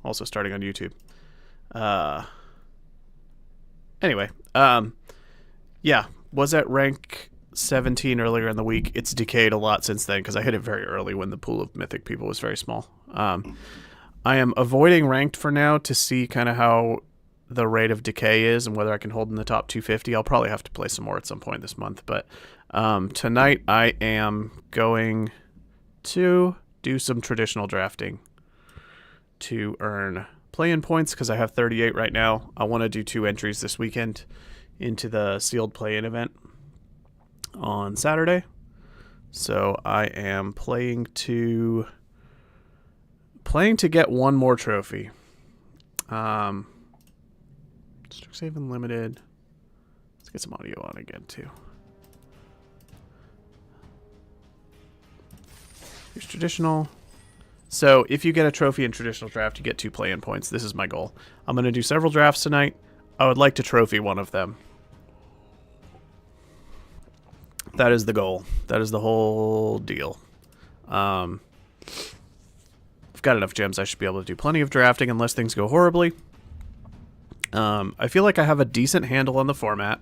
also starting on YouTube. Anyway, yeah, was at rank 17 earlier in the week. It's decayed a lot since then because I hit it very early when the pool of Mythic people was very small. I am avoiding ranked for now to see kind of how the rate of decay is and whether I can hold in the top 250. I'll probably have to play some more at some point this month, but tonight I am going to do some traditional drafting to earn play-in points because I have 38 right now. I want to do 2 entries this weekend into the sealed play-in event on Saturday. So I am playing to get one more trophy. Strixhaven Limited. Let's get some audio on again too. Here's traditional. So if you get a trophy in traditional draft, you get 2 play-in points. This is my goal. I'm going to do several drafts tonight. I would like to trophy one of them. That is the goal. That is the whole deal. I've got enough gems. I should be able to do plenty of drafting unless things go horribly. I feel like I have a decent handle on the format.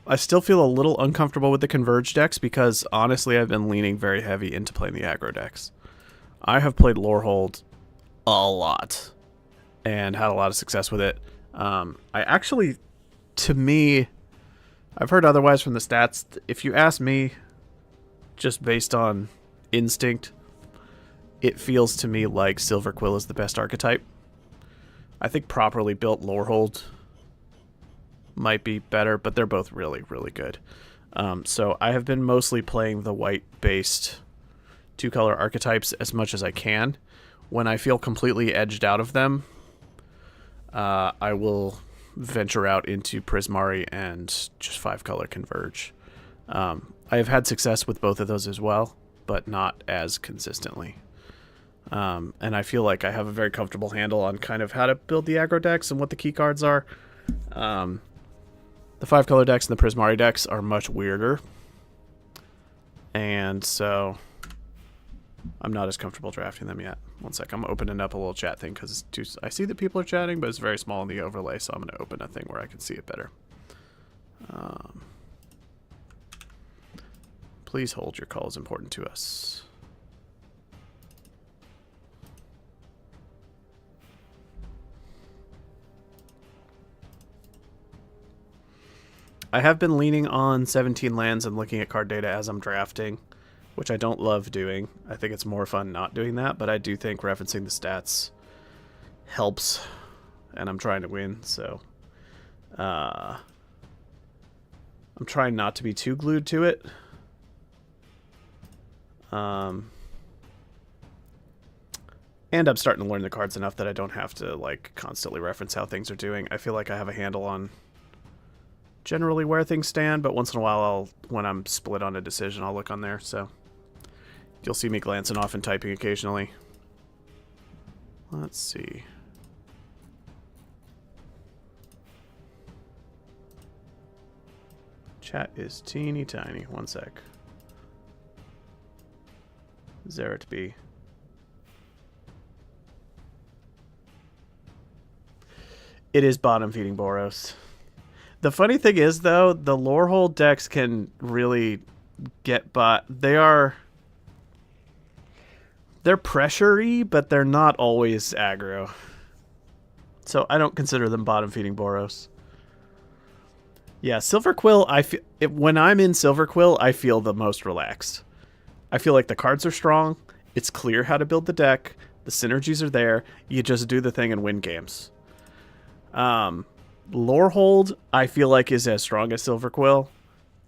I still feel a little uncomfortable with the converge decks because honestly I've been leaning very heavy into playing the aggro decks. I have played Lorehold a lot and had a lot of success with it. I actually, to me, I've heard otherwise from the stats. If you ask me, just based on instinct, it feels to me like Silver Quill is the best archetype. I think properly built Lorehold might be better, but they're both really, really good. So I have been mostly playing the white-based 2-color archetypes as much as I can. When I feel completely edged out of them, I will venture out into Prismari and just 5-color Converge. I have had success with both of those as well, but not as consistently. And I feel like I have a very comfortable handle on kind of how to build the aggro decks and what the key cards are. The 5-color decks and the Prismari decks are much weirder. And so I'm not as comfortable drafting them yet. One sec, I'm opening up a little chat thing because I see that people are chatting, but it's very small in the overlay, so I'm going to open a thing where I can see it better. Please hold, your call is important to us. I have been leaning on 17 lands and looking at card data as I'm drafting, which I don't love doing. I think it's more fun not doing that, but I do think referencing the stats helps, and I'm trying to win, so I'm trying not to be too glued to it. And I'm starting to learn the cards enough that I don't have to like constantly reference how things are doing. I feel like I have a handle on generally where things stand, but once in a while when I'm split on a decision, I'll look on there, so you'll see me glancing off and typing occasionally. Let's see. Chat is teeny tiny. One sec. Zerit B. It is bottom feeding Boros. The funny thing is, though, the Lorehold decks can really get they're pressure-y, but they're not always aggro. So I don't consider them bottom feeding Boros. Yeah, Silver Quill, when I'm in Silver Quill, I feel the most relaxed. I feel like the cards are strong, it's clear how to build the deck, the synergies are there, you just do the thing and win games. Lorehold, I feel like, is as strong as Silver Quill.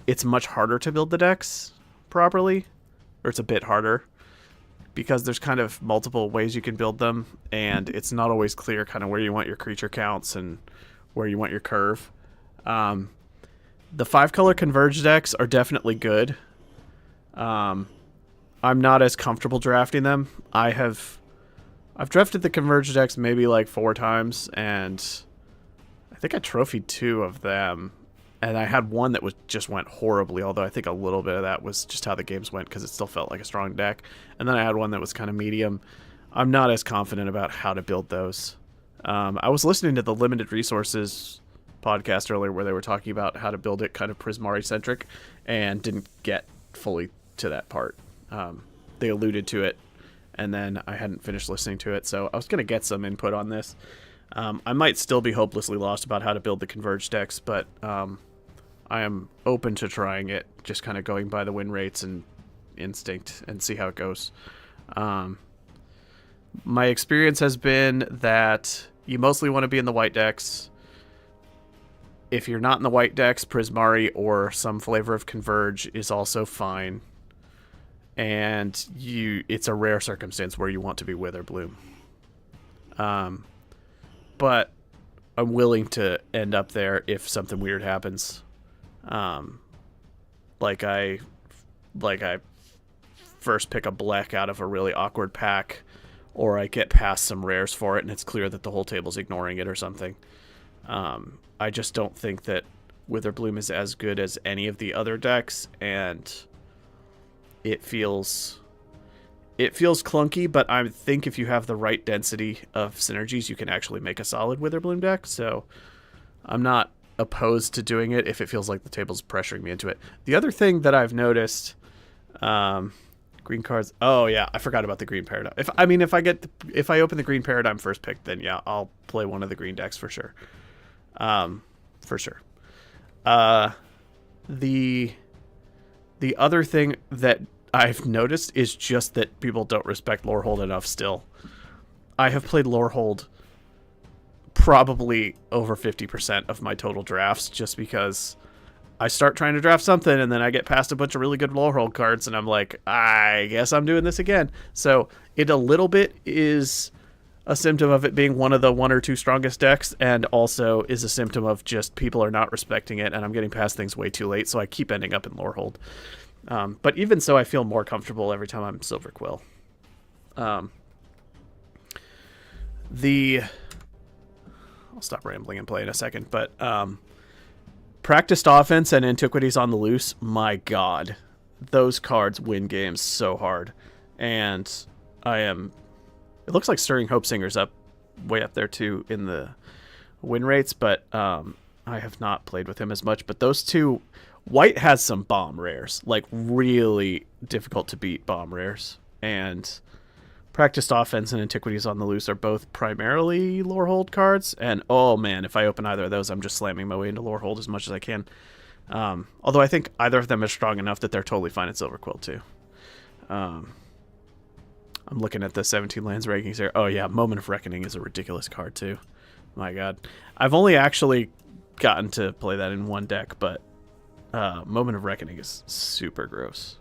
It's much harder to build the decks properly, or it's a bit harder, because there's kind of multiple ways you can build them, and it's not always clear kind of where you want your creature counts and where you want your curve. The 5-color Converge decks are definitely good. I'm not as comfortable drafting them. I've drafted the Converge decks maybe like 4 times, and I think I trophied 2 of them, and I had one that just went horribly, although I think a little bit of that was just how the games went because it still felt like a strong deck. And then I had one that was kind of medium. I'm not as confident about how to build those. I was listening to the Limited Resources podcast earlier where they were talking about how to build it kind of Prismari centric, and didn't get fully to that part. They alluded to it, and then I hadn't finished listening to it, so I was going to get some input on this. I might still be hopelessly lost about how to build the Converge decks, but I am open to trying it, just kind of going by the win rates and instinct and see how it goes. My experience has been that you mostly want to be in the white decks. If you're not in the white decks, Prismari or some flavor of Converge is also fine. And it's a rare circumstance where you want to be Witherbloom. But I'm willing to end up there if something weird happens. Like I first pick a black out of a really awkward pack, or I get past some rares for it and it's clear that the whole table's ignoring it or something. I just don't think that Witherbloom is as good as any of the other decks, and it feels clunky, but I think if you have the right density of synergies, you can actually make a solid Witherbloom deck, so I'm not opposed to doing it if it feels like the table's pressuring me into it. The other thing that I've noticed, green cards. Oh yeah, I forgot about the green paradigm. If I open the green paradigm first pick, then yeah, I'll play one of the green decks for sure. The other thing that I've noticed is just that people don't respect Lorehold enough still. I have played Lorehold probably over 50% of my total drafts just because I start trying to draft something and then I get past a bunch of really good Lorehold cards and I'm like, I guess I'm doing this again. So it a little bit is a symptom of it being one of the one or two strongest decks, and also is a symptom of just people are not respecting it and I'm getting past things way too late, so I keep ending up in Lorehold. But even so, I feel more comfortable every time I'm Silver Quill. I'll stop rambling and play in a second, but Practiced Offense and Antiquities on the Loose, my god, those cards win games so hard. And it looks like Stirring Hope Singer's way up there too in the win rates, but I have not played with him as much. But those two, White has some bomb rares, like really difficult to beat bomb rares, and Practiced Offense and Antiquities on the Loose are both primarily Lorehold cards, and oh man, if I open either of those, I'm just slamming my way into Lorehold as much as I can. Although I think either of them is strong enough that they're totally fine at Silver Quill too. I'm looking at the 17 lands rankings here. Oh yeah, Moment of Reckoning is a ridiculous card too. My god. I've only actually gotten to play that in one deck, but Moment of Reckoning is super gross.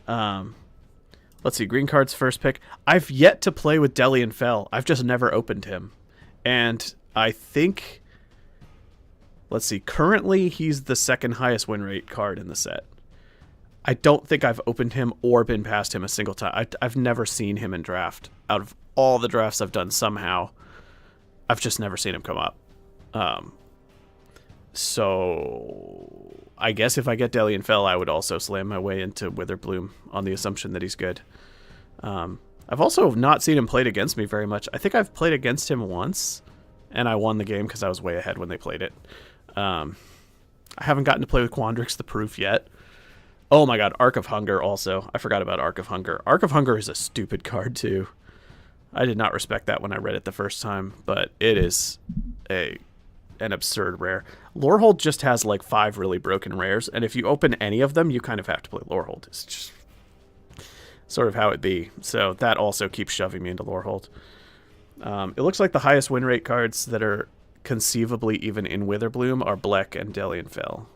Let's see, green card's first pick. I've yet to play with Delian Fell. I've just never opened him. And I think, let's see, currently he's the second highest win rate card in the set. I don't think I've opened him or been past him a single time. I've never seen him in draft. Out of all the drafts I've done somehow, I've just never seen him come up. So I guess if I get Delian Fell, I would also slam my way into Witherbloom on the assumption that he's good. I've also not seen him played against me very much. I think I've played against him once, and I won the game because I was way ahead when they played it. I haven't gotten to play with Quandrix the Proof yet. Oh my god, Arc of Hunger also. I forgot about Arc of Hunger. Arc of Hunger is a stupid card too. I did not respect that when I read it the first time, but it is an absurd rare. Lorehold just has like 5 really broken rares, and if you open any of them, you kind of have to play Lorehold. It's just sort of how it be. So that also keeps shoving me into Lorehold. It looks like the highest win rate cards that are conceivably even in Witherbloom are Bleck and Delian Fell.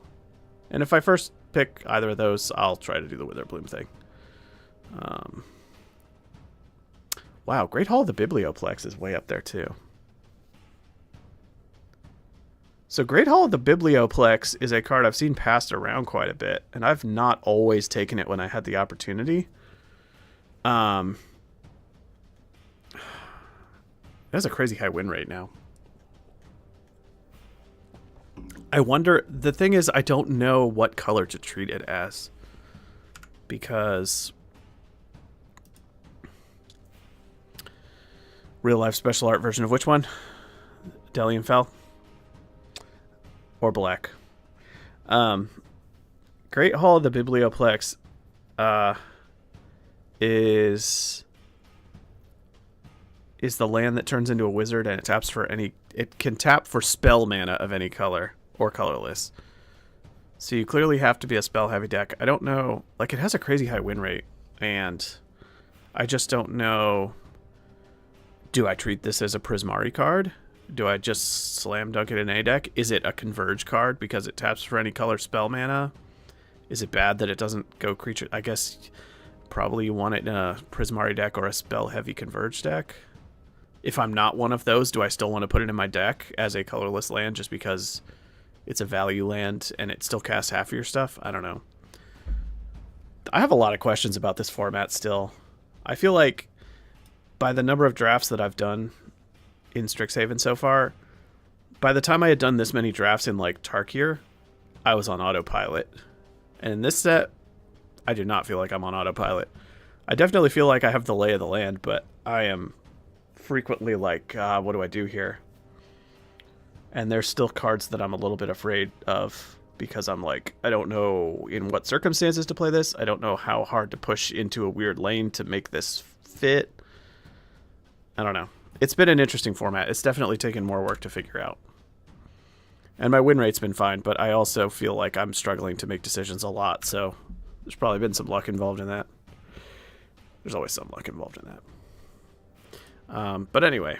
And if I first pick either of those, I'll try to do the Witherbloom thing. Wow, Great Hall of the Biblioplex is way up there too. So Great Hall of the Biblioplex is a card I've seen passed around quite a bit, and I've not always taken it when I had the opportunity. It has a crazy high win rate now. I wonder, the thing is, I don't know what color to treat it as, because Real life special art version of which one? Delian Fell? Or Black? Great Hall of the Biblioplex is the land that turns into a wizard, and it taps for any. It can tap for spell mana of any color or colorless. So you clearly have to be a spell heavy deck. I don't know. Like, it has a crazy high win rate, and I just don't know. Do I treat this as a Prismari card? Do I just slam dunk it in a deck? Is it a Converge card because it taps for any color spell mana? Is it bad that it doesn't go creature? I guess probably you want it in a Prismari deck or a spell heavy Converge deck. If I'm not one of those, do I still want to put it in my deck as a colorless land just because it's a value land and it still casts half of your stuff? I don't know. I have a lot of questions about this format still. I feel like by the number of drafts that I've done in Strixhaven so far, by the time I had done this many drafts in like Tarkir, I was on autopilot. And in this set, I do not feel like I'm on autopilot. I definitely feel like I have the lay of the land, but I am frequently like, what do I do here? And there's still cards that I'm a little bit afraid of because I'm like, I don't know in what circumstances to play this. I don't know how hard to push into a weird lane to make this fit. I don't know. It's been an interesting format. It's definitely taken more work to figure out. And my win rate's been fine, but I also feel like I'm struggling to make decisions a lot, so there's probably been some luck involved in that. There's always some luck involved in that. But anyway,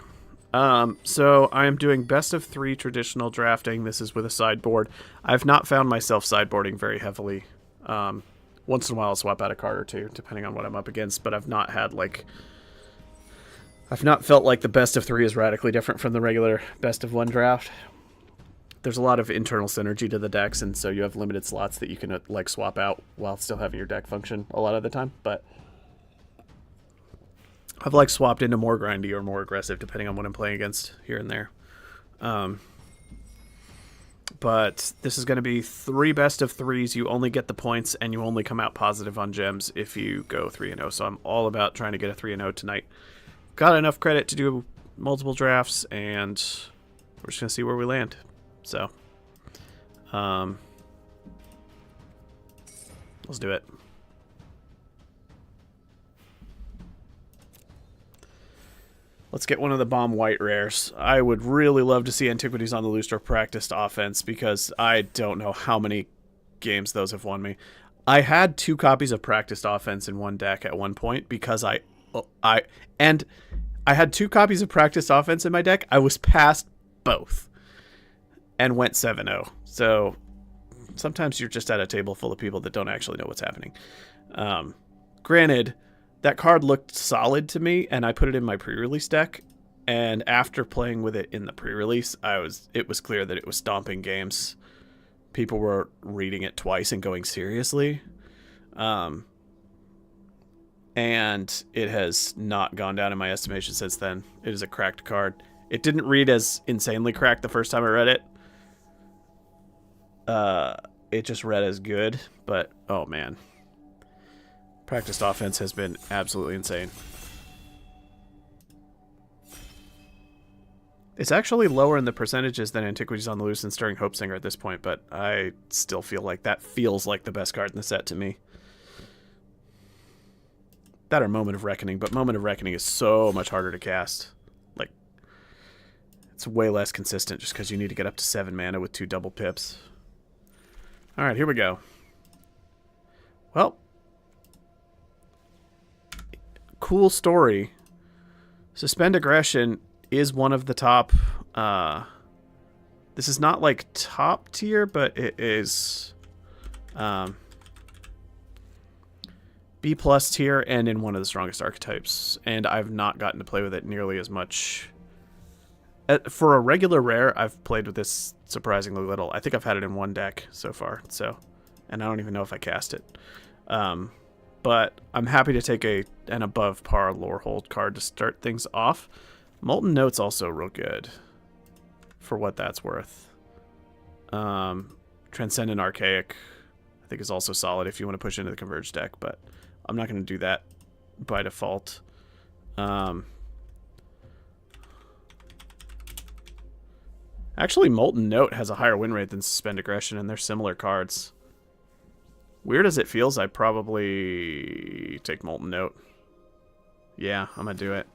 so I am doing best of 3 traditional drafting. This is with a sideboard. I've not found myself sideboarding very heavily. Once in a while I'll swap out a card or two, depending on what I'm up against, but I've not had like... I've not felt like the best of 3 is radically different from the regular best of 1 draft. There's a lot of internal synergy to the decks, and so you have limited slots that you can like swap out while still having your deck function a lot of the time. But I've like swapped into more grindy or more aggressive depending on what I'm playing against here and there. But this is going to be 3 best of 3s. You only get the points, and you only come out positive on gems if you go 3-0. So I'm all about trying to get a 3-0 tonight. Got enough credit to do multiple drafts, and we're just going to see where we land. So, let's do it. Let's get one of the bomb white rares. I would really love to see Antiquities on the Loose or Practiced Offense, because I don't know how many games those have won me. I had 2 copies of Practiced Offense in one deck at one point because I had 2 copies of Practiced Offense in my deck. I was past both and went 7-0. So sometimes you're just at a table full of people that don't actually know what's happening. Granted, that card looked solid to me, and I put it in my pre-release deck. And after playing with it in the pre-release, it was clear that it was stomping games. People were reading it twice and going seriously. And it has not gone down in my estimation since then. It is a cracked card. It didn't read as insanely cracked the first time I read it. It just read as good, but oh man. Practiced Offense has been absolutely insane. It's actually lower in the percentages than Antiquities on the Loose and Stirring Hopesinger at this point, but I still feel like that feels like the best card in the set to me. That or Moment of Reckoning, but Moment of Reckoning is so much harder to cast. Like, it's way less consistent just because you need to get up to 7 mana with 2 double pips. Alright, here we go. Well, cool story. Suspend Aggression is one of the top... this is not like top tier, but it is... B+ tier and in one of the strongest archetypes, and I've not gotten to play with it nearly as much. For a regular rare, I've played with this surprisingly little. I think I've had it in 1 deck so far, and I don't even know if I cast it. But I'm happy to take an above par Lorehold card to start things off. Molten Note's also real good for what that's worth. Transcendent Archaic I think is also solid if you want to push into the Converge deck, but I'm not going to do that by default. Actually, Molten Note has a higher win rate than Suspend Aggression, and they're similar cards. Weird as it feels, I'd probably take Molten Note. Yeah, I'm going to do it.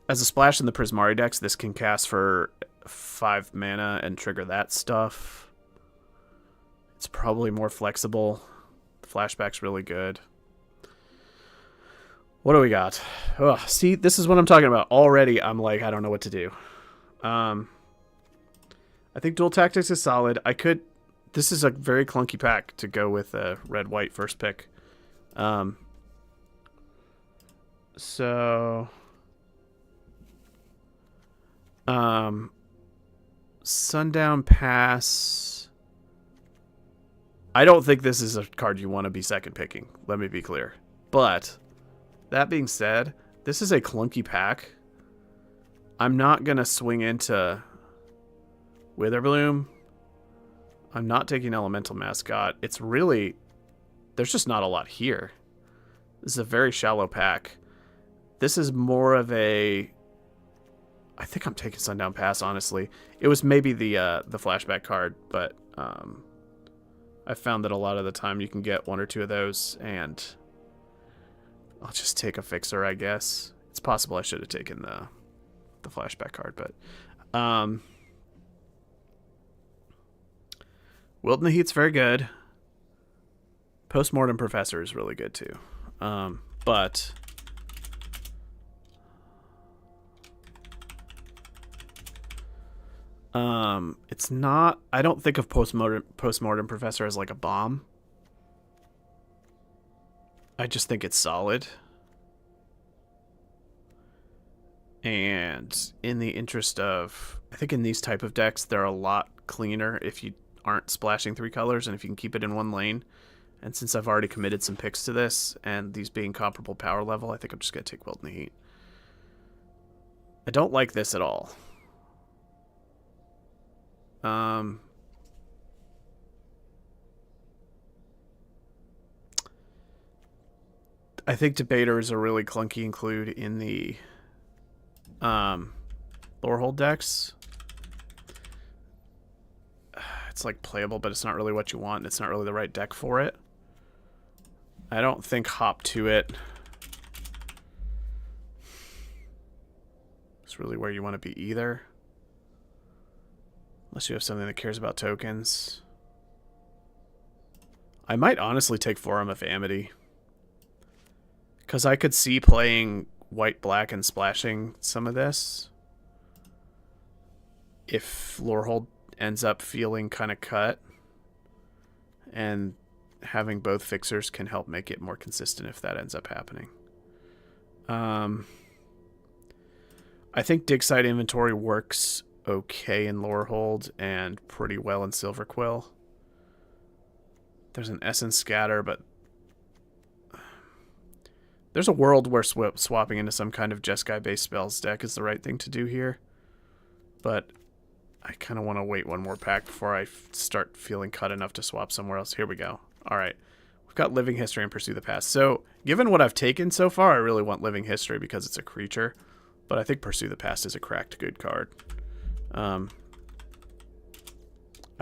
As a splash in the Prismari decks, this can cast for 5 mana and trigger that stuff. It's probably more flexible. The flashback's really good. What do we got? Oh, see, this is what I'm talking about. Already, I'm like, I don't know what to do. I think Dual Tactics is solid. I could... This is a very clunky pack to go with a red-white first pick. Sundown Pass... I don't think this is a card you want to be second picking. Let me be clear. But... That being said, this is a clunky pack. I'm not going to swing into Witherbloom. I'm not taking Elemental Mascot. It's really... There's just not a lot here. This is a very shallow pack. This is more of a... I think I'm taking Sundown Pass, honestly. It was maybe the flashback card, but I found that a lot of the time you can get 1 or 2 of those, and... I'll just take a fixer, I guess. It's possible I should have taken the flashback card, but... Wilt in the Heat's very good. Postmortem Professor is really good, too. But... It's not... I don't think of Postmortem Professor as like a bomb. I just think it's solid. And in the interest of... I think in these type of decks, they're a lot cleaner if you aren't splashing 3 colors and if you can keep it in 1 lane. And since I've already committed some picks to this, and these being comparable power level, I think I'm just going to take Wilt in the Heat. I don't like this at all. I think Debater is a really clunky include in the Lorehold decks. It's like playable, but it's not really what you want, and it's not really the right deck for it. I don't think Hop to it is really where you want to be either. Unless you have something that cares about tokens. I might honestly take Forum of Amity. Because I could see playing white-black and splashing some of this. If Lorehold ends up feeling kind of cut. And having both fixers can help make it more consistent if that ends up happening. I think Dig Site Inventory works okay in Lorehold and pretty well in Silverquill. There's an Essence Scatter, but there's a world where swapping into some kind of Jeskai-based spells deck is the right thing to do here. But I kind of want to wait one more pack before I start feeling cut enough to swap somewhere else. Here we go. All right. We've got Living History and Pursue the Past. So, given what I've taken so far, I really want Living History because it's a creature. But I think Pursue the Past is a cracked good card. I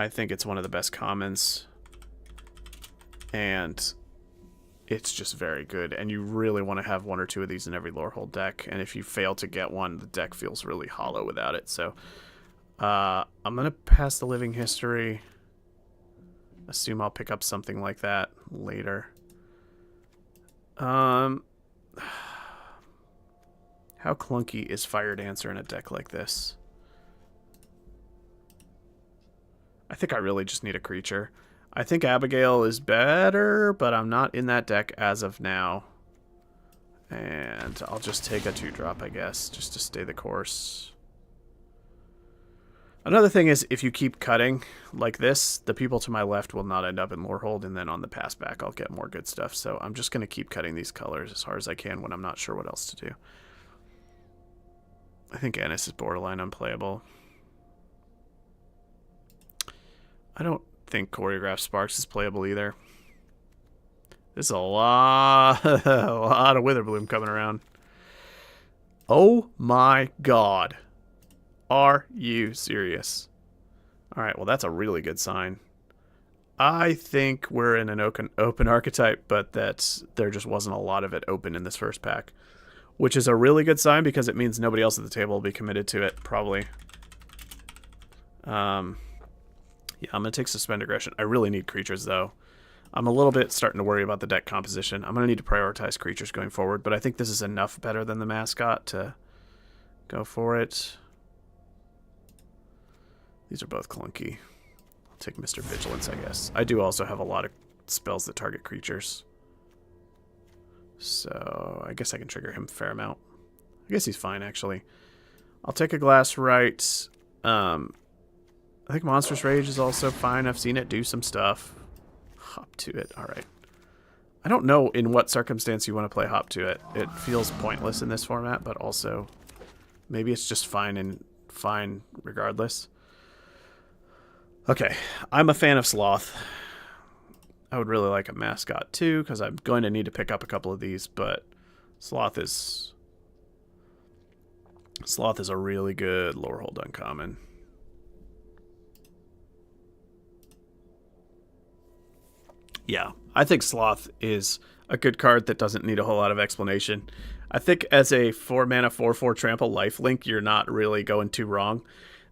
think it's one of the best commons. And it's just very good. And you really want to have 1 or 2 of these in every Lorehold deck. And if you fail to get one, the deck feels really hollow without it. So I'm going to pass the Living History. Assume I'll pick up something like that later. How clunky is Fire Dancer in a deck like this? I think I really just need a creature. I think Abigail is better, but I'm not in that deck as of now. And I'll just take a 2-drop, I guess, just to stay the course. Another thing is, if you keep cutting like this, the people to my left will not end up in Lorehold, and then on the pass back, I'll get more good stuff. So I'm just going to keep cutting these colors as hard as I can when I'm not sure what else to do. I think Annis is borderline unplayable. I don't think Choreographed Sparks is playable either. There's a lot of Witherbloom coming around. Oh my god. Are you serious? All right, well, that's a really good sign. I think we're in an open archetype, but that there just wasn't a lot of it open in this first pack, which is a really good sign because it means nobody else at the table will be committed to it, probably. Yeah, I'm going to take Suspend Aggression. I really need creatures, though. I'm a little bit starting to worry about the deck composition. I'm going to need to prioritize creatures going forward, but I think this is enough better than the mascot to go for it. These are both clunky. Take Mr. Vigilance, I guess. I do also have a lot of spells that target creatures. So I guess I can trigger him a fair amount. I guess he's fine, actually. I'll take a Glass Right. I think Monstrous Rage is also fine. I've seen it do some stuff. Hop to it. All right. I don't know in what circumstance you want to play Hop to it. It feels pointless in this format, but also maybe it's just fine regardless. Okay, I'm a fan of Sloth. I would really like a mascot too, because I'm going to need to pick up a couple of these, but Sloth is a really good lower hold uncommon. Yeah, I think Sloth is a good card that doesn't need a whole lot of explanation. I think as a 4-mana 4/4 trample lifelink, you're not really going too wrong.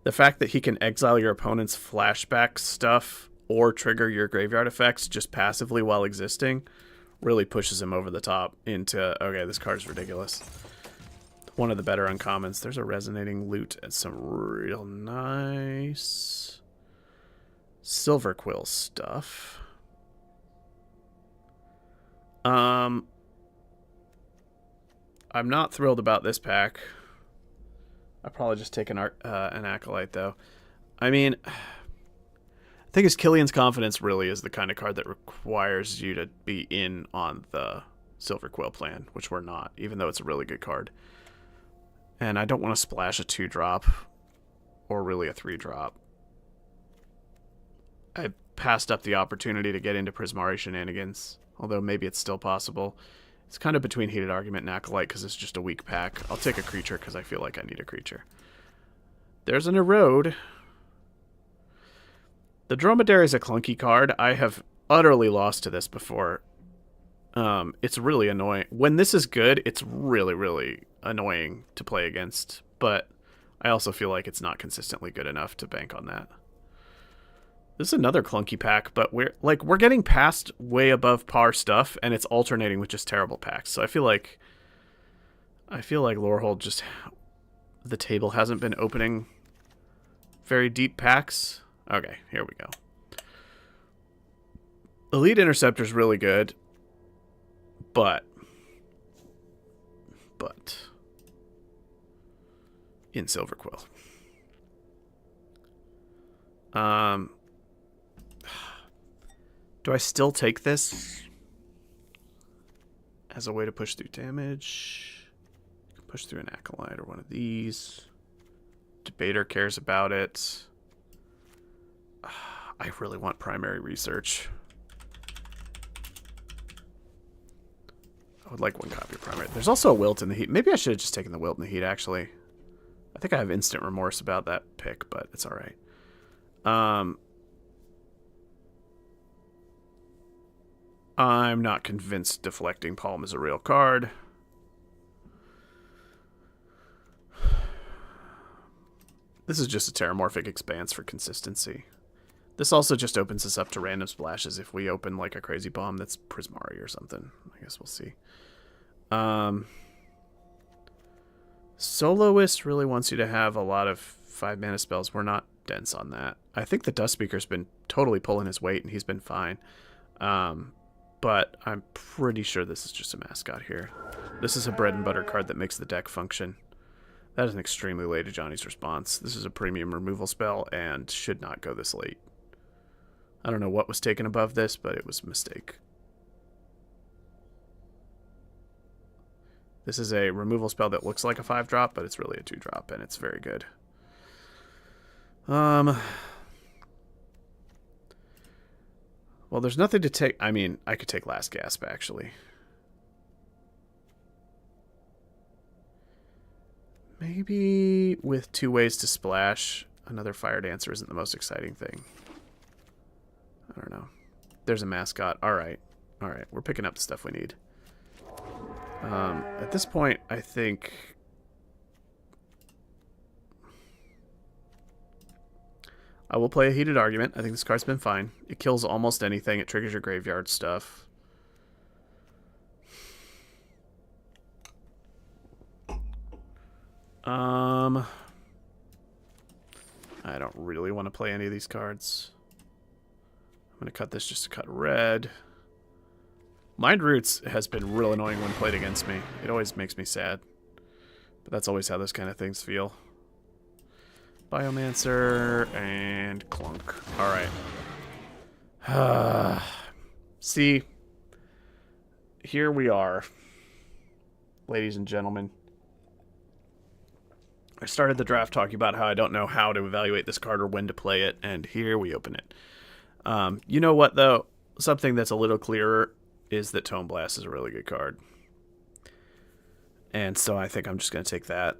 The fact that he can exile your opponent's flashback stuff or trigger your graveyard effects just passively while existing really pushes him over the top into, okay, this card is ridiculous. One of the better uncommons. There's a Resonating Lute and some real nice Silver Quill stuff. I'm not thrilled about this pack. I'll probably just take an Acolyte, though. I mean, I think Killian's Confidence really is the kind of card that requires you to be in on the Silver Quill plan, which we're not, even though it's a really good card. And I don't want to splash a 2-drop, or really a 3-drop. I passed up the opportunity to get into Prismari shenanigans, although maybe it's still possible. It's kind of between Heated Argument and Acolyte because it's just a weak pack. I'll take a creature because I feel like I need a creature. There's an Erode. The Dromedary is a clunky card. I have utterly lost to this before. It's really annoying. When this is good, it's really, really annoying to play against. But I also feel like it's not consistently good enough to bank on that. This is another clunky pack, but we're getting past way above par stuff, and it's alternating with just terrible packs. So I feel like Lorehold just, the table hasn't been opening very deep packs. Okay, here we go. Elite Interceptor is really good, but in Silver Quill. Do I still take this as a way to push through damage? Push through an Acolyte or one of these. Debater cares about it. I really want Primary Research. I would like one copy of Primary. There's also a Wilt in the Heat. Maybe I should have just taken the Wilt in the Heat, actually. I think I have instant remorse about that pick, but it's alright. I'm not convinced Deflecting Palm is a real card. This is just a Terramorphic Expanse for consistency. This also just opens us up to random splashes if we open like a crazy bomb that's Prismari or something. I guess we'll see. Soloist really wants you to have a lot of 5-mana spells. We're not dense on that. I think the Dust Speaker's been totally pulling his weight and he's been fine. But I'm pretty sure this is just a mascot here. This is a bread and butter card that makes the deck function. That is an extremely late Johnny's response. This is a premium removal spell and should not go this late. I don't know what was taken above this, but it was a mistake. This is a removal spell that looks like a 5-drop, but it's really a 2-drop, and it's very good. Well, there's nothing to take. I mean, I could take Last Gasp, actually. Maybe with 2 ways to splash, another Fire Dancer isn't the most exciting thing. I don't know. There's a mascot. Alright. Alright, we're picking up the stuff we need. At this point, I think... I will play a Heated Argument. I think this card's been fine. It kills almost anything. It triggers your graveyard stuff. I don't really want to play any of these cards. I'm going to cut this just to cut red. Mind Roots has been real annoying when played against me. It always makes me sad. But that's always how those kind of things feel. Biomancer and Clunk. Alright. See, here we are, ladies and gentlemen. I started the draft talking about how I don't know how to evaluate this card or when to play it, and here we open it. You know what, though? Something that's a little clearer is that Tome Blast is a really good card. And so I think I'm just going to take that.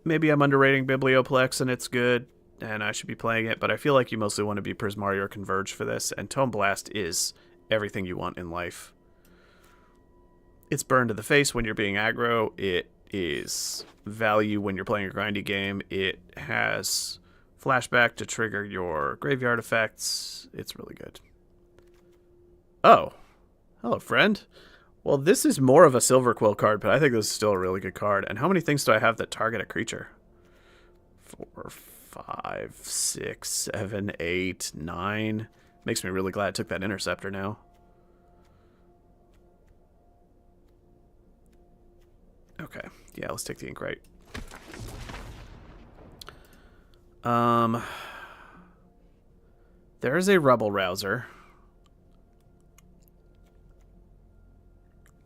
Maybe I'm underrating Biblioplex and it's good, and I should be playing it, but I feel like you mostly want to be Prismari or Converge for this, and Tome Blast is everything you want in life. It's burn to the face when you're being aggro. It is value when you're playing a grindy game. It has flashback to trigger your graveyard effects. It's really good. Oh, hello, friend. Well, this is more of a Silver Quill card, but I think this is still a really good card. And how many things do I have that target a creature? 4, 5, 6, 7, 8, 9. Makes me really glad I took that Interceptor now. Okay, yeah, let's take the Inkrite. There's a Rebel Rouser.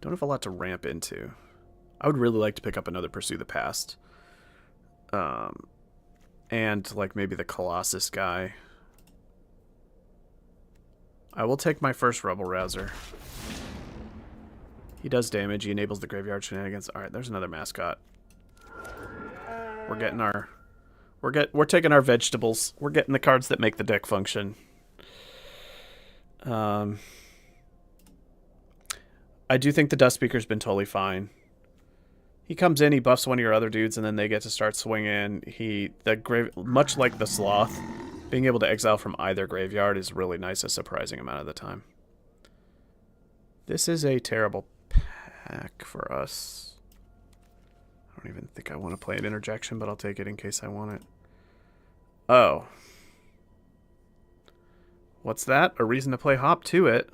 Don't have a lot to ramp into. I would really like to pick up another Pursue the Past. And, like, maybe the Colossus guy. I will take my first Rebel Rouser. He does damage. He enables the graveyard shenanigans. Alright, there's another mascot. We're getting our... We're taking our vegetables. We're getting the cards that make the deck function. I do think the Dust Speaker's been totally fine. He comes in, he buffs one of your other dudes, and then they get to start swinging. Much like the Sloth, being able to exile from either graveyard is really nice a surprising amount of the time. This is a terrible pack for us. I don't even think I want to play an Interjection, but I'll take it in case I want it. Oh. What's that? A reason to play Hop to it.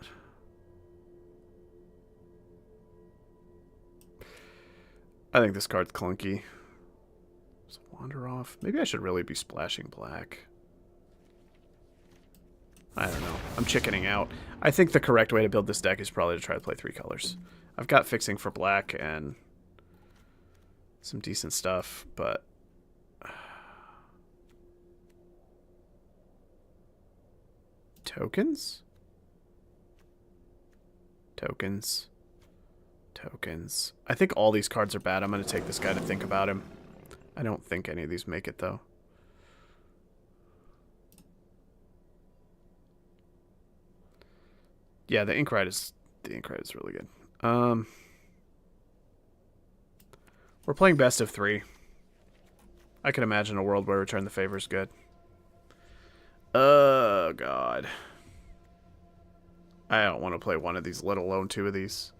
I think this card's clunky. Just wander off. Maybe I should really be splashing black. I don't know. I'm chickening out. I think the correct way to build this deck is probably to try to play 3 colors. I've got fixing for black and some decent stuff, but... Tokens? Tokens. Tokens. I think all these cards are bad. I'm going to take this guy to think about him. I don't think any of these make it, though. Yeah, the Inkrite is really good. We're playing best of 3. I can imagine a world where Return the Favor is good. Oh, God. I don't want to play one of these, let alone 2 of these.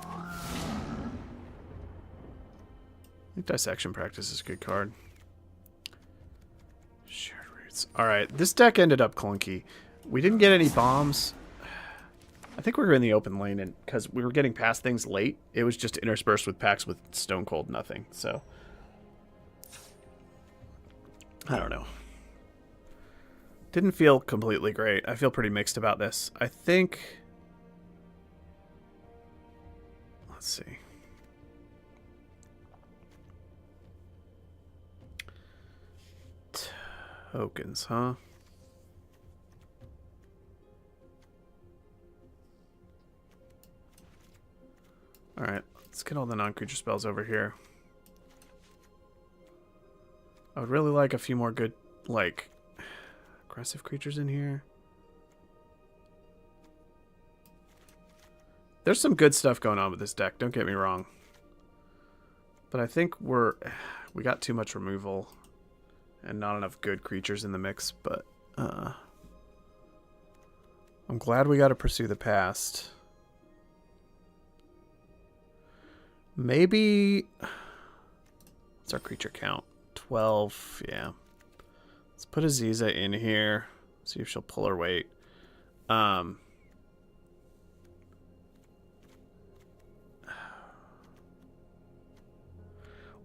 I think Dissection Practice is a good card. Shared Roots. Alright, this deck ended up clunky. We didn't get any bombs. I think we were in the open lane, and because we were getting past things late, it was just interspersed with packs with Stone Cold nothing, so... I don't know. Didn't feel completely great. I feel pretty mixed about this. I think... Let's see. Tokens, huh? Alright, let's get all the non-creature spells over here. I would really like a few more good, like, aggressive creatures in here. There's some good stuff going on with this deck, don't get me wrong. But I think we got too much removal and not enough good creatures in the mix, but I'm glad we got to pursue the past. Maybe, what's our creature count? 12, yeah. Let's put Aziza in here, see if she'll pull her weight.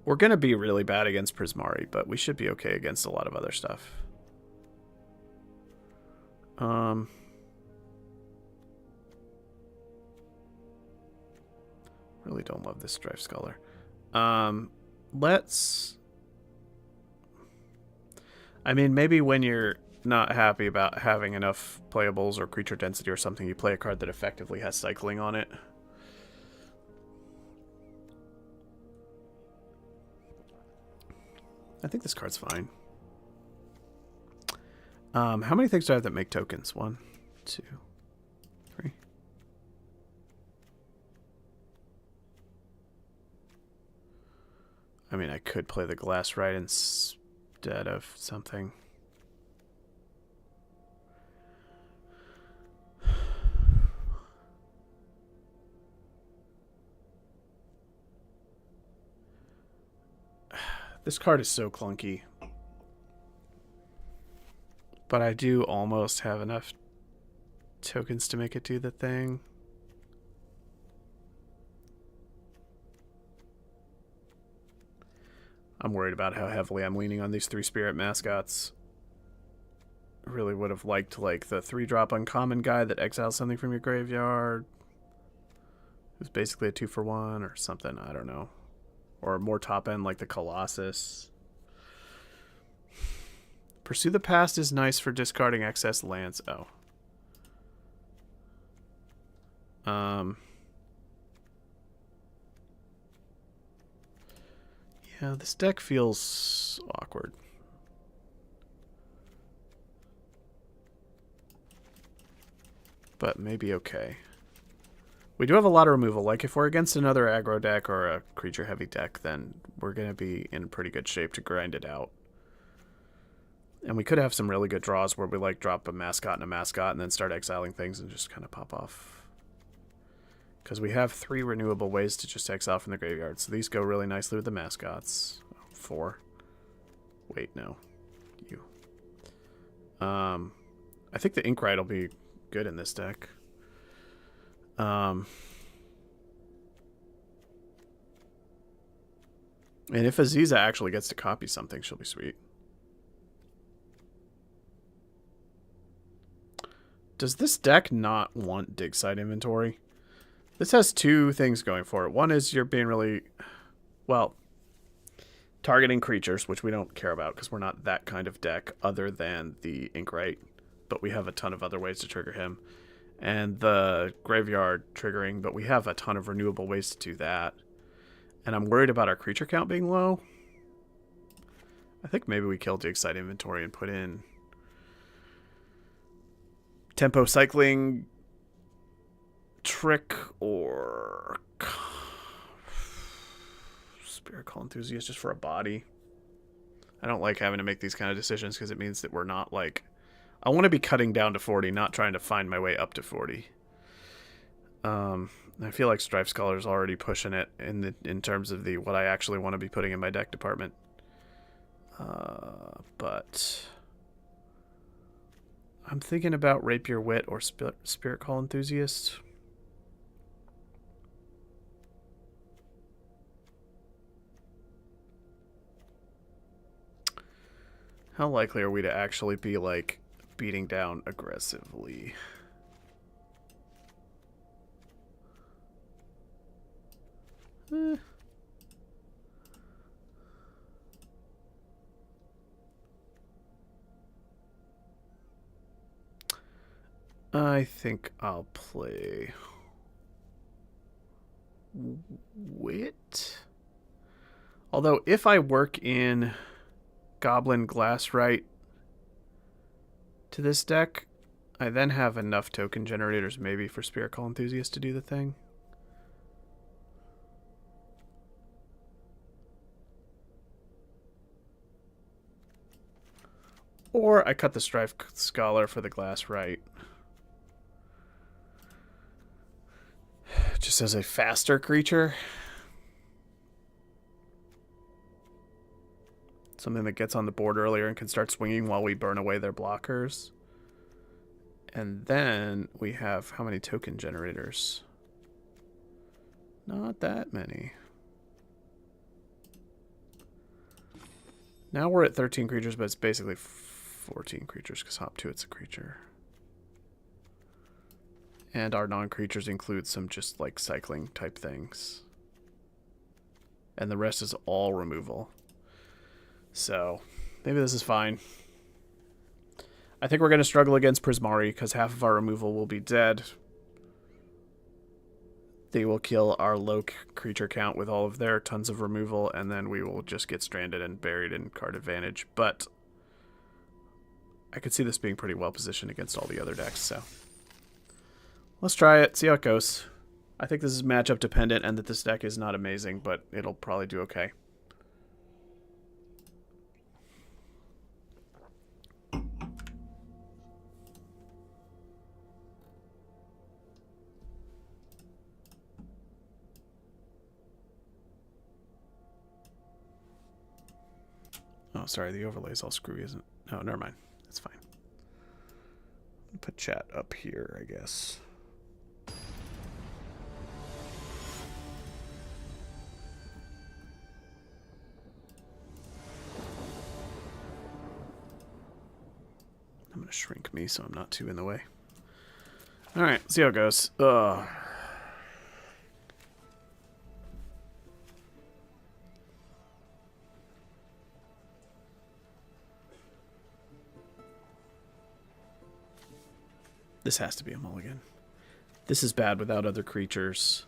We're going to be really bad against Prismari, but we should be okay against a lot of other stuff. Really don't love this Strife Scholar. I mean, maybe when you're not happy about having enough playables or creature density or something, you play a card that effectively has cycling on it. I think this card's fine. How many things do I have that make tokens? 1, 2, 3. I mean, I could play the Glass Ride instead of something. This card is so clunky. But I do almost have enough tokens to make it do the thing. I'm worried about how heavily I'm leaning on these 3 spirit mascots. I really would have liked, like, the 3-drop uncommon guy that exiles something from your graveyard. Who's basically a 2-for-1 or something, I don't know. Or more top end like the Colossus. Pursue the Past is nice for discarding excess lands. Oh. Yeah, this deck feels awkward. But maybe okay. We do have a lot of removal. Like, if we're against another aggro deck or a creature-heavy deck, then we're going to be in pretty good shape to grind it out. And we could have some really good draws where we, like, drop a mascot and a mascot and then start exiling things and just kind of pop off. Because we have 3 renewable ways to just exile from the graveyard. So these go really nicely with the mascots. 4. Wait, no. You. I think the Inkrite will be good in this deck. And if Aziza actually gets to copy something, she'll be sweet. Does this deck not want dig site inventory? This has 2 things going for it. One is you're being really, well, targeting creatures, which we don't care about because we're not that kind of deck other than the Inkrite. But we have a ton of other ways to trigger him. And the graveyard triggering, but we have a ton of renewable ways to do that. And I'm worried about our creature count being low. I think maybe we kill dig site inventory and put in tempo cycling trick or Spirit Call Enthusiast just for a body. I don't like having to make these kind of decisions because it means that we're not like, I want to be cutting down to 40, not trying to find my way up to 40. I feel like Strife Scholar's already pushing it in terms of the what I actually want to be putting in my deck department. But I'm thinking about Rapier Wit or Spirit Call Enthusiast. How likely are we to actually be, like, beating down aggressively? I think I'll play Wit. Although if I work in Goblin Glasswrite to this deck, I then have enough token generators maybe for Spirit Call Enthusiast to do the thing. Or I cut the Strife Scholar for the Glasswrite. Just as a faster creature. Something that gets on the board earlier and can start swinging while we burn away their blockers. And then we have how many token generators? Not that many. Now we're at 13 creatures, but it's basically 14 creatures because hop 2, it's a creature. And our non-creatures include some just like cycling type things. And the rest is all removal. So, maybe this is fine. I think we're going to struggle against Prismari because half of our removal will be dead. They will kill our low creature count with all of their tons of removal, and then we will just get stranded and buried in card advantage. But I could see this being pretty well positioned against all the other decks, so let's try it, see how it goes. I think this is matchup dependent and that this deck is not amazing, but it'll probably do okay. Oh, sorry, the overlay's all screwy, isn't it? No, never mind. It's fine. Put chat up here, I guess. I'm going to shrink me so I'm not too in the way. Alright, see how it goes. Ugh. This has to be a mulligan. This is bad without other creatures.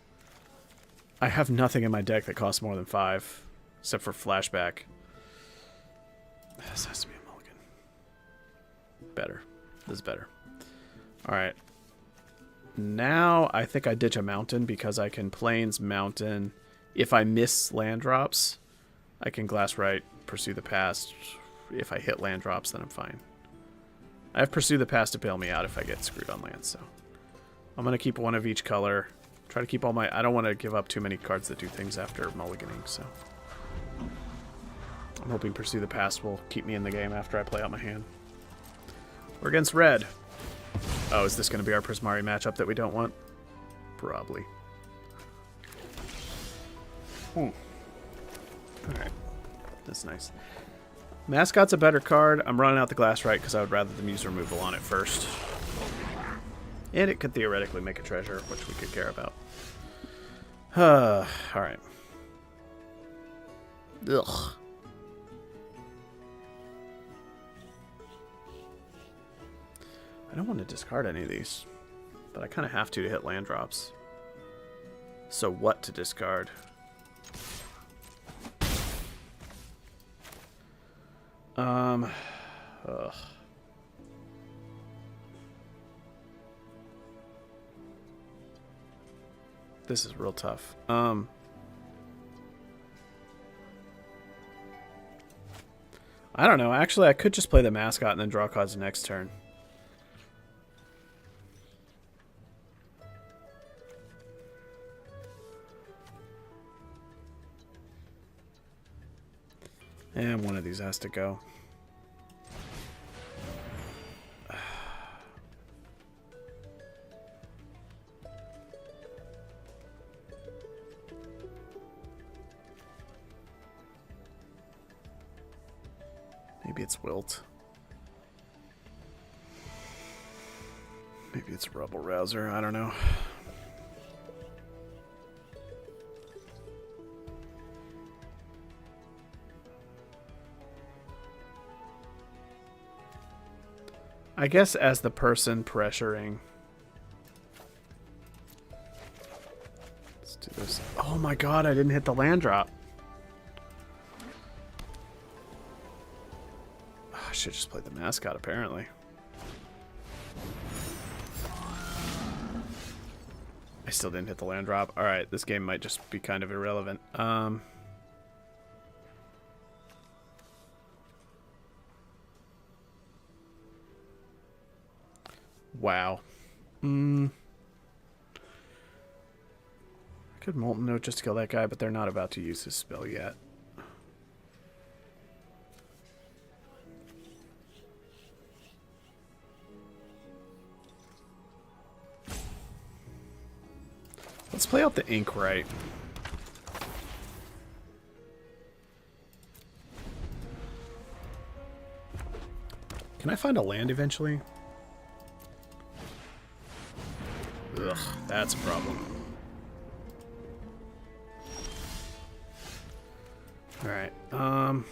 I have nothing in my deck that costs more than 5, except for flashback. This has to be a mulligan. Better. This is better. Alright. Now I think I ditch a mountain because I can Plains Mountain. If I miss land drops, I can Glasswrite, Pursue the Past. If I hit land drops, then I'm fine. I have Pursue the Past to bail me out if I get screwed on land, so I'm going to keep one of each color. Try to keep all my... I don't want to give up too many cards that do things after mulliganing, so I'm hoping Pursue the Past will keep me in the game after I play out my hand. We're against red. Oh, is this going to be our Prismari matchup that we don't want? Probably. Alright. That's nice. Mascot's a better card. I'm running out the Glasswrite because I would rather them use removal on it first. And it could theoretically make a treasure, which we could care about. Alright. Ugh. I don't want to discard any of these, but I kind of have to hit land drops. So what to discard? Ugh. This is real tough. I don't know. Actually, I could just play the Mascot and then draw cards next turn. And one of these has to go. Maybe it's Wilt. Maybe it's Rebel Rouser. I don't know. I guess as the person pressuring. Let's do this. Oh my god, I didn't hit the land drop. Oh, I should just play the mascot, apparently. I still didn't hit the land drop. Alright, this game might just be kind of irrelevant. Wow. I could Molten Note just to kill that guy, but they're not about to use his spell yet. Let's play out the ink right. Can I find a land eventually? Ugh, that's a problem. Alright, I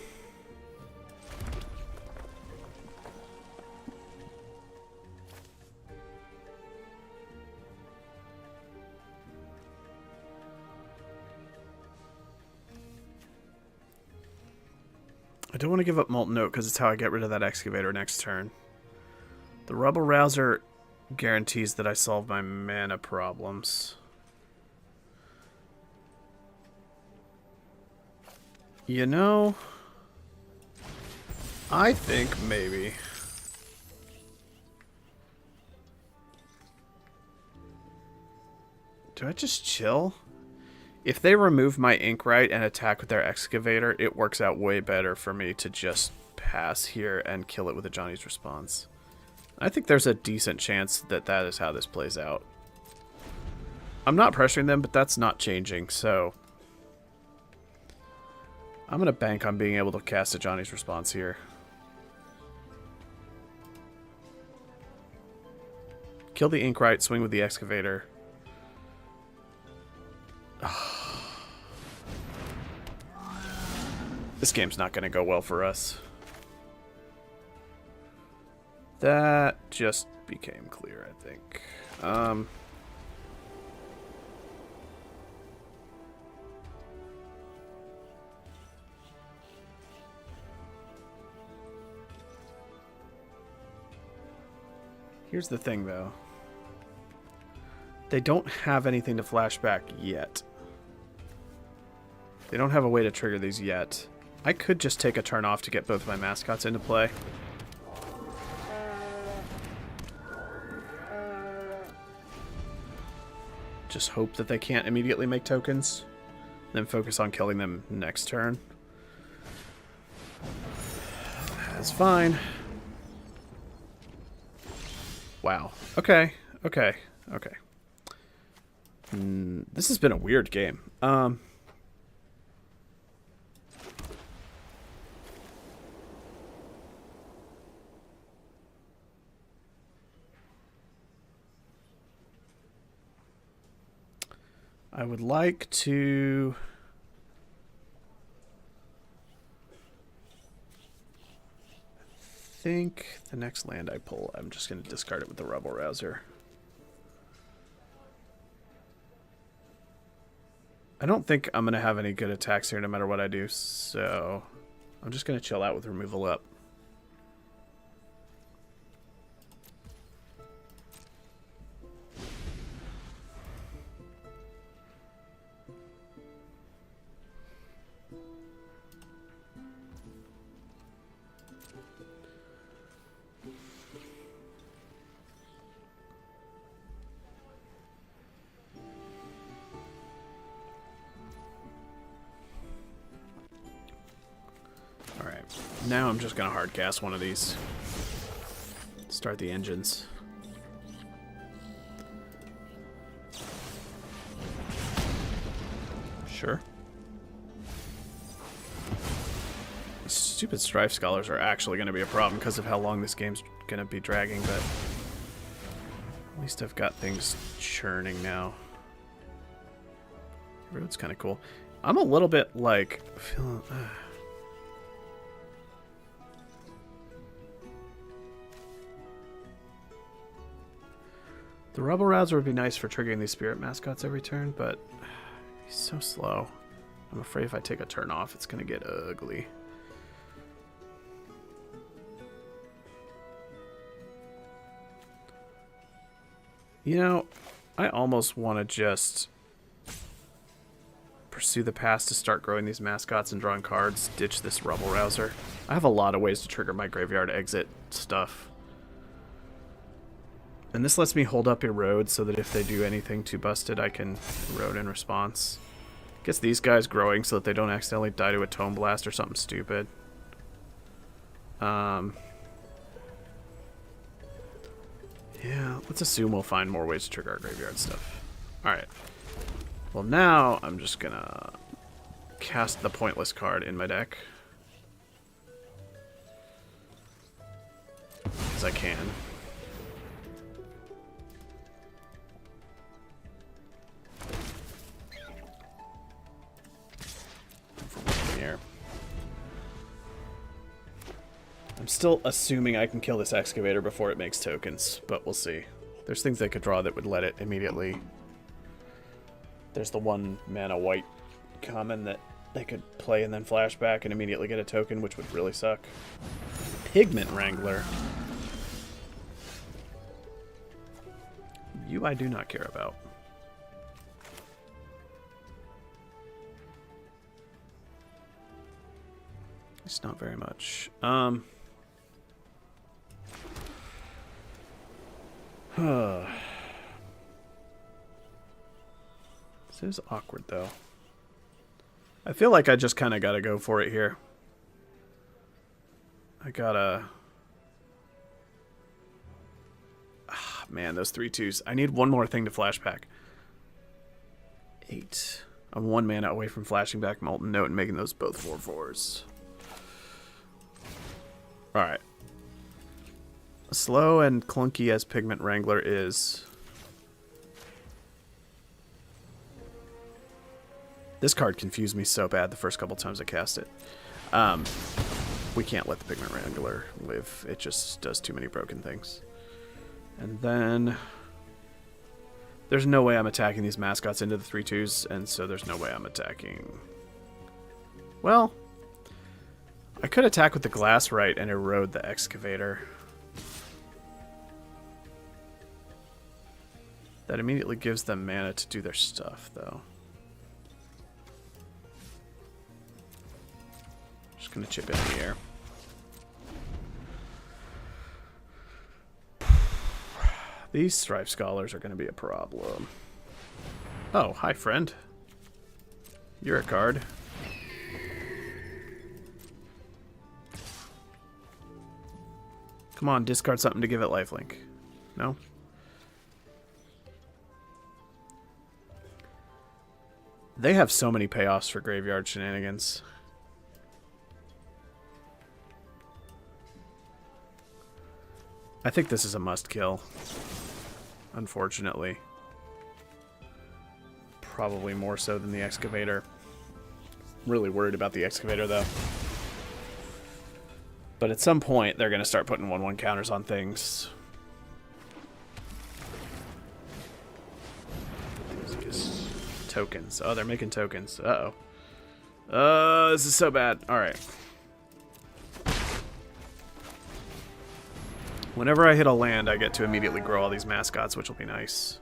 don't want to give up Molten Note because it's how I get rid of that excavator next turn. The Rubble Rouser guarantees that I solve my mana problems. You know, I think maybe. Do I just chill? If they remove my Inkwright and attack with their excavator, it works out way better for me to just pass here and kill it with a Johnny's Response. I think there's a decent chance that that is how this plays out. I'm not pressuring them, but that's not changing, so I'm going to bank on being able to cast a Johnny's Response here. Kill the Inkwright, swing with the excavator. This game's not going to go well for us. That just became clear, I think. Here's the thing, though. They don't have anything to flashback yet. They don't have a way to trigger these yet. I could just take a turn off to get both my mascots into play. Just hope that they can't immediately make tokens. Then focus on killing them next turn. That's fine. Wow. Okay. Okay. Okay. This has been a weird game. I would like to... I think the next land I pull, I'm just going to discard it with the Rubble Rouser. I don't think I'm going to have any good attacks here no matter what I do, so I'm just going to chill out with removal up. Now I'm just gonna hard cast one of these. Start the engines. Sure. Stupid Strife Scholars are actually gonna be a problem because of how long this game's gonna be dragging, but at least I've got things churning now. Road's kind of cool. I'm a little bit like feeling. The Rubble Rouser would be nice for triggering these spirit mascots every turn, but He's so slow. I'm afraid if I take a turn off, it's going to get ugly. You know, I almost want to just pursue the past to start growing these mascots and drawing cards, ditch this Rebel Rouser. I have a lot of ways to trigger my graveyard exit stuff. And this lets me hold up Erode so that if they do anything too busted, I can Erode in response. Gets these guys growing so that they don't accidentally die to a Tome Blast or something stupid. Yeah, let's assume we'll find more ways to trigger our graveyard stuff. Alright. Well, now I'm just gonna cast the pointless card in my deck. As I can. Here. I'm still assuming I can kill this excavator before it makes tokens, but we'll see. There's things they could draw that would let it immediately. There's the 1 mana white common that they could play and then flashback and immediately get a token, which would really suck. Pigment Wrangler. You I do not care about. It's not very much. This is awkward, though. I feel like I just kind of got to go for it here. I gotta... Ah, man, those 3/2s. I need one more thing to flashback. 8. I'm 1 mana away from flashing back Molten Note and making those both 4/4s. Alright. Slow and clunky as Pigment Wrangler is... This card confused me so bad the first couple times I cast it. We can't let the Pigment Wrangler live. It just does too many broken things. And then... There's no way I'm attacking these mascots into the 3/2s, and so there's no way I'm attacking... Well... I could attack with the Glass Right and Erode the Excavator. That immediately gives them mana to do their stuff, though. Just gonna chip it in the air. These Strife Scholars are gonna be a problem. Oh, hi friend. You're a card. Come on, discard something to give it lifelink. No? They have so many payoffs for graveyard shenanigans. I think this is a must kill. Unfortunately. Probably more so than the Excavator. I'm really worried about the Excavator though. But at some point, they're going to start putting 1/1 counters on things. Just tokens. Oh, they're making tokens. Uh-oh. This is so bad. Alright. Whenever I hit a land, I get to immediately grow all these mascots, which will be nice.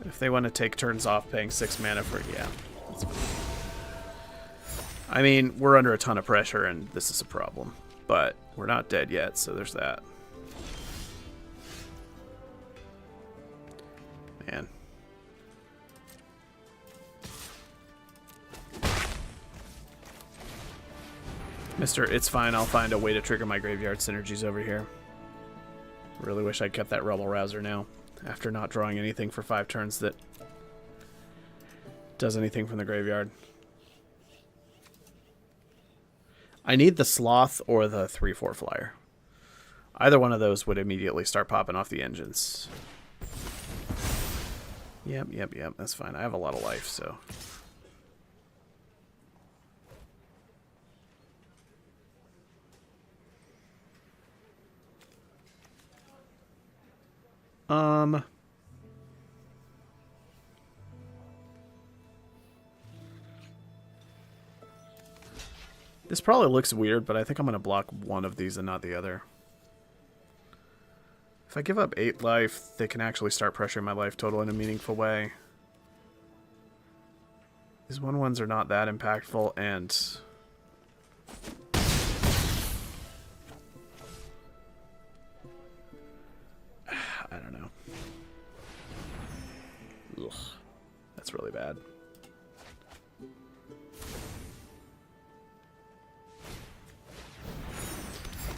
If they want to take turns off paying 6 mana for it, yeah. That's fine. I mean, we're under a ton of pressure, and this is a problem. But we're not dead yet, so there's that. Man. Mister, it's fine. I'll find a way to trigger my graveyard synergies over here. Really wish I'd kept that Rebel Rouser now, after not drawing anything for 5 turns that does anything from the graveyard. I need the Sloth or the 3/4 flyer. Either one of those would immediately start popping off the engines. Yep, that's fine. I have a lot of life, so... This probably looks weird, but I think I'm going to block one of these and not the other. If I give up 8 life, they can actually start pressuring my life total in a meaningful way. These 1/1s are not that impactful, and... I don't know. Ugh. That's really bad.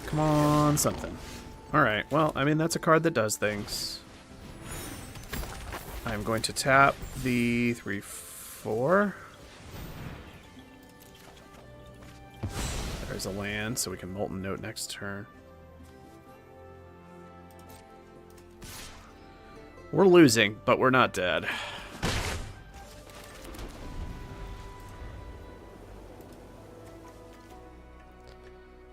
Come on, something. Alright, well, I mean, that's a card that does things. I'm going to tap the 3/4. There's a land, so we can Molten Note next turn. We're losing, but we're not dead.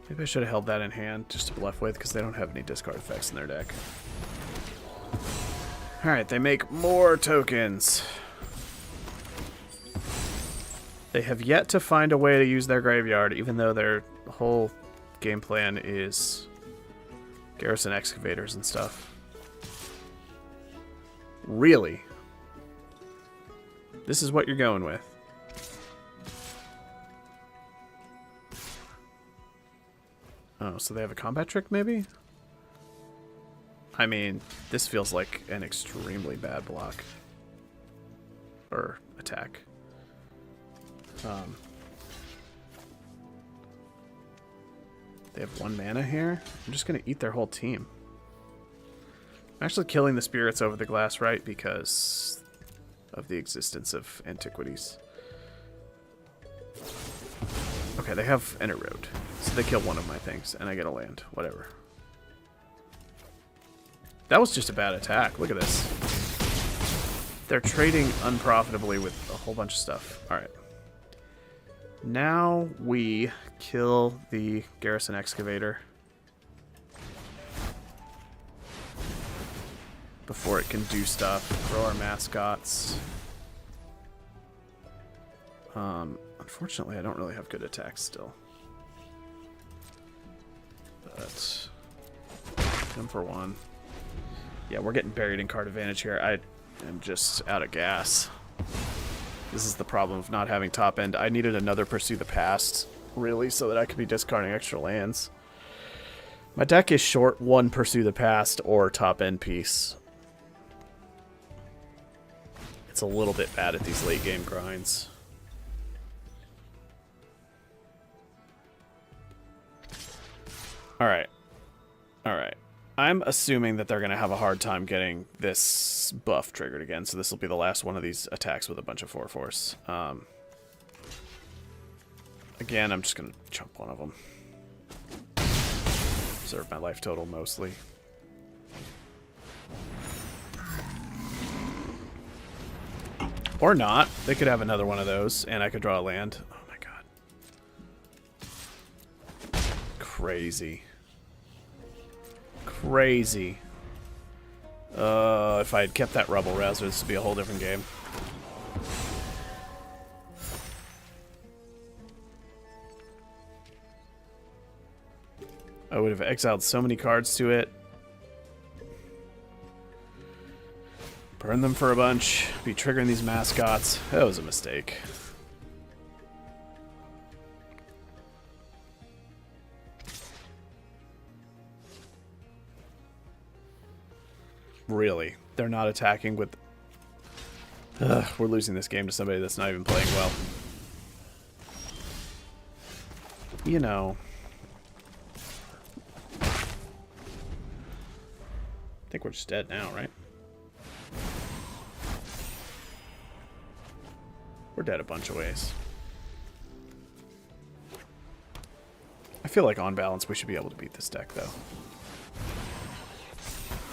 Maybe I should have held that in hand just to bluff with, because they don't have any discard effects in their deck. Alright, they make more tokens. They have yet to find a way to use their graveyard, even though their whole game plan is garrison excavators and stuff. Really? This is what you're going with? Oh, so they have a combat trick, maybe? I mean, this feels like an extremely bad block. Or attack. They have 1 mana here. I'm just going to eat their whole team. I'm actually killing the spirits over the glass right because of the existence of antiquities. Okay, they have Inner Road. So they kill one of my things, and I get a land. Whatever. That was just a bad attack. Look at this. They're trading unprofitably with a whole bunch of stuff. Alright. Now we kill the garrison excavator before it can do stuff. Throw our mascots. Unfortunately, I don't really have good attacks still. But 10 for 1. Yeah, we're getting buried in card advantage here. I am just out of gas. This is the problem of not having top end. I needed another Pursue the Past, really, so that I could be discarding extra lands. My deck is short 1 Pursue the Past or top end piece. It's a little bit bad at these late game grinds. Alright. Alright. I'm assuming that they're going to have a hard time getting this buff triggered again, so this will be the last one of these attacks with a bunch of 4/4s. Again, I'm just going to chump one of them. Preserve my life total, mostly. Or not. They could have another one of those, and I could draw a land. Oh my god. Crazy. Crazy. If I had kept that Rebel Rouser, this would be a whole different game. I would have exiled so many cards to it. Burn them for a bunch. Be triggering these mascots. That was a mistake. Really? They're not attacking with... we're losing this game to somebody that's not even playing well. You know. I think we're just dead now, right? We're dead a bunch of ways. I feel like on balance we should be able to beat this deck, though.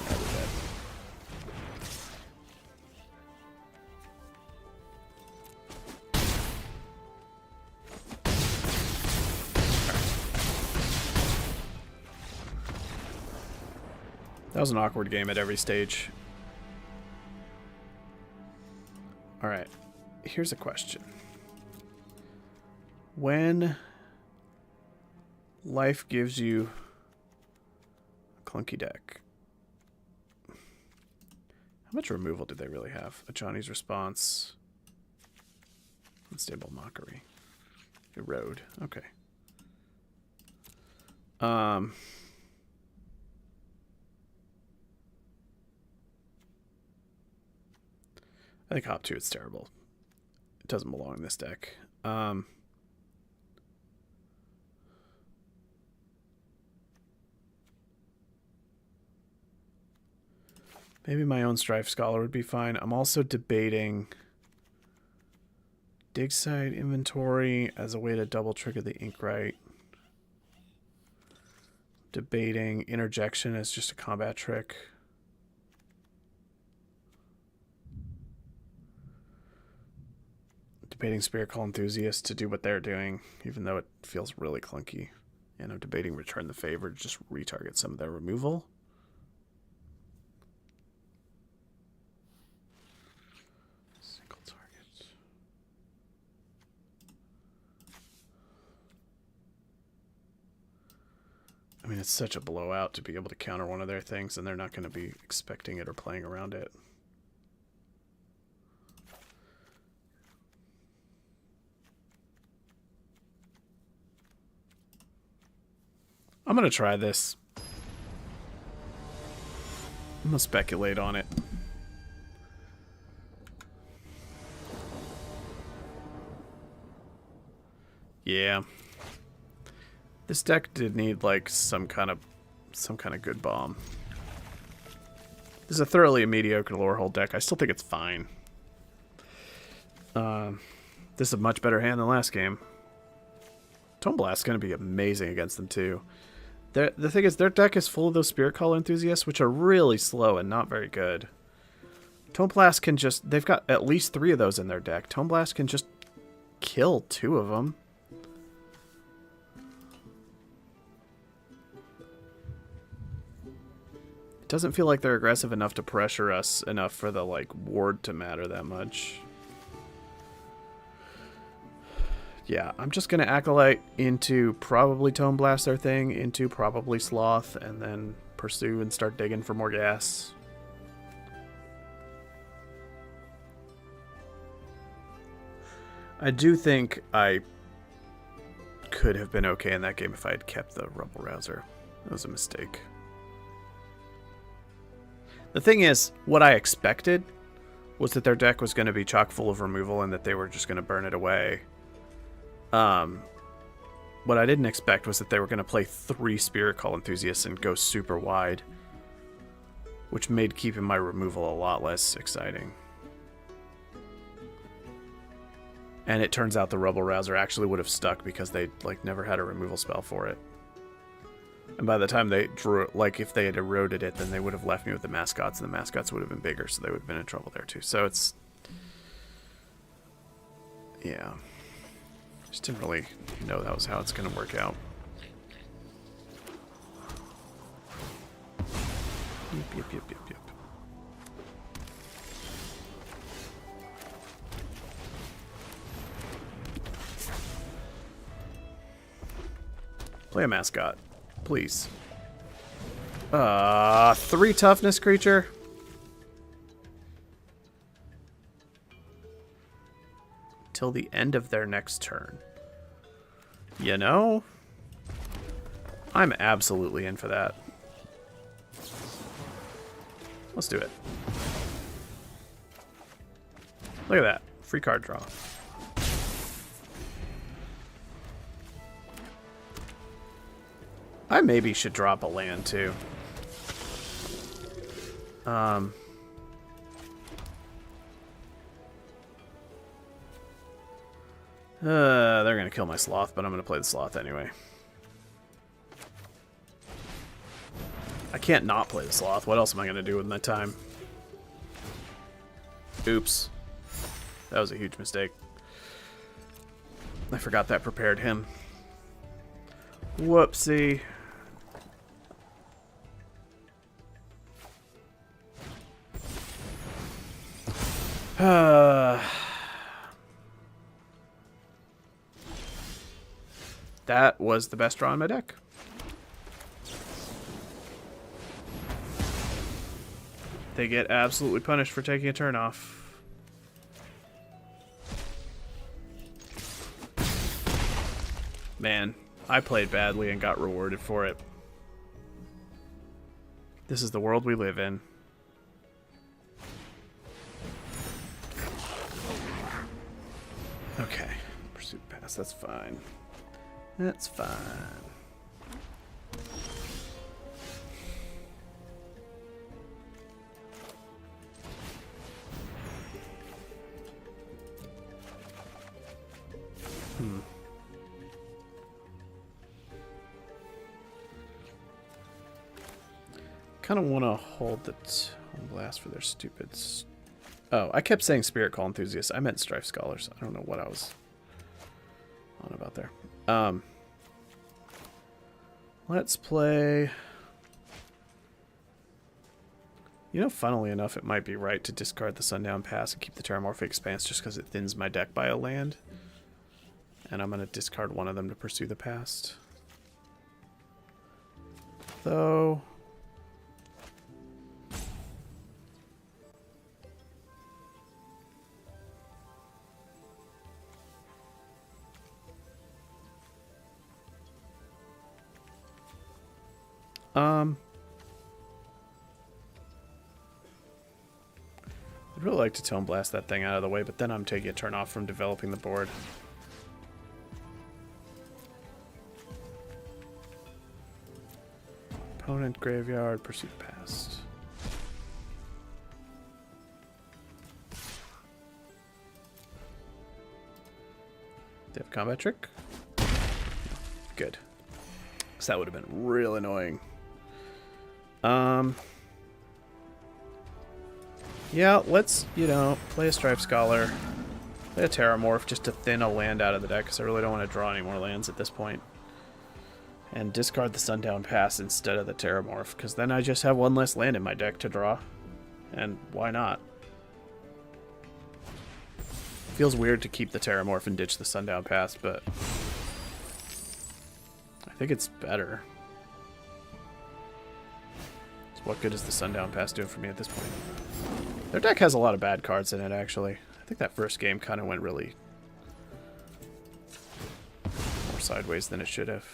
Yeah, we're dead. That was an awkward game at every stage. Alright, here's a question. When Life gives you a clunky deck. How much removal do they really have? A Johnny's Response. Unstable Mockery. Erode. Okay. I think Hop 2 is terrible. It doesn't belong in this deck. Maybe my own Strife Scholar would be fine. I'm also debating Dig Site Inventory as a way to double trigger the Inkwright. Debating Interjection as just a combat trick. Debating Spirit Call Enthusiast to do what they're doing, even though it feels really clunky. And I'm debating Return the Favor to just retarget some of their removal. Single target. I mean, it's such a blowout to be able to counter one of their things, and they're not going to be expecting it or playing around it. I'm going to try this. I'm going to speculate on it. Yeah. This deck did need like some kind of good bomb. This is a thoroughly mediocre Lorehold deck. I still think it's fine. This is a much better hand than last game. Tome Blast is going to be amazing against them too. The thing is, their deck is full of those Spirit Call Enthusiasts, which are really slow and not very good. Tome Blast can just... They've got at least 3 of those in their deck. Tome Blast can just kill 2 of them. It doesn't feel like they're aggressive enough to pressure us enough for the, like, ward to matter that much. Yeah, I'm just going to Acolyte into probably Tome Blast their thing, into probably Sloth, and then pursue and start digging for more gas. I do think I could have been okay in that game if I had kept the Rubble Rouser. That was a mistake. The thing is, what I expected was that their deck was going to be chock full of removal and that they were just going to burn it away. What I didn't expect was that they were going to play 3 Spirit Call Enthusiasts and go super wide, which made keeping my removal a lot less exciting. And it turns out the Rubble Rouser actually would have stuck because they like never had a removal spell for it. And by the time they drew, like if they had eroded it, then they would have left me with the mascots, and the mascots would have been bigger, so they would have been in trouble there too. So it's, yeah. Just didn't really know that was how it's going to work out. Yep. Play a mascot, please. 3 toughness creature. Till the end of their next turn. You know, I'm absolutely in for that. Let's do it. Look at that. Free card draw. I maybe should drop a land too. They're gonna kill my Sloth, but I'm gonna play the Sloth anyway. I can't not play the Sloth. What else am I gonna do with my time? Oops. That was a huge mistake. I forgot that prepared him. Whoopsie. That was the best draw in my deck. They get absolutely punished for taking a turn off. Man, I played badly and got rewarded for it. This is the world we live in. Okay, pursuit pass, that's fine. That's fine. Kind of want to hold the Tome Blast for their stupid... Oh, I kept saying Spirit Call Enthusiasts. I meant Strife Scholars. I don't know what I was on about there. Let's play... You know, funnily enough, it might be right to discard the Sundown Pass and keep the Terramorphic Expanse just because it thins my deck by a land. And I'm going to discard one of them to pursue the past. Though... I'd really like to Tome Blast that thing out of the way, but then I'm taking a turn off from developing the board. Opponent graveyard, pursuit past. They have a combat trick? Good. Because that would have been real annoying. Yeah, let's, you know, play a Strife Scholar, play a Terramorph just to thin a land out of the deck, because I really don't want to draw any more lands at this point. And discard the Sundown Pass instead of the Terramorph, because then I just have one less land in my deck to draw. And why not? Feels weird to keep the Terramorph and ditch the Sundown Pass, but I think it's better. So what good is the Sundown Pass doing for me at this point? Their deck has a lot of bad cards in it, actually. I think that first game kind of went really more sideways than it should have.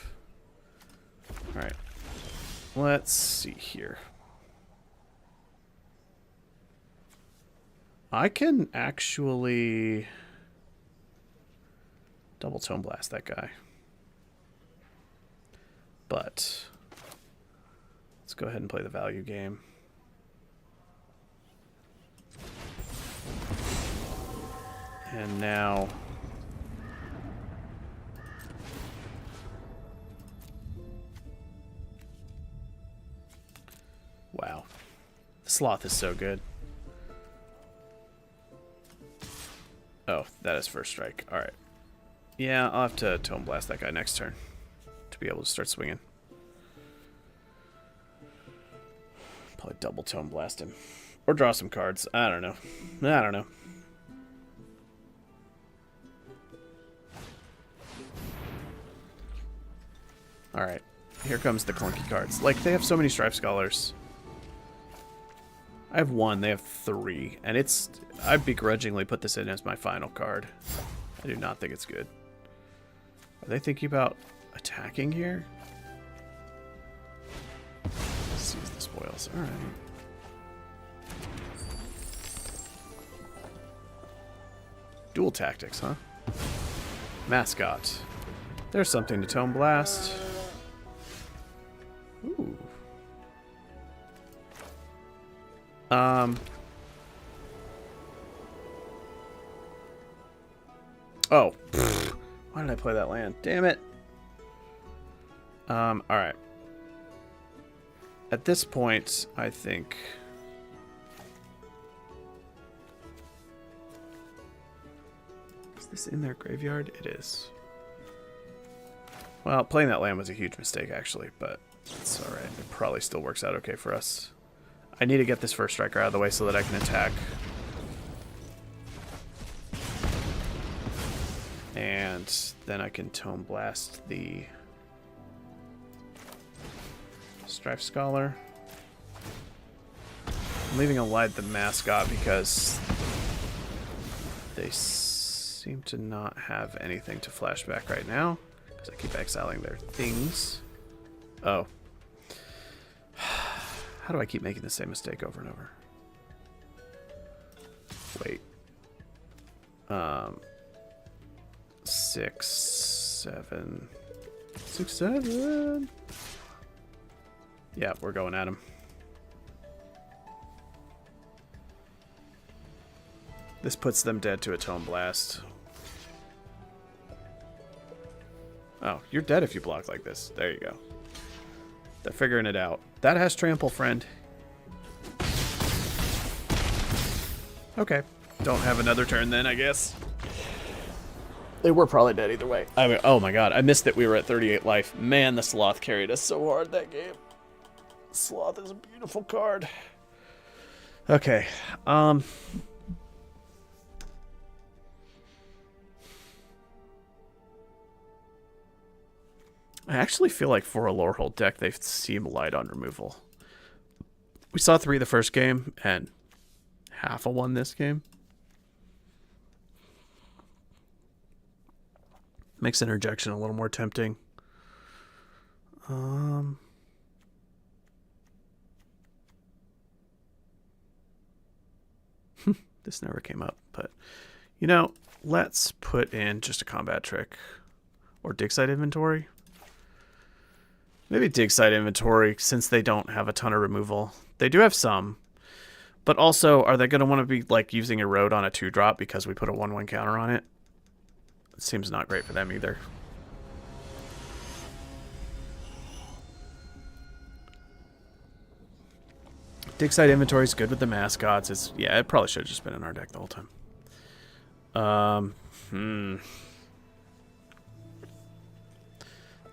Alright. Let's see here. I can actually double Tome Blast that guy. But let's go ahead and play the value game. And now wow. The Sloth is so good. Oh, that is first strike. Alright. Yeah, I'll have to Tome Blast that guy next turn to be able to start swinging. Probably double Tome Blast him. Or draw some cards. I don't know. I don't know. Alright. Here comes the clunky cards. Like, they have so many Strife Scholars. I have one, they have three. And it's... I begrudgingly put this in as my final card. I do not think it's good. Are they thinking about attacking here? Seize the spoils. Alright. Dual tactics, huh? Mascot. There's something to Tome Blast. Ooh. Oh. Why did I play that land? Damn it. Alright. At this point, I think... Is this in their graveyard? It is. Well, playing that land was a huge mistake, actually, but it's alright. It probably still works out okay for us. I need to get this first striker out of the way so that I can attack. And then I can Tome Blast the Strife Scholar. I'm leaving alive the Mascot because they seem to not have anything to flashback right now. Because I keep exiling their things. Oh. How do I keep making the same mistake over and over? Wait. 6, 7. 6, 7. Yeah, we're going at him. This puts them dead to a Tome Blast. Oh, you're dead if you block like this. There you go. They're figuring it out. That has trample, friend. Okay. Don't have another turn then, I guess. They were probably dead either way. I mean, oh my god, I missed that we were at 38 life. Man, the Sloth carried us so hard that game. Sloth is a beautiful card. Okay. I actually feel like for a Lorehold deck, they seem light on removal. We saw 3 the first game, and half a 1 this game. Makes interjection a little more tempting. This never came up, but you know, let's put in just a combat trick or dig site inventory. Maybe dig site inventory since they don't have a ton of removal. They do have some, but also are they going to want to be like using Erode on a 2-drop because we put a 1/1 counter on it? It seems not great for them either. Dig site inventory is good with the mascots. It's yeah, it probably should have just been in our deck the whole time.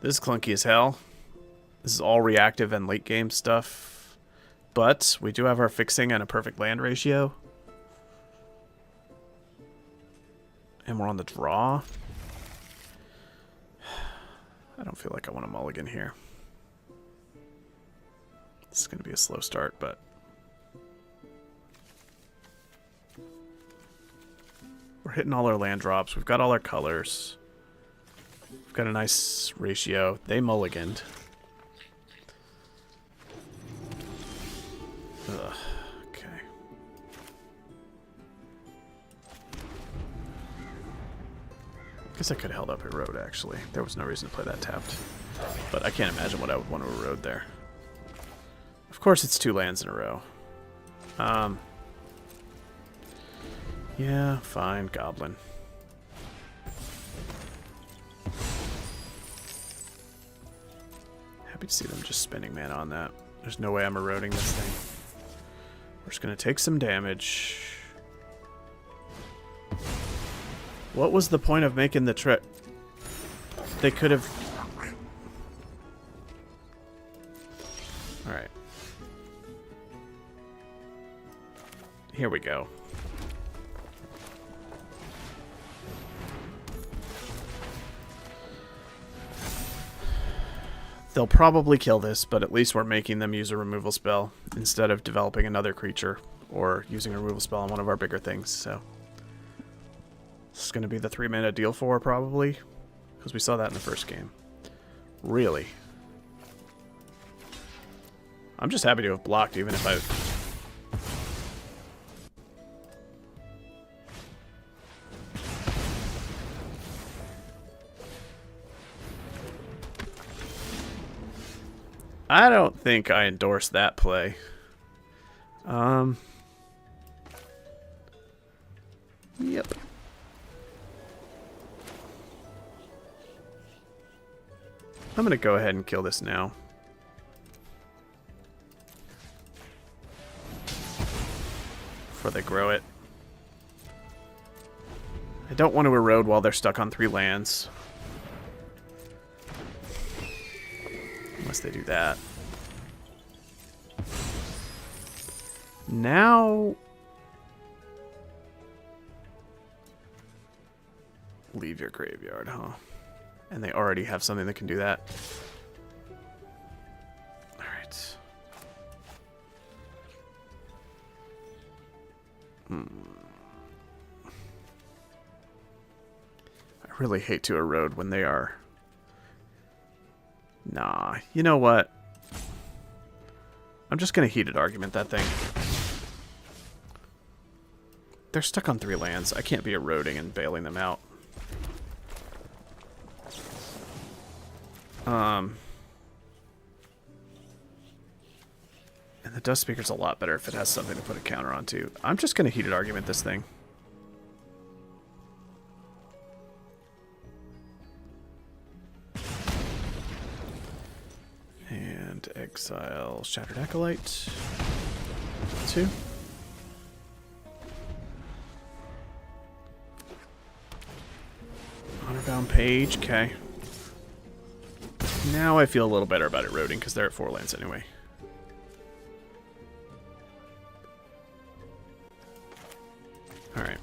This is clunky as hell. This is all reactive and late game stuff. But we do have our fixing and a perfect land ratio. And we're on the draw. I don't feel like I want to mulligan here. This is going to be a slow start, but we're hitting all our land drops. We've got all our colors. We've got a nice ratio. They mulliganed. Ugh, okay. Guess I could have held up Erode, actually. There was no reason to play that tapped. But I can't imagine what I would want to Erode there. Of course it's 2 lands in a row. Yeah, fine, Goblin. Happy to see them just spending mana on that. There's no way I'm eroding this thing. We're just going to take some damage. What was the point of making the trick? They could have... Alright. Here we go. They'll probably kill this, but at least we're making them use a removal spell instead of developing another creature or using a removal spell on one of our bigger things, so... This is going to be the 3-mana deal for, probably, because we saw that in the first game. Really? I'm just happy to have blocked, even if I... I don't think I endorse that play. Yep. I'm going to go ahead and kill this now. Before they grow it. I don't want to erode while they're stuck on 3 lands. Unless they do that. Now... leave your graveyard, huh? And they already have something that can do that. Alright. I really hate to erode when they are... Nah, you know what? I'm just going to heated argument that thing. They're stuck on 3 lands. I can't be eroding and bailing them out. And the Dust Speaker's a lot better if it has something to put a counter onto. I'm just going to heated argument this thing. And exile Shattered Acolyte. 2. Honor-bound Page, okay. Now I feel a little better about eroding because they're at 4 lands anyway. Alright.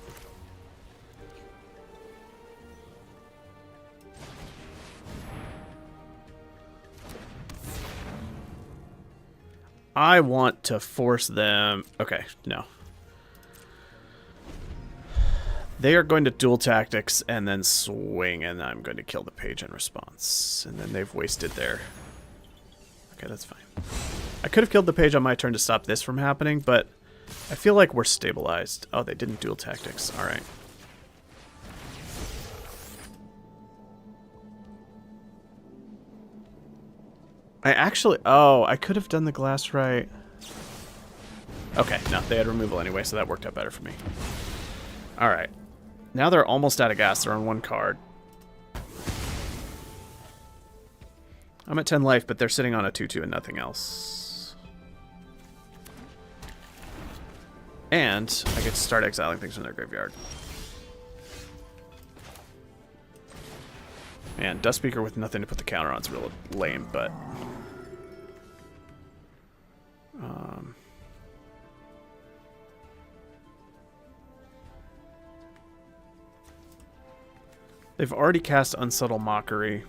I want to force them... Okay, no. They are going to dual tactics and then swing, and I'm going to kill the page in response. And then they've wasted their... Okay, that's fine. I could have killed the page on my turn to stop this from happening, but I feel like we're stabilized. Oh, they didn't dual tactics. Alright. I actually... Oh, I could have done the glass right. Okay, no, they had removal anyway, so that worked out better for me. Alright. Now they're almost out of gas. They're on 1 card. I'm at 10 life, but they're sitting on a 2-2 and nothing else. And I get to start exiling things from their graveyard. Man, Dust Speaker with nothing to put the counter on is real lame, but... They've already cast Unsubtle Mockery.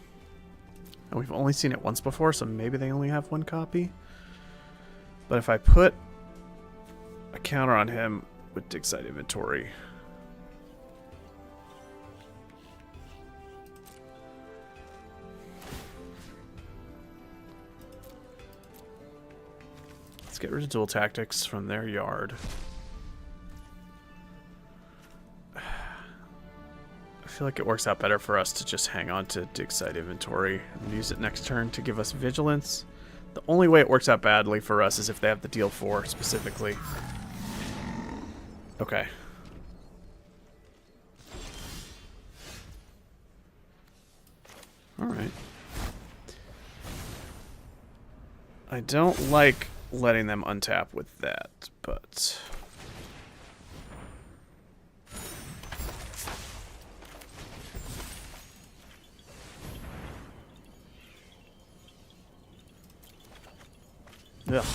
And we've only seen it once before, so maybe they only have 1 copy. But if I put a counter on him with Dig Site Inventory... Let's get rid of dual tactics from their yard. I feel like it works out better for us to just hang on to Dig Site Inventory and use it next turn to give us vigilance. The only way it works out badly for us is if they have the deal 4 specifically. Okay. Alright. I don't like letting them untap with that, but... Ugh.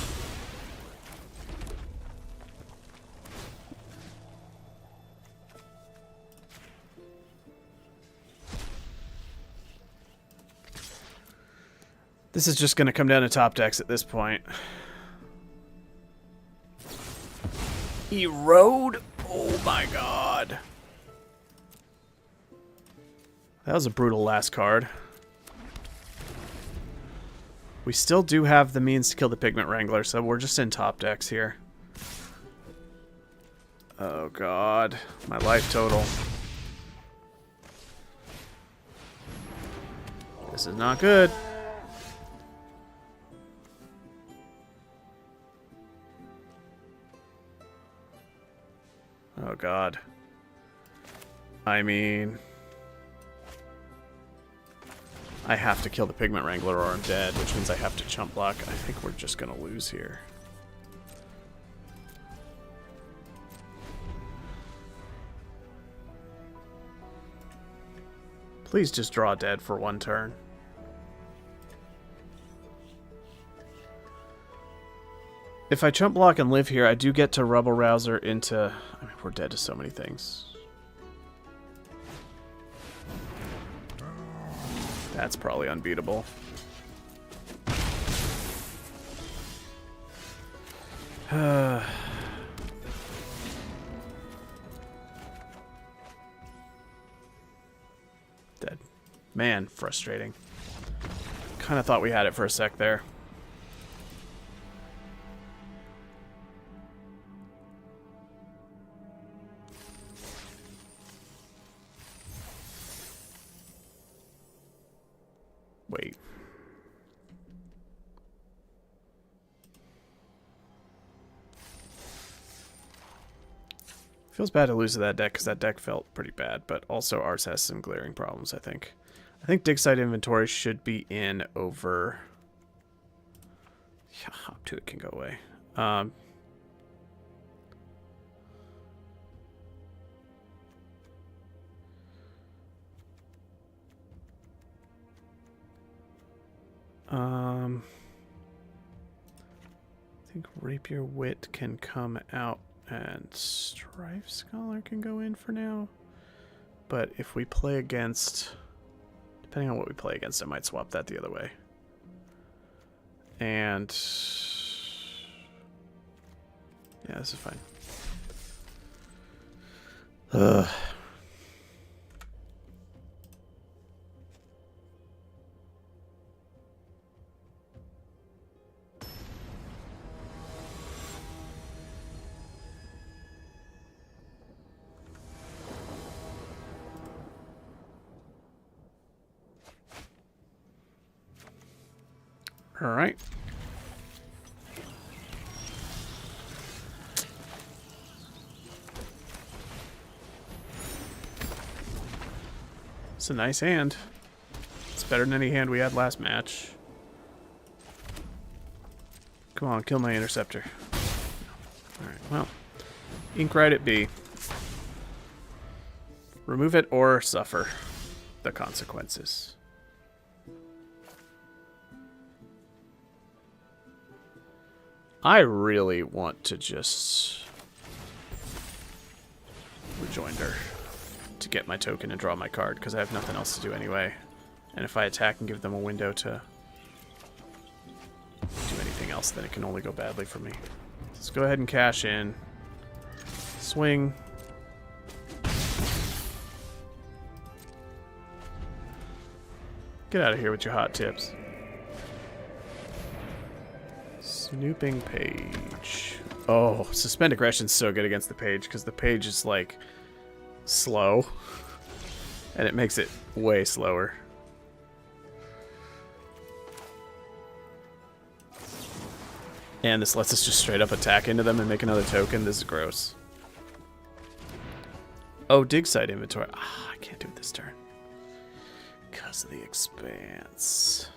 This is just going to come down to top decks at this point. Erode? Oh my god. That was a brutal last card. We still do have the means to kill the Pigment Wrangler, so we're just in top decks here. Oh god. My life total. This is not good. Oh god. I mean... I have to kill the Pigment Wrangler or I'm dead, which means I have to chump block. I think we're just gonna lose here. Please just draw dead for 1 turn. If I chump block and live here, I do get to Rebel Rouser into... I mean, we're dead to so many things. That's probably unbeatable. Dead. Man, frustrating. Kind of thought we had it for a sec there. Wait. Feels bad to lose to that deck because that deck felt pretty bad, but also ours has some glaring problems, I think. I think dig site inventory should be in over... Yeah, hop to it can go away. I think Rapier Wit can come out and Strife Scholar can go in for now. But if we play against... Depending on what we play against, I might swap that the other way. And... Yeah, this is fine. Ugh. All right. It's a nice hand. It's better than any hand we had last match. Come on, kill my interceptor. Alright, well. Inkrite it be. Remove it or suffer the consequences. I really want to just Rejoinder to get my token and draw my card, because I have nothing else to do anyway. And if I attack and give them a window to do anything else, then it can only go badly for me. Let's go ahead and cash in. Swing. Get out of here with your hot tips. Snooping page. Oh, suspend aggression's so good against the page because the page is like slow, and it makes it way slower. And this lets us just straight up attack into them and make another token. This is gross. Oh, dig site inventory. Ah, I can't do it this turn because of the expanse.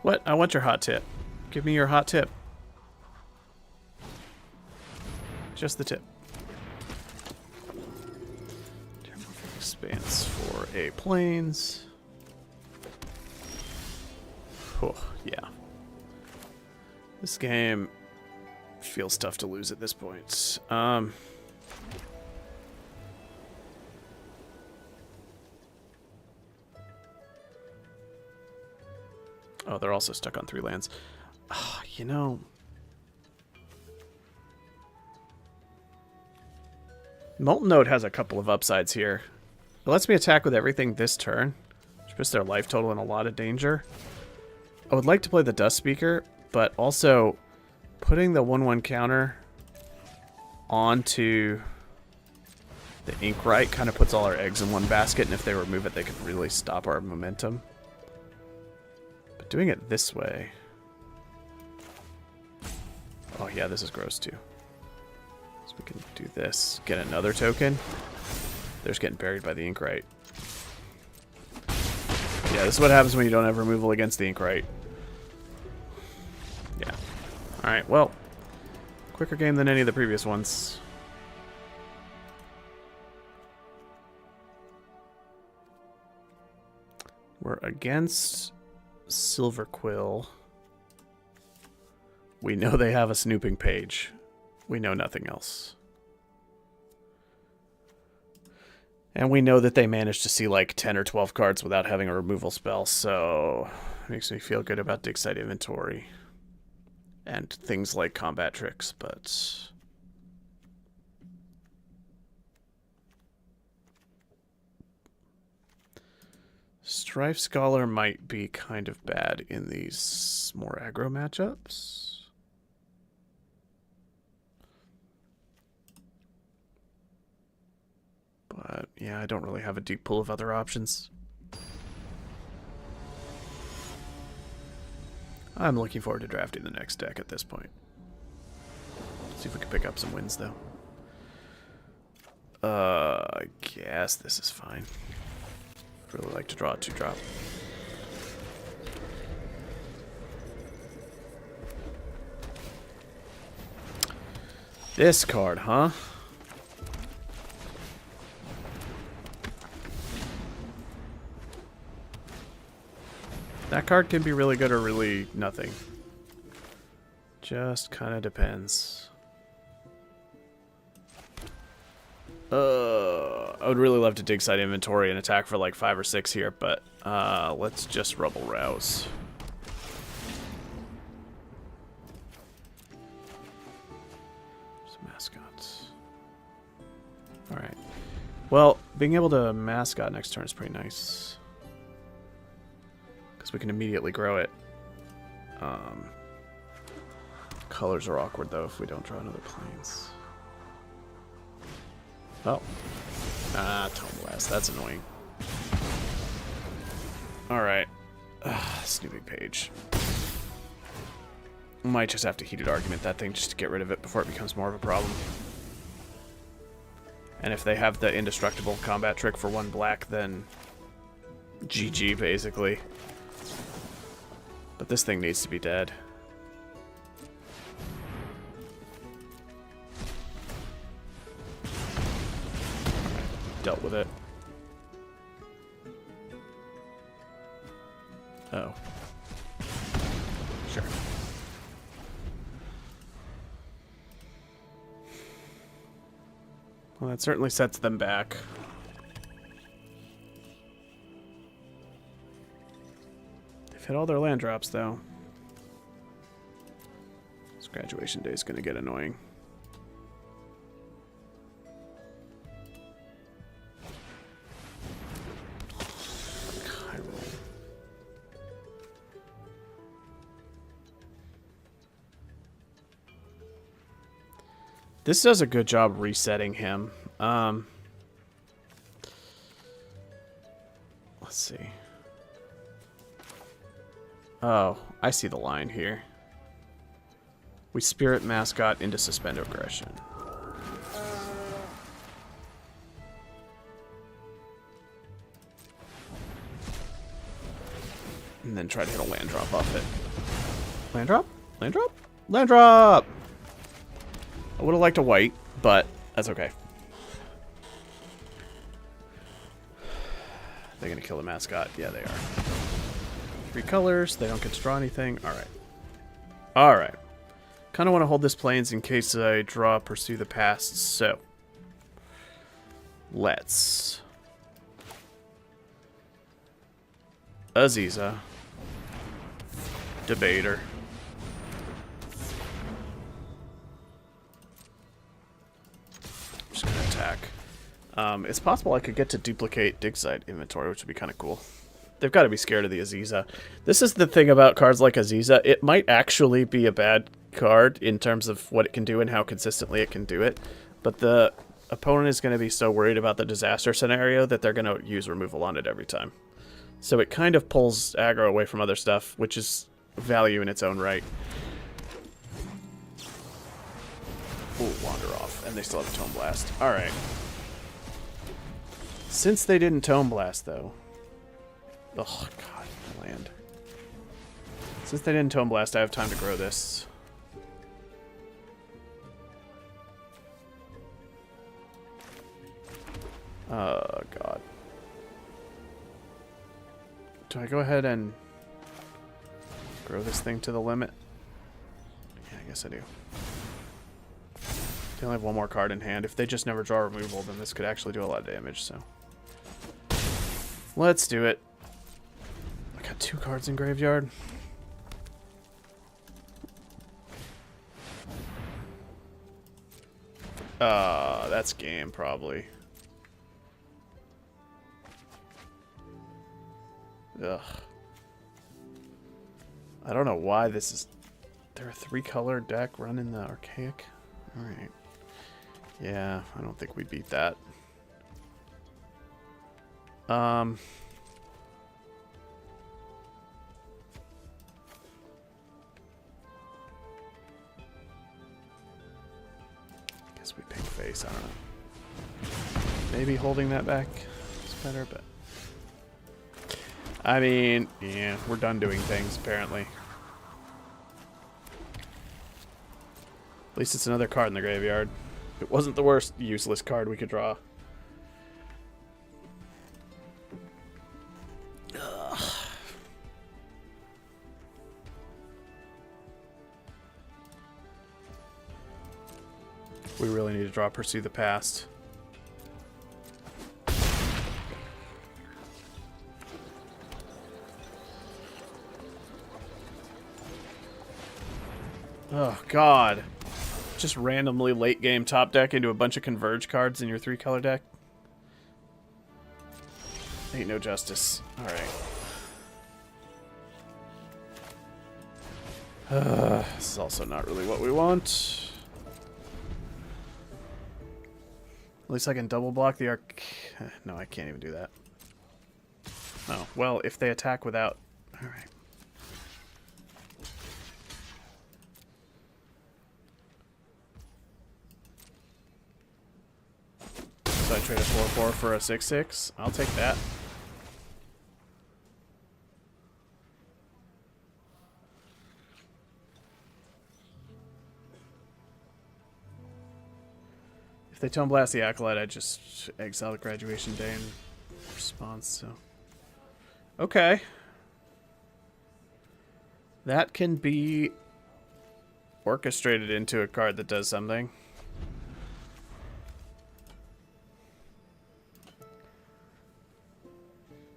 What? I want your hot tip. Give me your hot tip. Just the tip. Expanse for a plains. Oh, yeah. This game feels tough to lose at this point. Oh, they're also stuck on 3 lands. Oh, you know... Molten Node has a couple of upsides here. It lets me attack with everything this turn, which puts their life total in a lot of danger. I would like to play the Dust Speaker, but also putting the 1/1 counter onto the Inkrite kind of puts all our eggs in one basket, and if they remove it, they could really stop our momentum. Doing it this way. Oh yeah, this is gross too. So we can do this. Get another token. They're just getting buried by the Inkrite. Yeah, this is what happens when you don't have removal against the Inkrite. Yeah. Alright, well. Quicker game than any of the previous ones. We're against Silver Quill. We know they have a snooping page. We know nothing else. And we know that they managed to see like 10 or 12 cards without having a removal spell, so it makes me feel good about dig site inventory. And things like combat tricks, but... Strife Scholar might be kind of bad in these more aggro matchups. But yeah, I don't really have a deep pool of other options. I'm looking forward to drafting the next deck at this point. See if we can pick up some wins, though. I guess this is fine. Really like to draw a 2-drop. This card, huh? That card can be really good or really nothing. Just kind of depends. I would really love to dig site inventory and attack for like 5 or 6 here, but let's just Rubble Rouse. Some mascots. Alright. Well, being able to mascot next turn is pretty nice. Because we can immediately grow it. Colors are awkward, though, if we don't draw another Plains. Oh. Tome Blast. That's annoying. Alright. Snoopy Page. Might just have to heated argument that thing just to get rid of it before it becomes more of a problem. And if they have the indestructible combat trick for 1 black, then GG, basically. But this thing needs to be dead. Dealt with it. Oh. Sure. Well, that certainly sets them back. They've hit all their land drops, though. This graduation day is going to get annoying. This does a good job resetting him. Let's see. Oh, I see the line here. We Spirit Mascot into Suspend Aggression. And then try to hit a land drop off it. Land drop? Land drop? Land drop! I would have liked a white, but that's okay. They're going to kill the mascot. Yeah, they are. 3 colors. They don't get to draw anything. Alright. Alright. Kind of want to hold this Plains in case I draw Pursue the Past, so. Let's. Aziza. Debater. Just gonna attack. It's possible I could get to duplicate dig site inventory, which would be kind of cool. They've got to be scared of the Aziza. This is the thing about cards like Aziza. It might actually be a bad card in terms of what it can do and how consistently it can do it. But the opponent is going to be so worried about the disaster scenario that they're going to use removal on it every time. So it kind of pulls aggro away from other stuff, which is value in its own right. Ooh, wander off. And they still have a Tome Blast. Alright. Since they didn't Tome Blast, though. Oh, God, my land. Since they didn't Tome Blast, I have time to grow this. Oh, God. Do I go ahead and grow this thing to the limit? Yeah, I guess I do. They only have 1 more card in hand. If they just never draw removal, then this could actually do a lot of damage, so. Let's do it. I got 2 cards in graveyard. That's game, probably. Ugh. I don't know why this is... There a 3-color deck running the Archaic? Alright. Yeah, I don't think we beat that. Guess we pick face, I don't know. Maybe holding that back is better, but... I mean, yeah, we're done doing things, apparently. At least it's another card in the graveyard. It wasn't the worst useless card we could draw. Ugh. We really need to draw Pursue the Past. Oh, God. Just randomly late game top deck into a bunch of Converge cards in your 3-color deck. Ain't no justice. Alright. This is also not really what we want. At least I can double block the arc. No, I can't even do that. Oh, well, if they attack without... Alright. So I trade a 4/4 for a 6/6. I'll take that. If they Tone Blast the Acolyte, I just exile the Graduation Day in response, so... Okay. That can be orchestrated into a card that does something.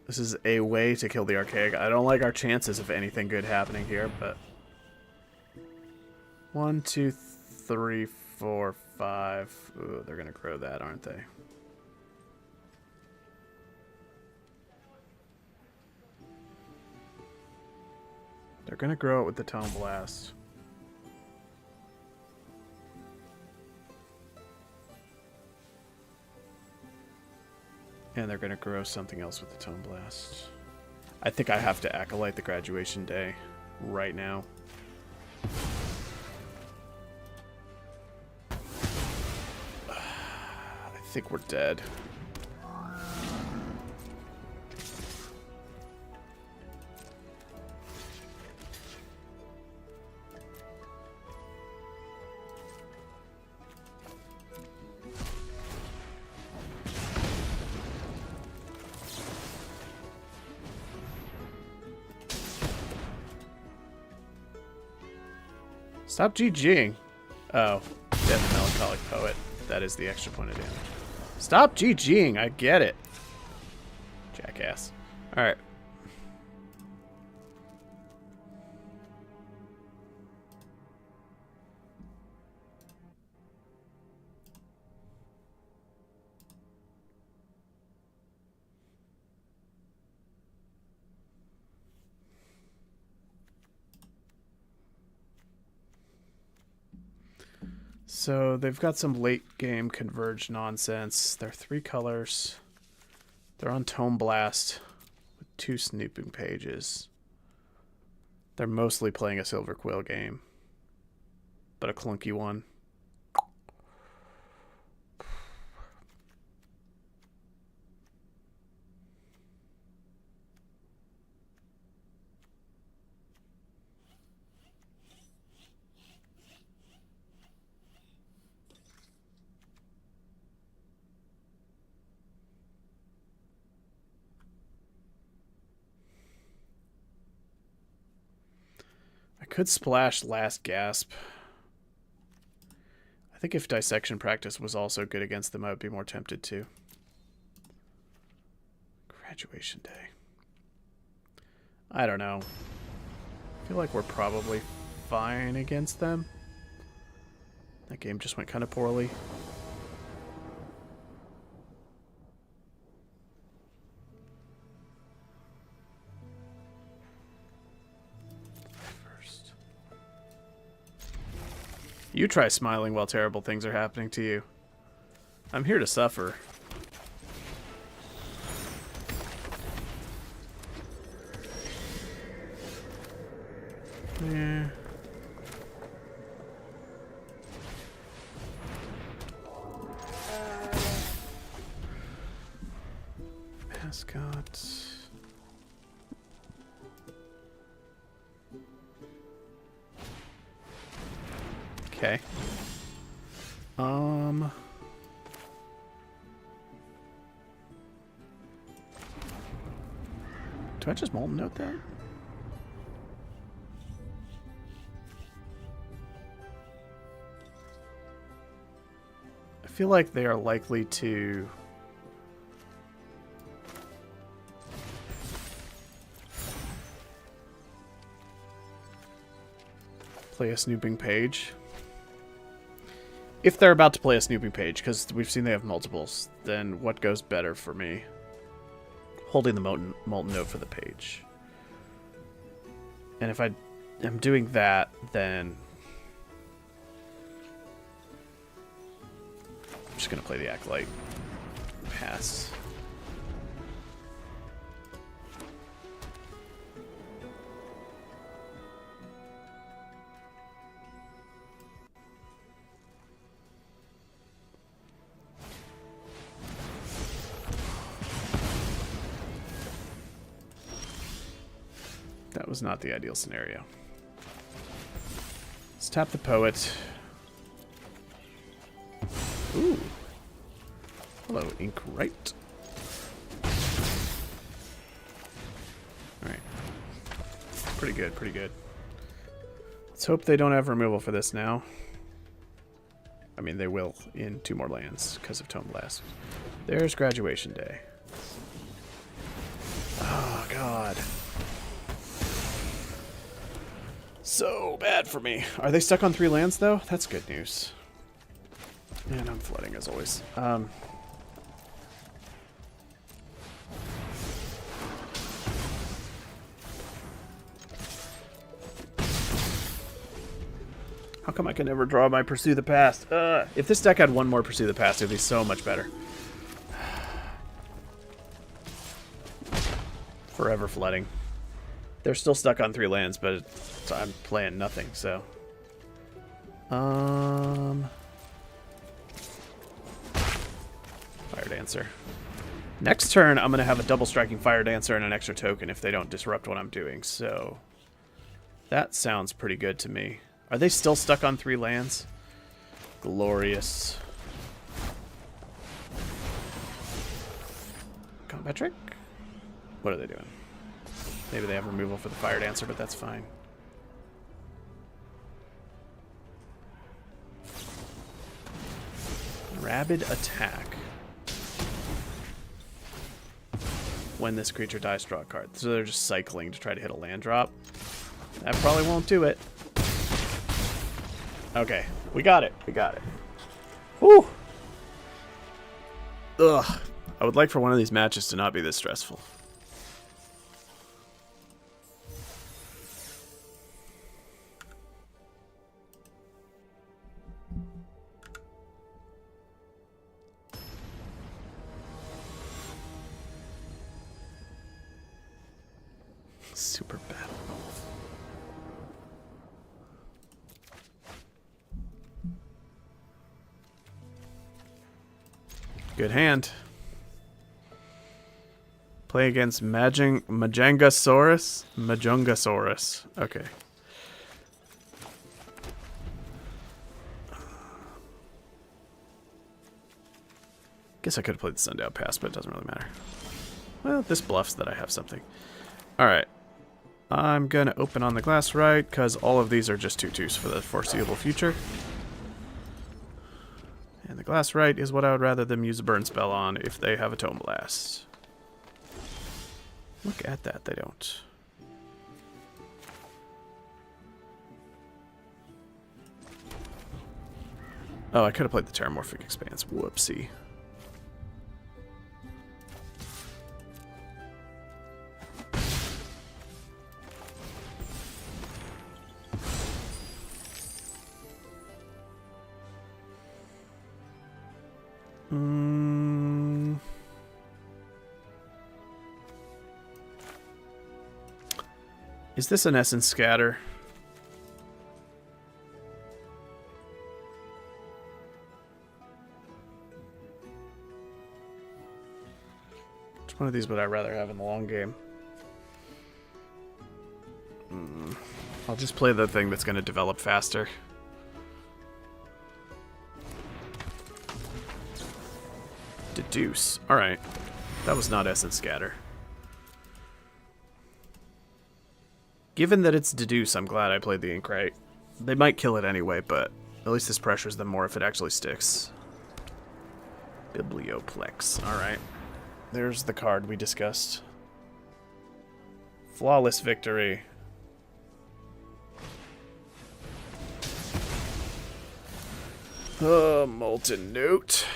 This is a way to kill the Archaic. I don't like our chances of anything good happening here, but... 1, 2, 3, 4, 5. Ooh, they're gonna grow that, aren't they? They're gonna grow it with the Tone Blast. And they're gonna grow something else with the Tone Blast. I think I have to Acolyte the Graduation Day right now. I think we're dead. Stop GGing. Oh, Death the Melancholic Poet. That is the extra point of damage. Stop GGing. I get it. Jackass. Alright. So they've got some late game Converge nonsense. They're 3 colors. They're on Tome Blast with 2 snooping pages. They're mostly playing a Silver Quill game, but a clunky one. I could splash Last Gasp. I think if Dissection Practice was also good against them, I would be more tempted to. Graduation day. I don't know. I feel like we're probably fine against them. That game just went kind of poorly. First. You try smiling while terrible things are happening to you. I'm here to suffer. Yeah. Mascot. Okay. Do I just molten note that? I feel like they are likely to play a snooping page. If they're about to play a snooping page, because we've seen they have multiples, then what goes better for me? Holding the molten note for the page. And if I am doing that, then I'm just going to play the Acolyte. Pass. That was not the ideal scenario. Let's tap the Poet. Ooh. Hello, Inkwright. Alright. Pretty good, pretty good. Let's hope they don't have removal for this now. I mean, they will in 2 more lands because of Tome Blast. There's Graduation Day. Oh, God. So bad for me. Are they stuck on 3 lands, though? That's good news. And I'm flooding, as always. How come I can never draw my Pursue the Past? If this deck had 1 more Pursue the Past, it would be so much better. Forever flooding. They're still stuck on 3 lands, but I'm playing nothing, so. Fire Dancer. Next turn, I'm going to have a double striking Fire Dancer and an extra token if they don't disrupt what I'm doing, so. That sounds pretty good to me. Are they still stuck on 3 lands? Glorious. Combat trick? What are they doing? Maybe they have removal for the Fire Dancer, but that's fine. Rabid Attack. When this creature dies, draw a card. So they're just cycling to try to hit a land drop. That probably won't do it. Okay, we got it. We got it. Whew. Ugh. I would like for one of these matches to not be this stressful. Super battle. Good hand. Play against Majangasaurus? Majangasaurus. Okay. Guess I could have played the Sundown Pass, but it doesn't really matter. Well, this bluffs that I have something. Alright. I'm going to open on the glass right, because all of these are just 2/2s for the foreseeable future. And the glass right is what I would rather them use a burn spell on if they have a Tome Blast. Look at that, they don't. Oh, I could have played the Terramorphic Expanse. Whoopsie. Is this an Essence Scatter? Which one of these would I rather have in the long game? I'll just play the thing that's going to develop faster. Deduce. Alright. That was not Essence Scatter. Given that it's Deduce, I'm glad I played the Inkrite. They might kill it anyway, but at least this pressures them more if it actually sticks. Biblioplex. Alright. There's the card we discussed. Flawless victory. Molten Note.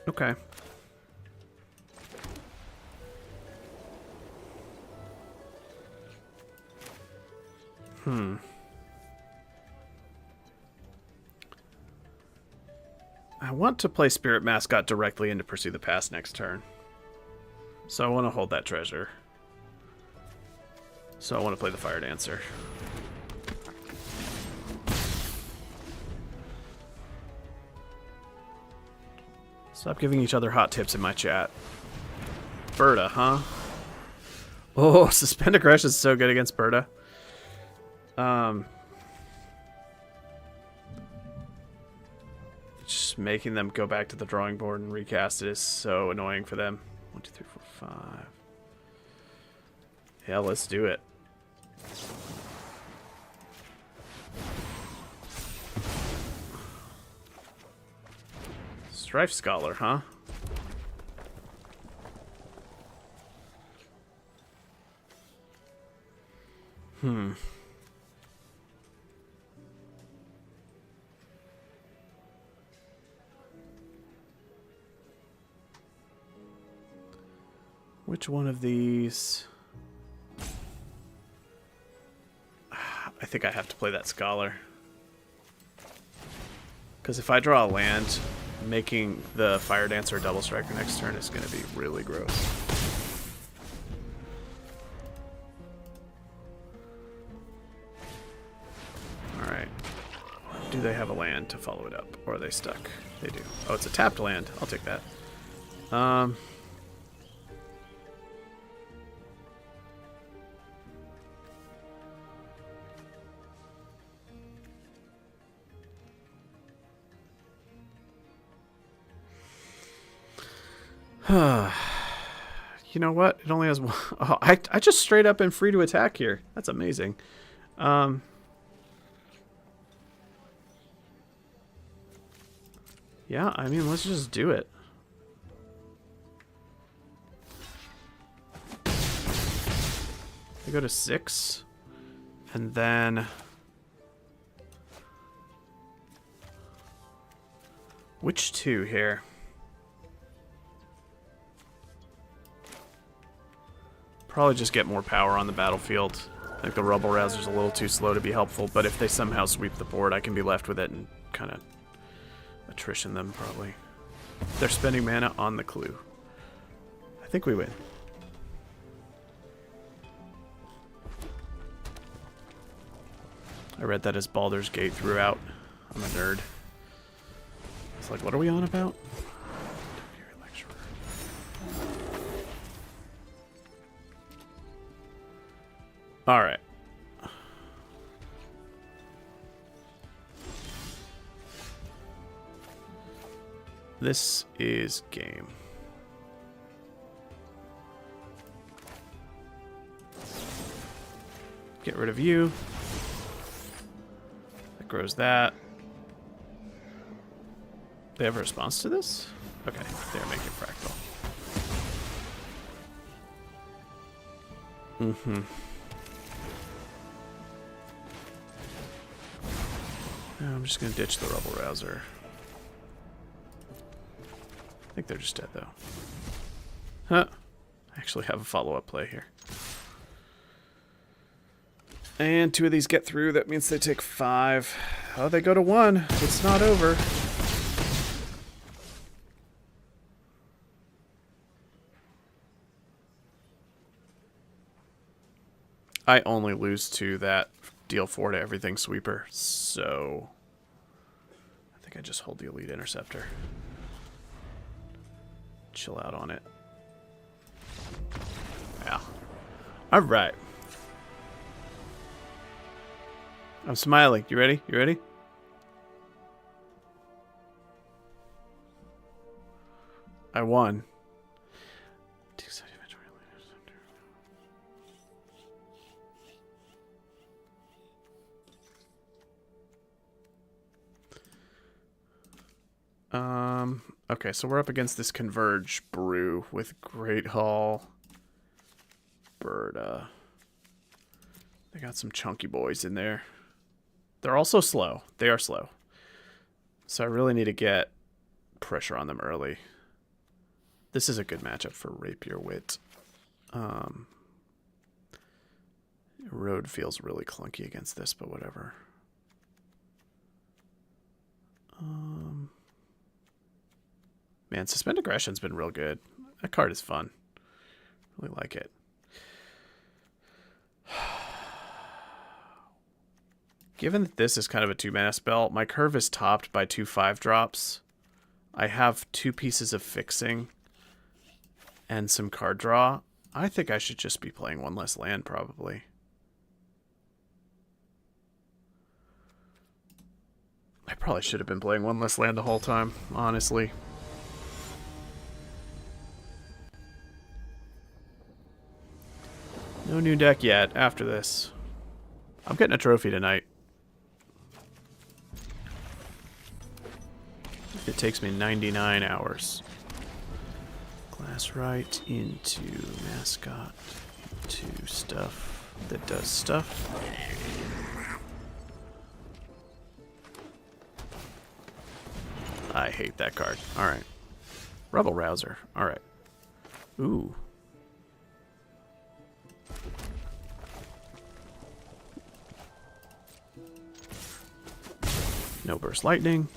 Okay. I want to play Spirit Mascot directly into Pursue the Past next turn. So I want to hold that treasure. So I want to play the Fire Dancer. Stop giving each other hot tips in my chat. Berta, huh? Oh, Suspend Aggression is so good against Berta. Just making them go back to the drawing board and recast it is so annoying for them. 1, 2, 3, 4, 5. Yeah, let's do it. Strife Scholar, huh? Which one of these? I think I have to play that Scholar. Because if I draw a land, making the Fire Dancer a double striker next turn is going to be really gross. Alright. Do they have a land to follow it up? Or are they stuck? They do. Oh, it's a tapped land. I'll take that. You know what? It only has one. Oh, I just straight up am free to attack here. That's amazing. Yeah, I mean, let's just do it. I go to 6. And then... which 2 here? Probably just get more power on the battlefield. I think the Rubble Rouser's a little too slow to be helpful, but if they somehow sweep the board, I can be left with it and kind of attrition them, probably. They're spending mana on the clue. I think we win. I read that as Baldur's Gate throughout. I'm a nerd. It's like, what are we on about? All right. This is game. Get rid of you. grows that. They have a response to this? Okay, they're making fractal. Mm-hmm. I'm just gonna ditch the Rubble Rouser. I think they're just dead though. Huh. I actually have a follow-up play here. And 2 of these get through. That means they take 5. Oh, they go to 1. It's not over. I only lose to that deal 4 to everything sweeper, so I think I just hold the Elite Interceptor. Chill out on it. Yeah. Alright. I'm smiling. You ready? You ready? I won. Okay, so we're up against this Converge brew with Great Hall, Berta. They got some chunky boys in there. They're also slow. They are slow. So I really need to get pressure on them early. This is a good matchup for Rapier Wit. Road feels really clunky against this, but whatever. Man, Suspend Aggression's been real good. That card is fun. Really like it. Given that this is kind of a 2-mana spell, my curve is topped by 2 5-drops. I have 2 pieces of fixing and some card draw. I think I should just be playing 1 less land, probably. I probably should have been playing 1 less land the whole time, honestly. No new deck yet after this. I'm getting a trophy tonight. It takes me 99 hours. Glass right into mascot, into stuff that does stuff. I hate that card. Alright. Rubble Rouser. Alright. Ooh. No Burst Lightning.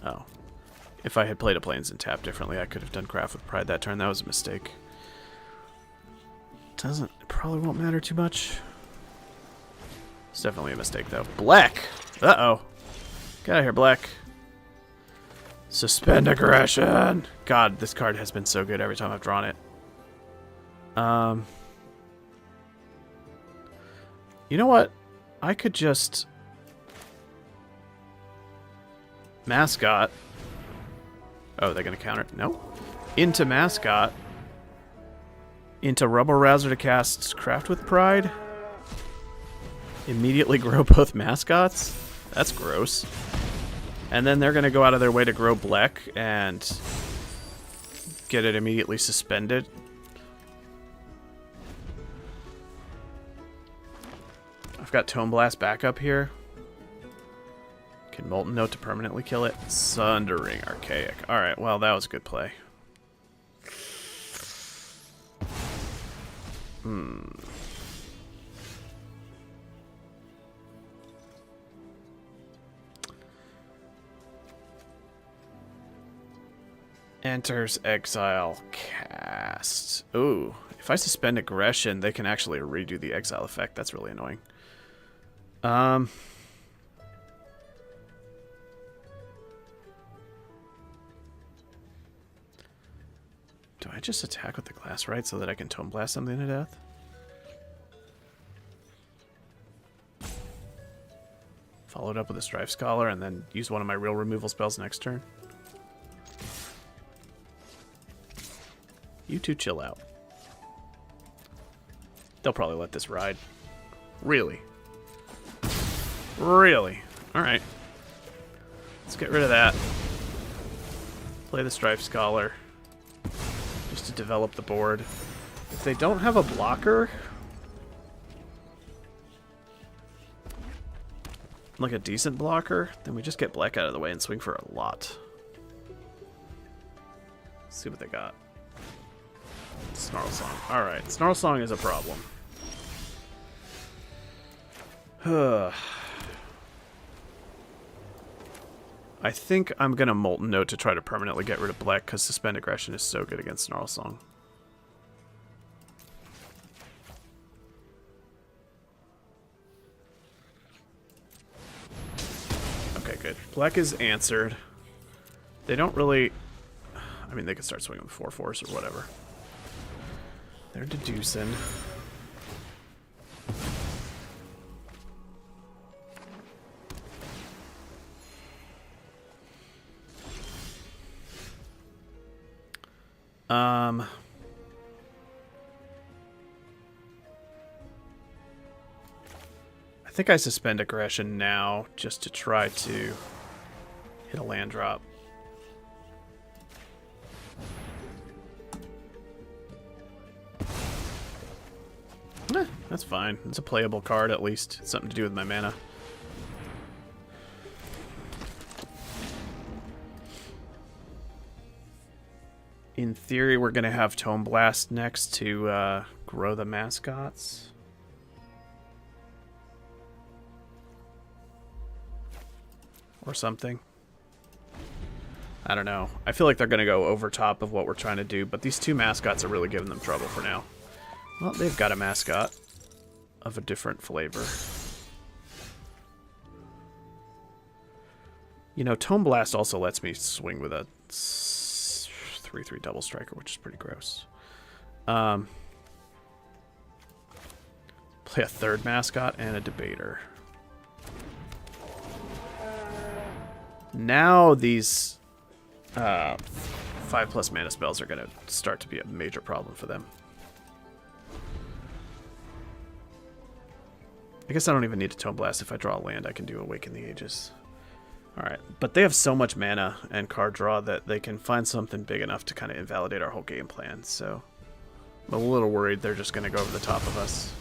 Oh. If I had played a Plains and tapped differently, I could have done Craft with Pride that turn. That was a mistake. It probably won't matter too much. It's definitely a mistake, though. Black! Uh-oh. Get out of here, Black. Suspend Aggression! God, this card has been so good every time I've drawn it. You know what? I could just... Mascot. Oh, they're going to counter? No. Into Mascot. Into Rubble Rouser to cast Craft with Pride. Immediately grow both mascots? That's gross. And then they're going to go out of their way to grow Black and get it immediately suspended. I've got Tome Blast back up here. Can Molten Note to permanently kill it. Sundering Archaic. Alright, well, that was a good play. Enters Exile cast. Ooh, if I suspend Aggression, they can actually redo the exile effect. That's really annoying. Do I just attack with the Glass Right so that I can Tome Blast something to death? Follow it up with a Strife Scholar and then use one of my real removal spells next turn? You two chill out. They'll probably let this ride. Really? Really? Alright. Let's get rid of that. Play the Strife Scholar. Just to develop the board. If they don't have a blocker... like a decent blocker, then we just get black out of the way and swing for a lot. Let's see what they got. Snarl Song. Alright, Snarl Song is a problem. I think I'm going to Molten Note to try to permanently get rid of black because Suspend Aggression is so good against Snarl Song. Okay, good. Black is answered. They don't really... I mean, they could start swinging with 4/4s or whatever. They're deducing. I think I Suspend Aggression now just to try to hit a land drop. That's fine. It's a playable card at least. It's something to do with my mana. In theory, we're going to have Tome Blast next to grow the mascots. Or something. I don't know. I feel like they're going to go over top of what we're trying to do, but these two mascots are really giving them trouble for now. Well, they've got a mascot of a different flavor. You know, Tome Blast also lets me swing with a 3/3 double striker, which is pretty gross. Play a third mascot and a debater. Now these 5+ mana spells are going to start to be a major problem for them. I guess I don't even need to Tome Blast. If I draw a land, I can do Awaken the Ages. Alright, but they have so much mana and card draw that they can find something big enough to kind of invalidate our whole game plan, so I'm a little worried they're just going to go over the top of us.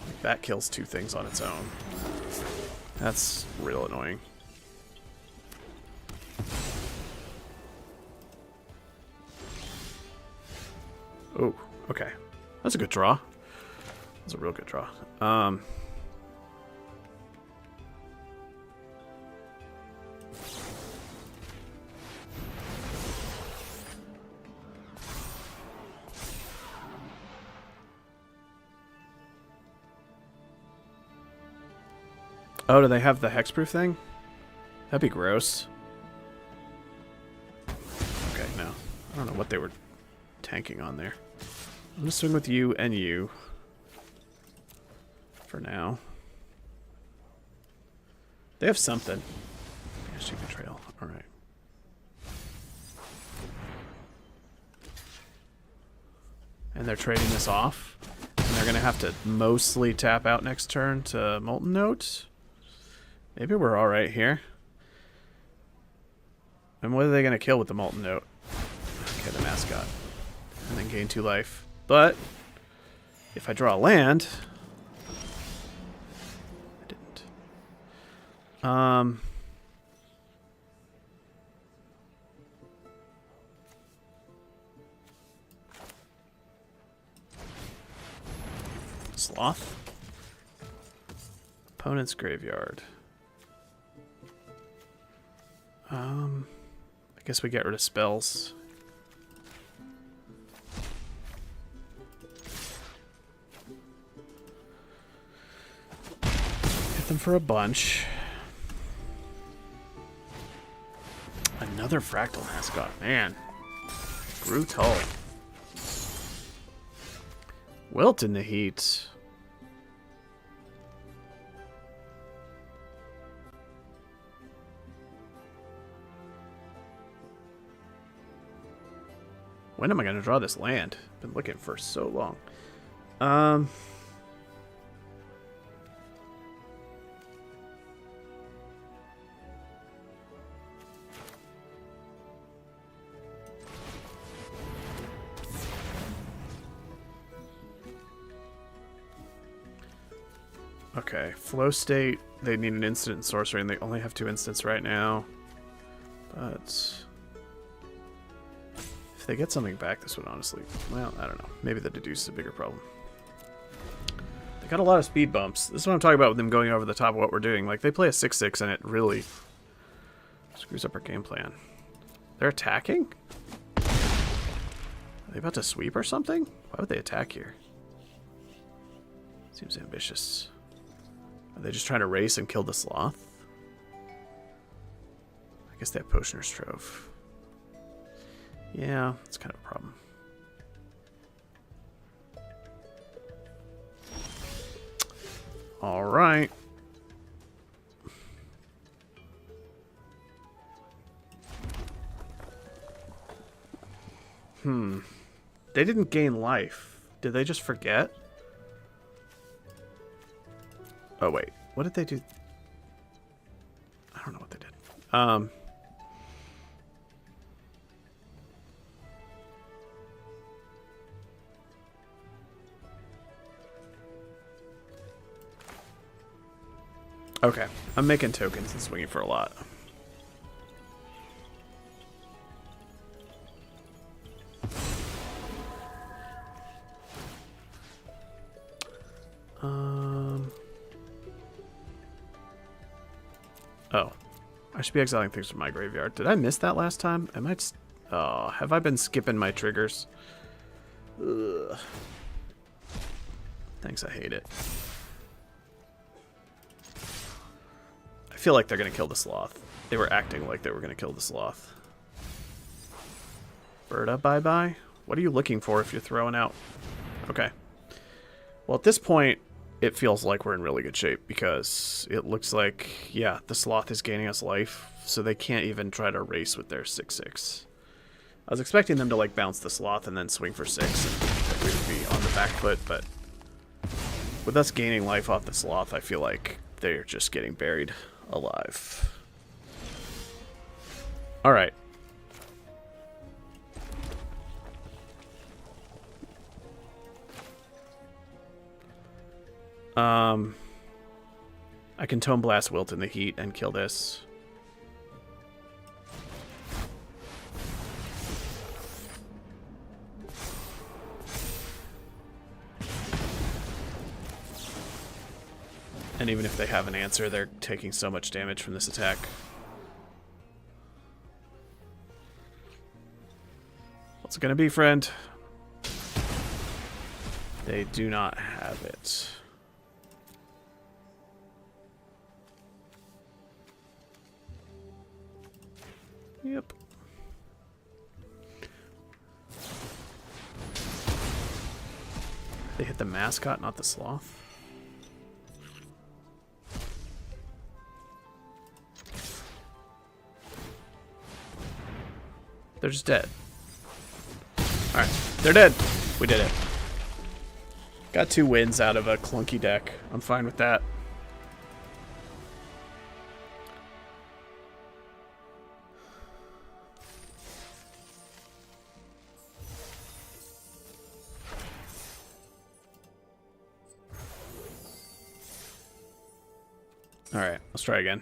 Like, that kills two things on its own. That's real annoying. Oh, okay. That's a good draw. That's a real good draw. Oh, do they have the hexproof thing? That'd be gross. Okay, no. I don't know what they were tanking on there. I'm gonna swing with you and you. For now. They have something. Yeah, Stupid Trail. Alright. And they're trading this off. And they're gonna have to mostly tap out next turn to Molten Note. Maybe we're alright here. And what are they going to kill with the Molten Note? Okay, the mascot. And then gain 2 life. But, if I draw a land... I didn't. Sloth? Opponent's graveyard. I guess we get rid of spells. Hit them for a bunch. Another Fractal Mascot, man. Brutal. Wilt in the heat. When am I going to draw this land? Been looking for so long. Okay, flow state. They need an instant and sorcery, and they only have 2 instants right now. But if they get something back, this would honestly... Well, I don't know. Maybe the deduce is a bigger problem. They got a lot of speed bumps. This is what I'm talking about with them going over the top of what we're doing. Like, they play a 6-6, and it really screws up our game plan. They're attacking? Are they about to sweep or something? Why would they attack here? Seems ambitious. Are they just trying to race and kill the sloth? I guess they have Potioner's Trove. Yeah, it's kind of a problem. All right. They didn't gain life. Did they just forget? Oh, wait. What did they do? I don't know what they did. Okay. I'm making tokens and swinging for a lot. Oh. I should be exiling things from my graveyard. Did I miss that last time? I might... Oh, have I been skipping my triggers? Ugh. Thanks, I hate it. I feel like they're going to kill the sloth. They were acting like they were going to kill the sloth. Berta, bye-bye? What are you looking for if you're throwing out? Okay. Well, at this point, it feels like we're in really good shape because it looks like, yeah, the sloth is gaining us life, so they can't even try to race with their 6-6. I was expecting them to, like, bounce the sloth and then swing for 6, and that we would be on the back foot, but with us gaining life off the sloth, I feel like they're just getting buried alive. Alright. I can Tome Blast Wilt in the heat and kill this. And even if they have an answer, they're taking so much damage from this attack. What's it gonna be, friend? They do not have it. Yep. They hit the mascot, not the sloth. They're just dead. Alright, they're dead. We did it. Got 2 wins out of a clunky deck. I'm fine with that. Alright, let's try again.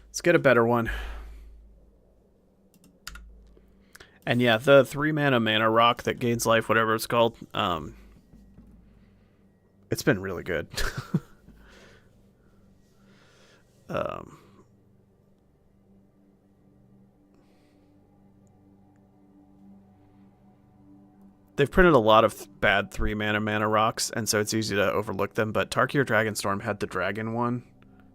Let's get a better one. And yeah, the 3-mana rock that gains life, whatever it's called, it's been really good. They've printed a lot of bad 3-mana rocks, and so it's easy to overlook them, but Tarkir Dragonstorm had the dragon one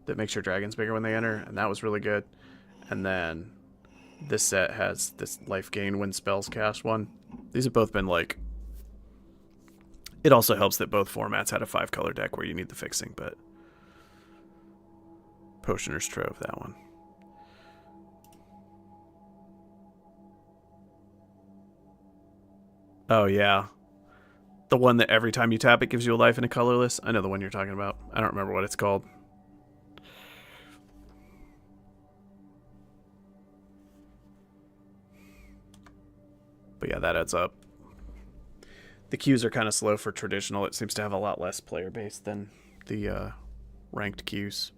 that makes your dragons bigger when they enter, and that was really good. And then this set has this life gain when spells cast one. These have both been like... It also helps that both formats had a 5-color deck where you need the fixing, but... Potioner's Trove, that one. Oh, yeah. The one that every time you tap it gives you a life and a colorless? I know the one you're talking about. I don't remember what it's called. But yeah, that adds up. The queues are kind of slow for traditional. It seems to have a lot less player base than the ranked queues.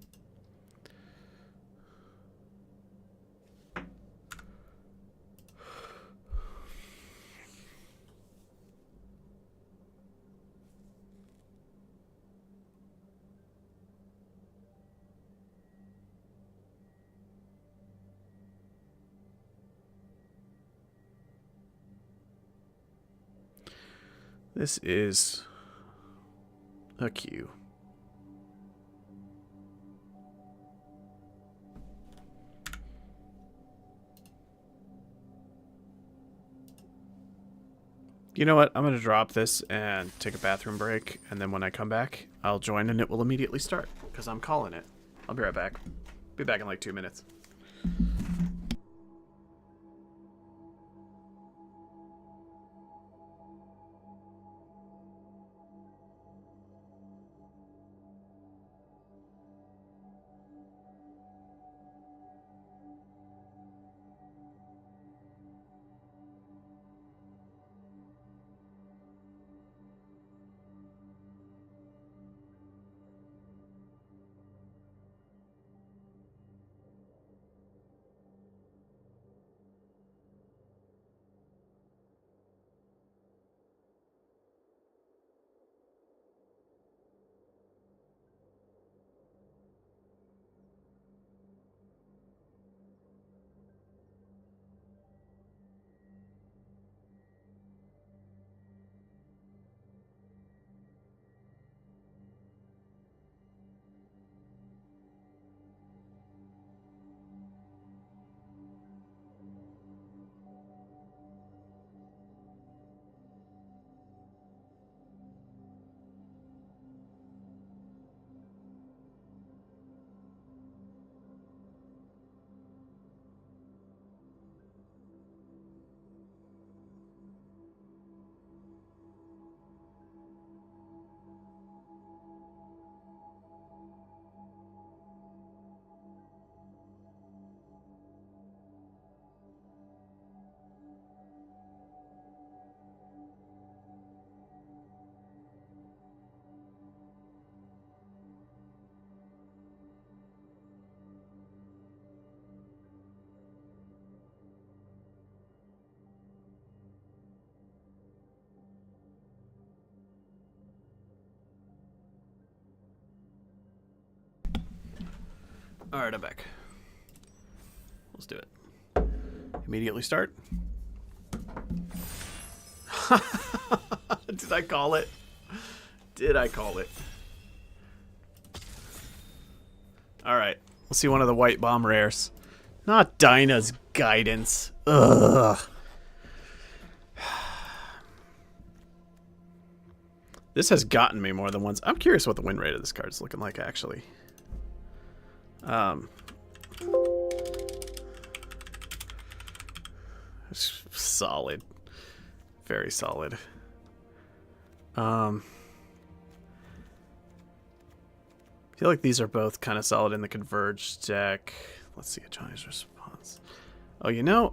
This is a queue. You know what? I'm going to drop this and take a bathroom break, and then when I come back, I'll join and it will immediately start, because I'm calling it. I'll be right back. Be back in like 2 minutes. Alright, I'm back. Let's do it. Immediately start. Did I call it? Did I call it? Alright. Let's see one of the white bomb rares. Not Dinah's Guidance. Ugh. This has gotten me more than once. I'm curious what the win rate of this card is looking like, actually. It's solid. Very solid. I feel like these are both kind of solid in the converged deck. Let's see a Johnny's response. Oh, you know...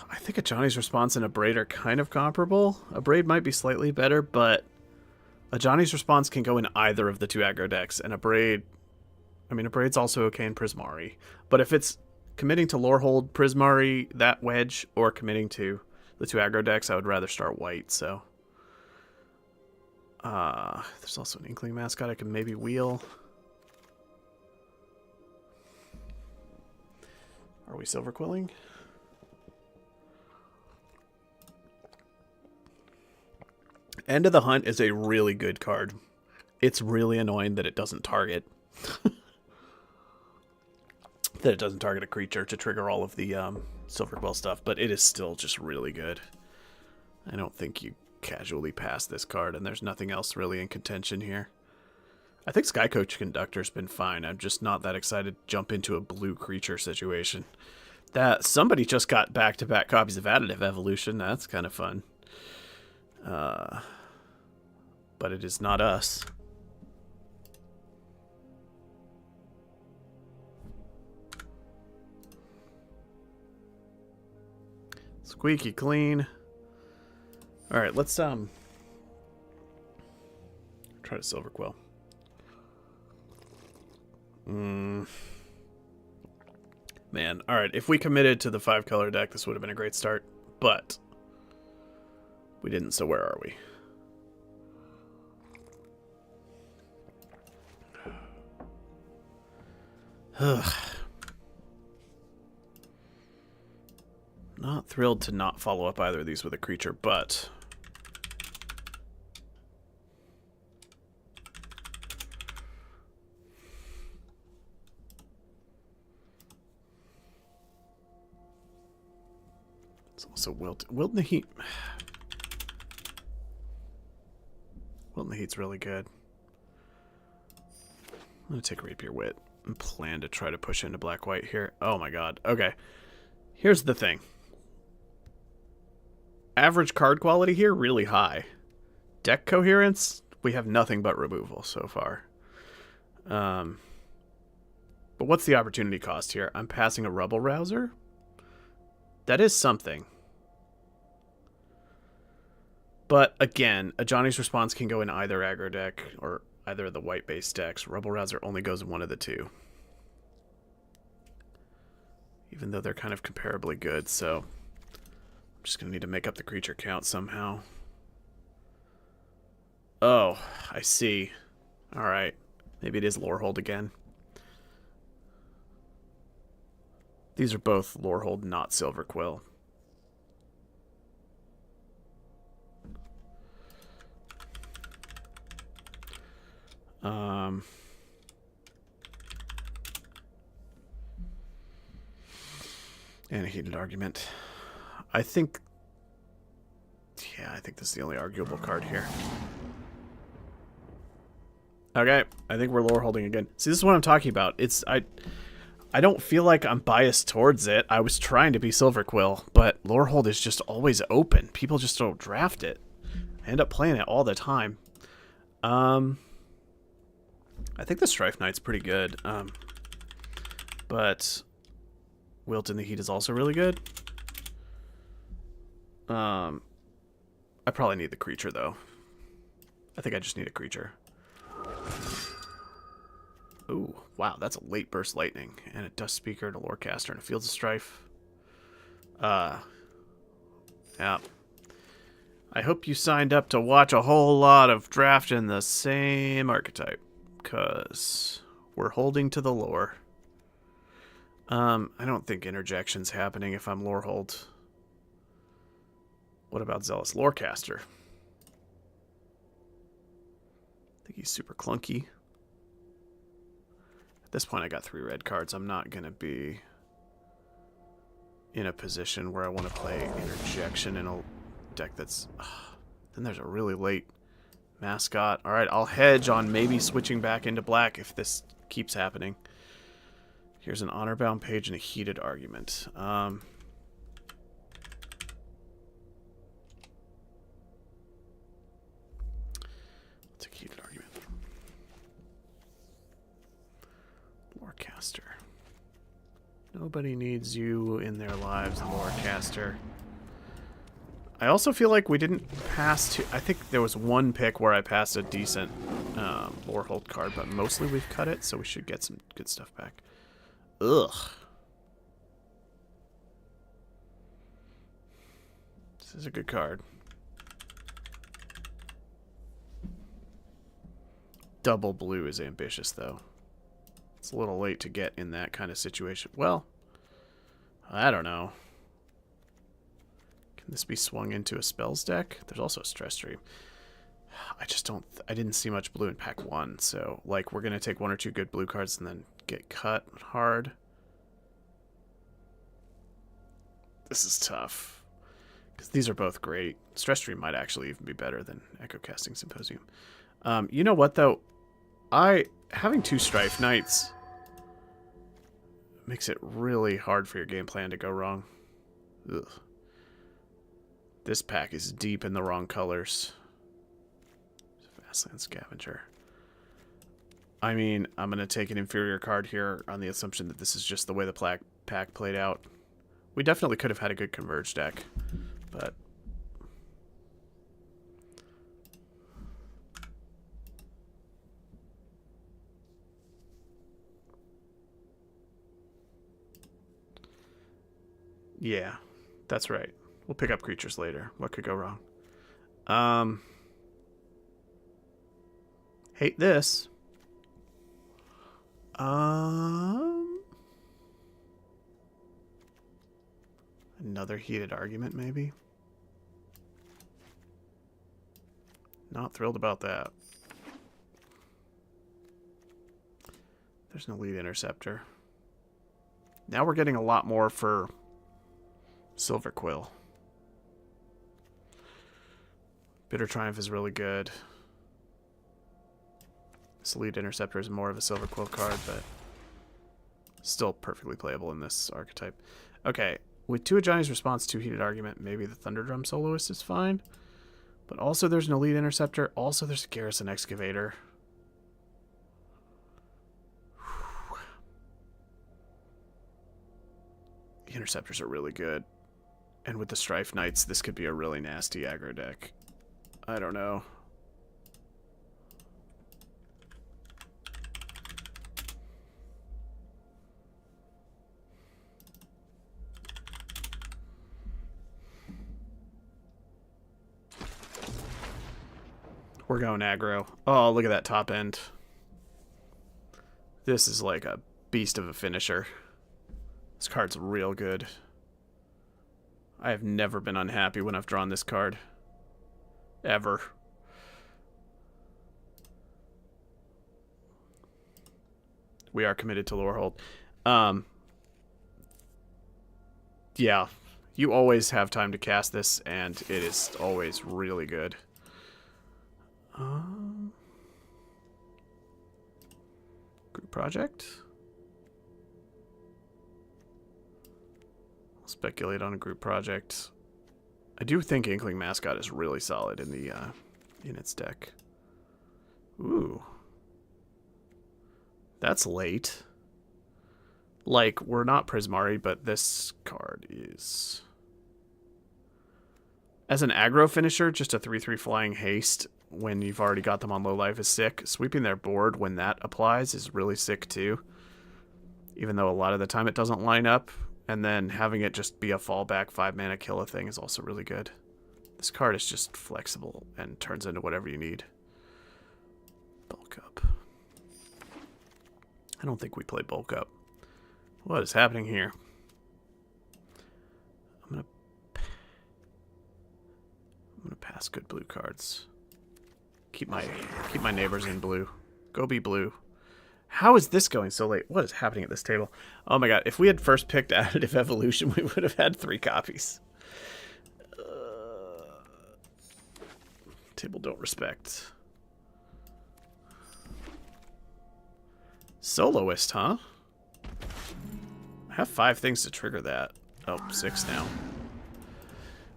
I think a Johnny's response and a Braid are kind of comparable. A Braid might be slightly better, but a Johnny's response can go in either of the two aggro decks, and a Braid... I mean, a Braid's also okay in Prismari. But if it's committing to Lorehold, Prismari, that wedge, or committing to the two aggro decks, I would rather start white, so... there's also an Inkling Mascot I can maybe wheel. Are we Silver Quilling? End of the Hunt is a really good card. It's really annoying that it doesn't target. That it doesn't target a creature to trigger all of the Silver Quill stuff, but it is still just really good. I don't think you casually pass this card, and there's nothing else really in contention here. I think Skycoach Conductor's been fine. I'm just not that excited to jump into a blue creature situation. That somebody just got back-to-back copies of Additive Evolution. That's kind of fun. But it is not us. Squeaky clean. Alright, let's try to Silver Quill. Man, alright, if we committed to the 5-color deck, this would have been a great start. But we didn't, so where are we? Not thrilled to not follow up either of these with a creature, but it's also Wilt in the Heat. Wilt in the Heat's really good. I'm gonna take Rapier Wit and plan to try to push into black-white here. Oh my god. Okay. Here's the thing. Average card quality here, really high. Deck coherence, we have nothing but removal so far. But what's the opportunity cost here? I'm passing a Rubble Rouser? That is something. But again, a Johnny's Response can go in either aggro deck or either of the white-based decks. Rubble Rouser only goes in one of the two. Even though they're kind of comparably good, so I'm just going to need to make up the creature count somehow. Oh, I see. Alright. Maybe it is Lorehold again. These are both Lorehold, not Silver Quill. And a heated argument. I think... Yeah, I think this is the only arguable card here. Okay, I think we're lore holding again. See, this is what I'm talking about. It's... I don't feel like I'm biased towards it. I was trying to be Silver Quill, but Lorehold is just always open. People just don't draft it. I end up playing it all the time. I think the Strife Knight's pretty good. But Wilt in the Heat is also really good. I probably need the creature, though. I think I just need a creature. Ooh, wow, that's a late burst lightning. And a Dust Speaker and a Lorecaster and a Fields of Strife. Yeah. I hope you signed up to watch a whole lot of draft in the same archetype. Because we're holding to the lore. I don't think interjection's happening if I'm Lorehold. What about Zealous Lorecaster? I think he's super clunky. At this point, I got 3 red cards. I'm not going to be in a position where I want to play interjection in a deck that's... Then there's a really late Mascot. Alright, I'll hedge on maybe switching back into black if this keeps happening. Here's an Honor-Bound Page and a Heated Argument. Let's take a Heated Argument. Lorecaster. Nobody needs you in their lives, Lorecaster. I also feel like we didn't pass to... I think there was one pick where I passed a decent Lorehold card, but mostly we've cut it, so we should get some good stuff back. Ugh. This is a good card. Double blue is ambitious, though. It's a little late to get in that kind of situation. Well, I don't know. Can this be swung into a spells deck? There's also a Stress Stream. I just don't... I didn't see much blue in pack 1, so, like, we're going to take 1 or 2 good blue cards and then get cut hard. This is tough. Because these are both great. Stress Stream might actually even be better than Echo Casting Symposium. You know what, though? Having 2 Strife Knights makes it really hard for your game plan to go wrong. Ugh. This pack is deep in the wrong colors. Fastland Scavenger. I mean, I'm going to take an inferior card here on the assumption that this is just the way the pack played out. We definitely could have had a good Converge deck, but... Yeah, that's right. We'll pick up creatures later. What could go wrong? Hate this. Another heated argument, maybe? Not thrilled about that. There's no lead interceptor. Now we're getting a lot more for Silver Quill. Bitter Triumph is really good. This lead interceptor is more of a Silver Quill card, but still perfectly playable in this archetype. Okay, with 2 Ajani's Response, 2 Heated Argument, maybe the Thunderdrum Soloist is fine. But also there's no lead interceptor. Also there's a Garrison Excavator. The interceptors are really good. And with the Strife Knights, this could be a really nasty aggro deck. I don't know. We're going aggro. Oh, look at that top end. This is like a beast of a finisher. This card's real good. I have never been unhappy when I've drawn this card. Ever. We are committed to Lorehold. Yeah. You always have time to cast this, and it is always really good. Group project. I'll speculate on a group project. I do think Inkling Mascot is really solid in the in its deck. Ooh, that's late. Like, we're not Prismari, but this card is. As an aggro finisher, just a 3/3 flying haste when you've already got them on low life is sick. Sweeping their board when that applies is really sick too. Even though a lot of the time it doesn't line up. And then having it just be a fallback 5-mana kill a thing is also really good. This card is just flexible and turns into whatever you need. Bulk up. I don't think we play bulk up. What is happening here? I'm gonna pass good blue cards. Keep my neighbors in blue. Go be blue. How is this going so late? What is happening at this table? Oh my god, if we had first picked Additive Evolution, we would have had 3 copies. Table don't respect. Soloist, huh? I have 5 things to trigger that. Oh, 6 now.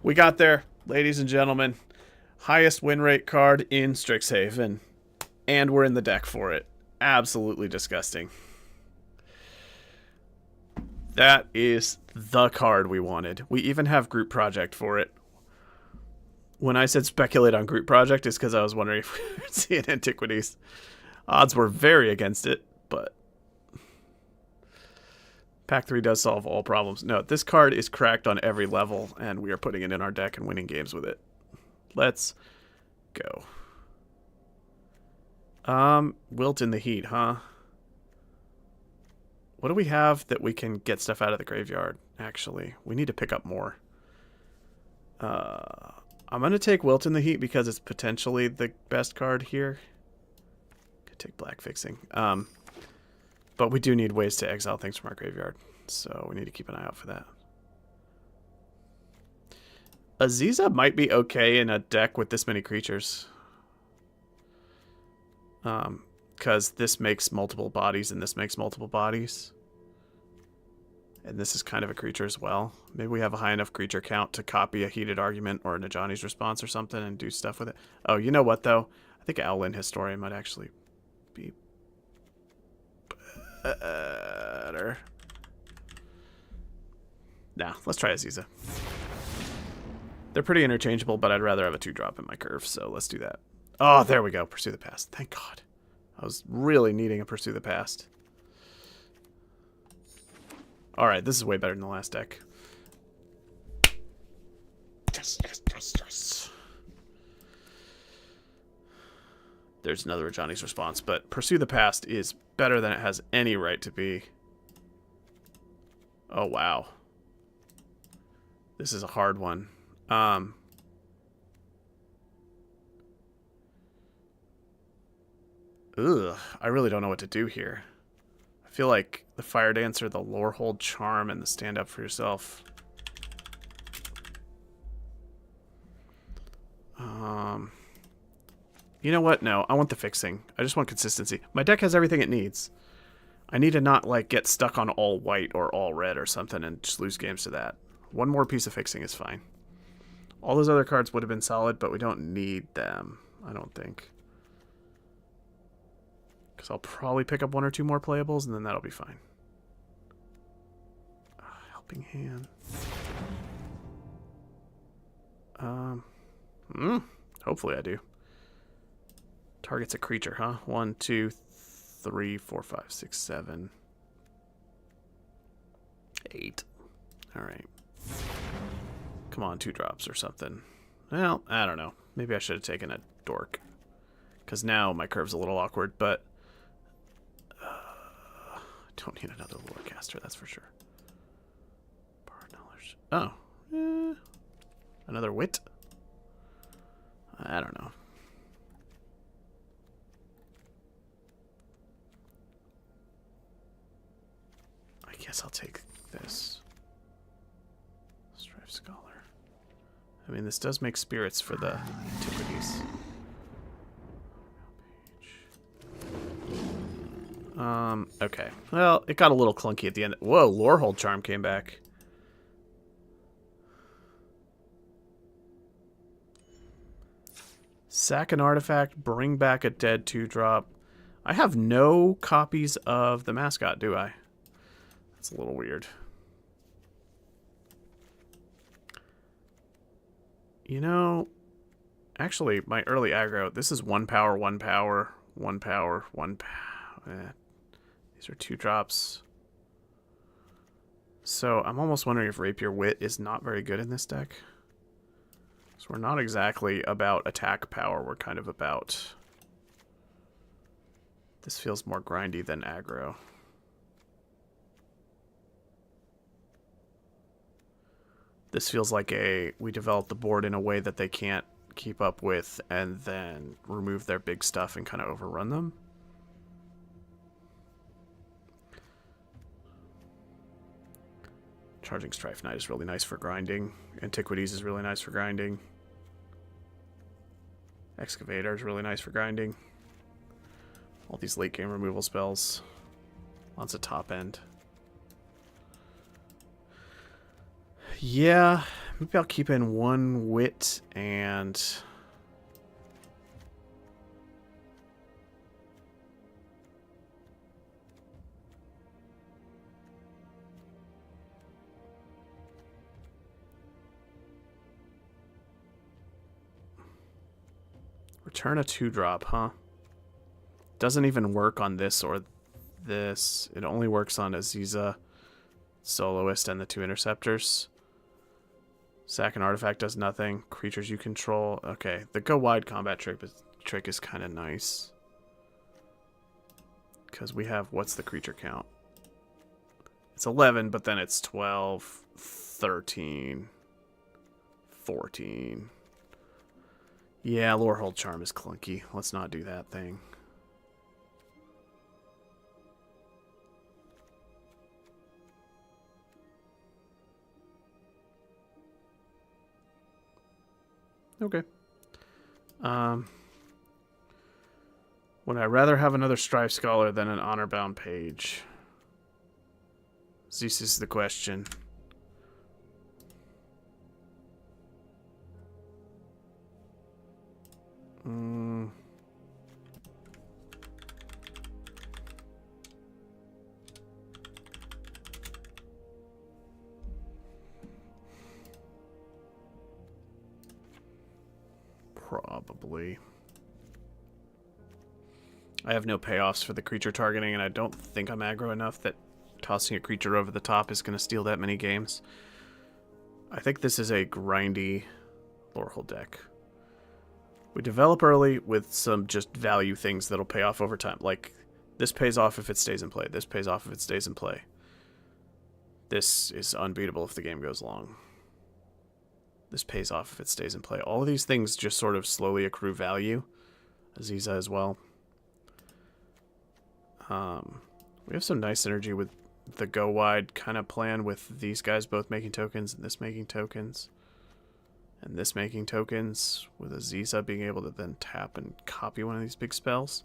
We got there, ladies and gentlemen. Highest win rate card in Strixhaven. And we're in the deck for it. Absolutely disgusting. That is the card we wanted. We even have Group Project for it. When I said speculate on Group Project, it's because I was wondering if we would see it Antiquities. Odds were very against it, but Pack 3 does solve all problems. No, this card is cracked on every level, and we are putting it in our deck and winning games with it. Let's go. Wilt in the Heat, huh? What do we have that we can get stuff out of the graveyard, actually? We need to pick up more. I'm going to take Wilt in the Heat because it's potentially the best card here. Could take Black Fixing. But we do need ways to exile things from our graveyard, so we need to keep an eye out for that. Aziza might be okay in a deck with this many creatures. Because this makes multiple bodies and this makes multiple bodies. And this is kind of a creature as well. Maybe we have a high enough creature count to copy a Heated Argument or an Ajani's Response or something and do stuff with it. Oh, you know what, though? I think Owlin Historian might actually be better. Nah, let's try Aziza. They're pretty interchangeable, but I'd rather have a 2-drop in my curve, so let's do that. Oh, there we go. Pursue the Past. Thank God. I was really needing a Pursue the Past. Alright, this is way better than the last deck. Yes, yes, yes, yes. There's another Johnny's response, but Pursue the Past is better than it has any right to be. Oh, wow. This is a hard one. Ugh, I really don't know what to do here. I feel like the Fire Dancer, the Lore Hold Charm, and the Stand Up for Yourself. You know what? No, I want the fixing. I just want consistency. My deck has everything it needs. I need to not, like, get stuck on all white or all red or something and just lose games to that. One more piece of fixing is fine. All those other cards would have been solid, but we don't need them, I don't think. Because I'll probably pick up 1 or 2 more playables, and then that'll be fine. Helping Hand. Hopefully I do. Target's a creature, huh? 1, 2, 3, 4, 5, 6, 7, 8. Alright. Come on, 2 drops or something. Well, I don't know. Maybe I should have taken a dork. Because now my curve's a little awkward, but... I don't need another Lorecaster, that's for sure. Borrowed knowledge. Oh. Another Wit? I don't know. I guess I'll take this. Strife Scholar. I mean, this does make spirits for the antiquities. Okay. Well, it got a little clunky at the end. Whoa, Lorehold Charm came back. Sack an artifact, bring back a dead 2-drop. I have no copies of the mascot, do I? That's a little weird. You know, actually, my early aggro, this is 1 power, 1 power, 1 power, 1 power. These are 2-drops. So I'm almost wondering if Rapier Wit is not very good in this deck. So we're not exactly about attack power, we're kind of about... This feels more grindy than aggro. This feels like we developed the board in a way that they can't keep up with and then remove their big stuff and kind of overrun them. Charging Strife Knight is really nice for grinding. Antiquities is really nice for grinding. Excavator is really nice for grinding. All these late game removal spells. Lots of top end. Yeah, maybe I'll keep in 1 Wit and... Return a 2-drop, huh? Doesn't even work on this or this. It only works on Aziza, Soloist, and the 2 Interceptors. Sack an artifact does nothing. Creatures you control. Okay, the go wide combat trick is kind of nice. Because we have, what's the creature count? It's 11, but then it's 12, 13, 14. Yeah, Lorehold Charm is clunky. Let's not do that thing. Okay. Would I rather have another Strife Scholar than an Honor-Bound Page? This is the question. Probably. I have no payoffs for the creature targeting, and I don't think I'm aggro enough that tossing a creature over the top is going to steal that many games. I think this is a grindy Lorehold deck. We develop early with some just value things that'll pay off over time. Like, this pays off if it stays in play. This pays off if it stays in play. This is unbeatable if the game goes long. This pays off if it stays in play. All of these things just sort of slowly accrue value. Aziza as well. We have some nice synergy with the go wide kind of plan with these guys both making tokens and this making tokens. And this making tokens with Aziza being able to then tap and copy one of these big spells.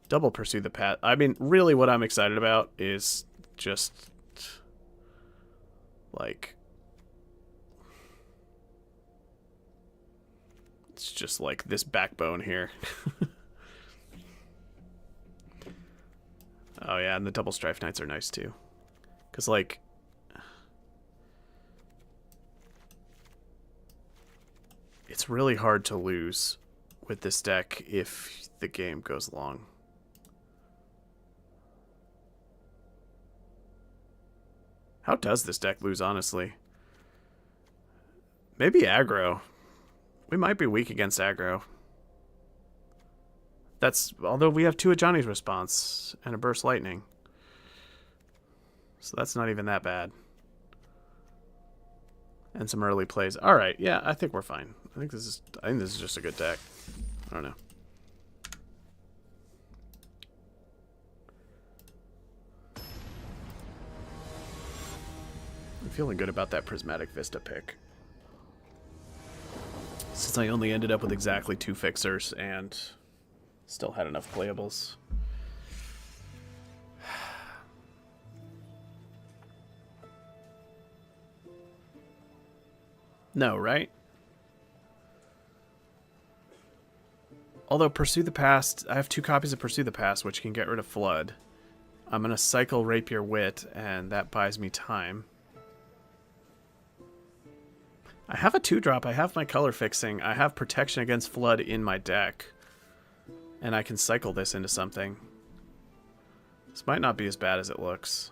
Double Pursue the Path. I mean, really what I'm excited about is just like... It's just like this backbone here. Oh yeah, and the double Strife Knights are nice too. Because like... It's really hard to lose with this deck if the game goes long. How does this deck lose, honestly? Maybe aggro. We might be weak against aggro. That's, although we have 2 Ajani's response and a Burst Lightning. So that's not even that bad. And some early plays. Alright, yeah, I think we're fine. I think this is just a good deck. I don't know. I'm feeling good about that Prismatic Vista pick. Since I only ended up with exactly 2 fixers and still had enough playables. No, right? Although Pursue the Past, I have 2 copies of Pursue the Past, which can get rid of Flood. I'm going to cycle Rapier Wit, and that buys me time. I have a 2-drop, I have my color fixing, I have protection against Flood in my deck. And I can cycle this into something. This might not be as bad as it looks.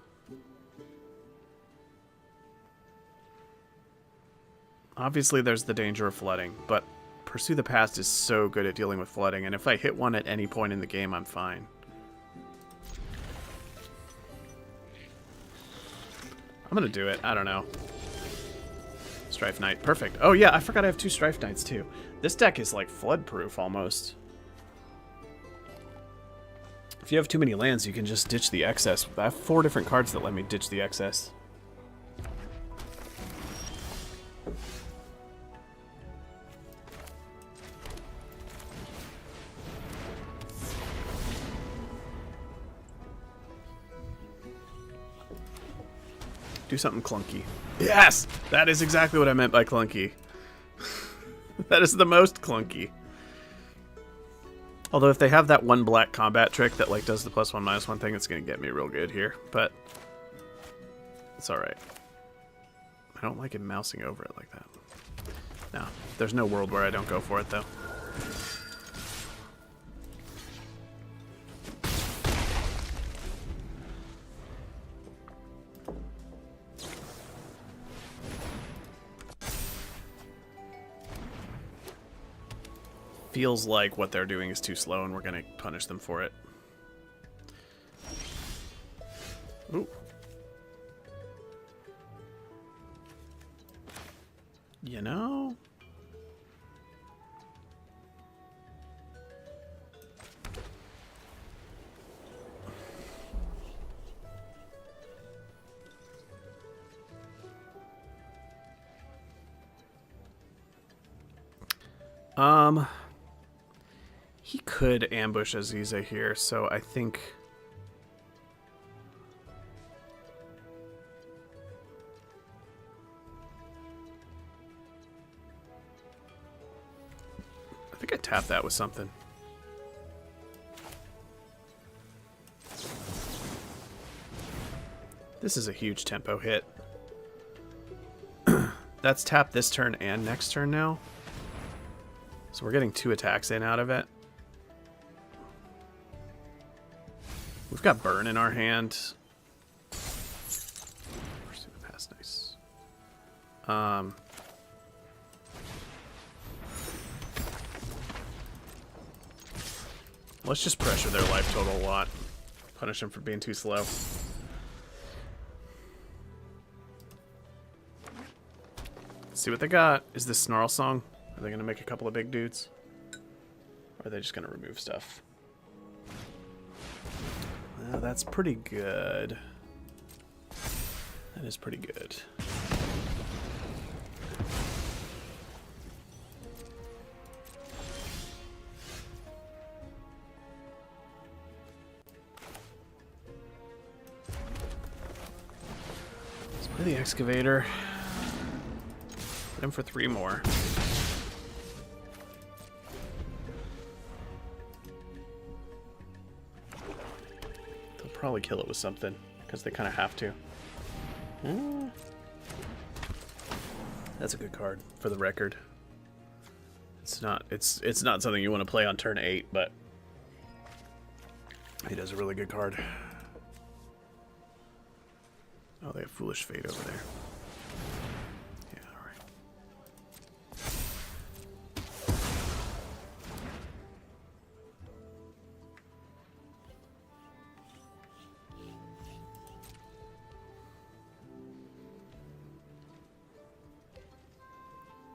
Obviously there's the danger of flooding, but Pursue the Past is so good at dealing with flooding, and if I hit one at any point in the game, I'm fine. I'm gonna do it, I don't know. Strife Knight, perfect. Oh yeah, I forgot I have 2 Strife Knights too. This deck is like flood-proof almost. If you have too many lands, you can just ditch the excess. I have 4 different cards that let me ditch the excess. Do something clunky. Yes! That is exactly what I meant by clunky. That is the most clunky. Although if they have that 1 black combat trick that like does the +1/-1 thing, it's going to get me real good here. But it's alright. I don't like him mousing over it like that. No, there's no world where I don't go for it though. Feels like what they're doing is too slow and we're going to punish them for it. Ooh. You know? He could ambush Aziza here, so I think... I think I tapped that with something. This is a huge tempo hit. That's tapped this turn and next turn now. So we're getting 2 attacks in out of it. We've got Burn in our hand. Pursue the Past, nice. Let's just pressure their life total a lot. Punish them for being too slow. Let's see what they got. Is this Snarl Song? Are they going to make a couple of big dudes? Or are they just going to remove stuff? Well, that's pretty good. That is pretty good. Let's play the Excavator. Hit him for 3 more. They'll probably kill it with something, because they kind of have to. That's a good card, for the record. It's not something you want to play on turn 8, but it is a really good card. Oh, they have Foolish Fate over there. Yeah, alright.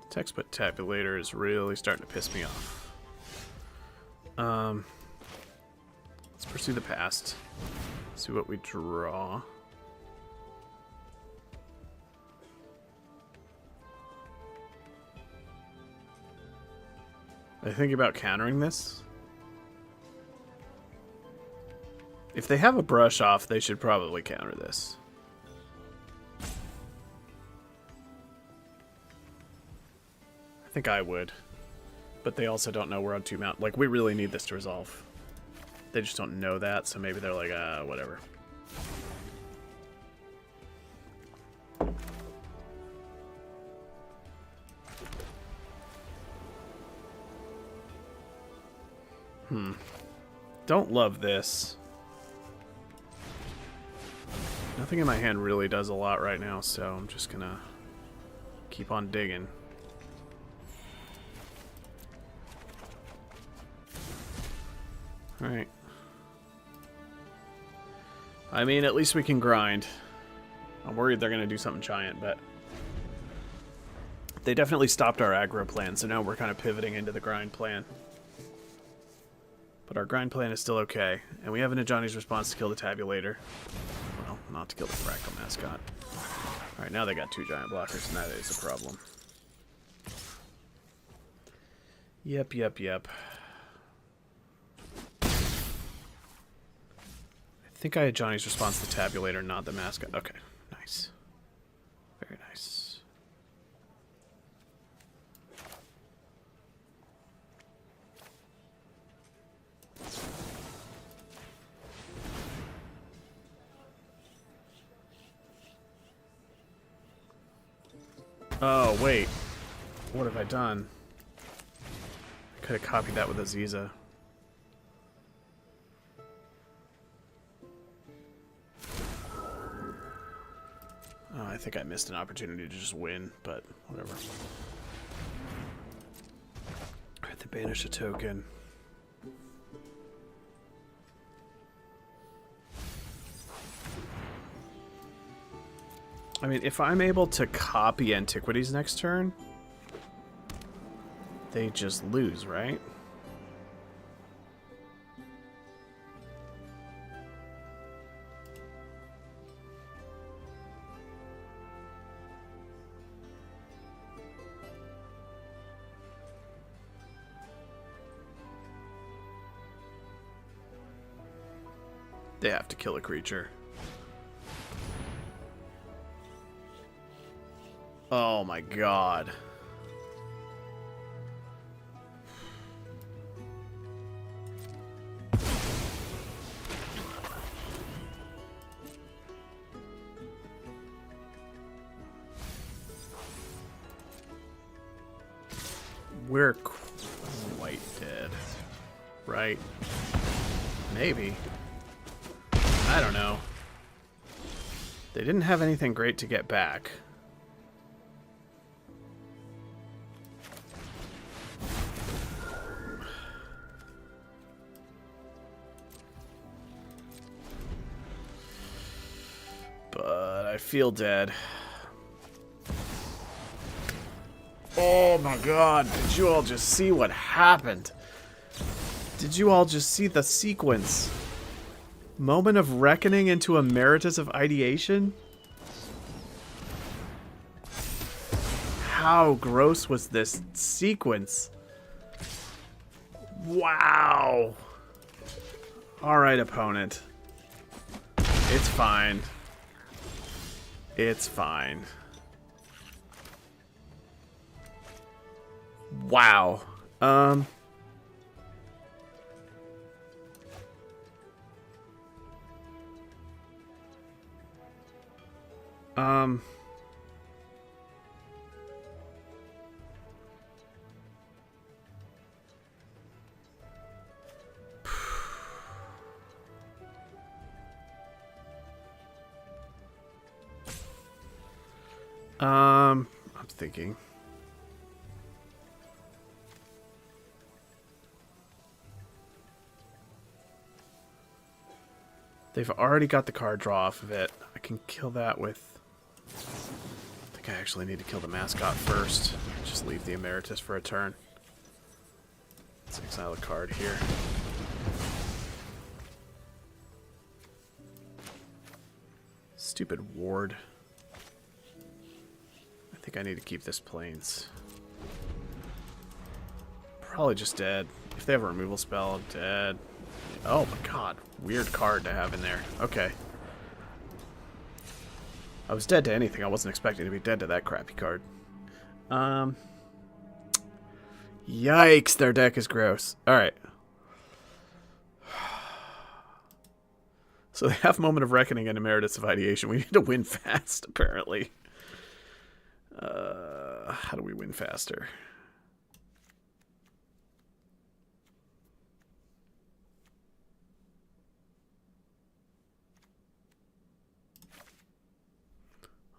Textbook Tabulator is really starting to piss me off. Let's pursue the past. See what we draw. I think about countering this. If they have a brush off, they should probably counter this. I think I would. But they also don't know we're on 2 mount. Like, we really need this to resolve. They just don't know that, so maybe they're like, whatever. Don't love this. Nothing in my hand really does a lot right now, so I'm just gonna keep on digging. Alright. I mean, at least we can grind. I'm worried they're gonna do something giant, but they definitely stopped our aggro plan, so now we're kind of pivoting into the grind plan. But our grind plan is still okay, and we have an Ajani's Response to kill the Tabulator. Well, not to kill the Fractal Mascot. Alright, now they got 2 giant blockers, and that is a problem. Yep. I think I had Johnny's Response to the Tabulator, not the Mascot. Okay, nice. Very nice. Oh, wait. What have I done? I could have copied that with Aziza. Oh, I think I missed an opportunity to just win, but whatever. I have to banish a token. I mean, if I'm able to copy Antiquities next turn, they just lose, right? They have to kill a creature. Oh my god. We're dead. Right? Maybe. I don't know. They didn't have anything great to get back. But I feel dead. Oh my god, did you all just see what happened? Did you all just see the sequence? Moment of reckoning into emeritus of ideation? How gross was this sequence? Wow. Alright, opponent. It's fine. It's fine. Wow. I'm thinking. They've already got the card draw off of it. I can kill that with... I think I actually need to kill the mascot first. Just leave the emeritus for a turn. Let's exile a card here. Stupid ward. I think I need to keep this plains. Probably just dead. If they have a removal spell, I'm dead. Oh my god. Weird card to have in there. Okay. I was dead to anything. I wasn't expecting to be dead to that crappy card. Yikes, their deck is gross. Alright. So they have Moment of Reckoning and Emeritus of Ideation. We need to win fast, apparently. How do we win faster?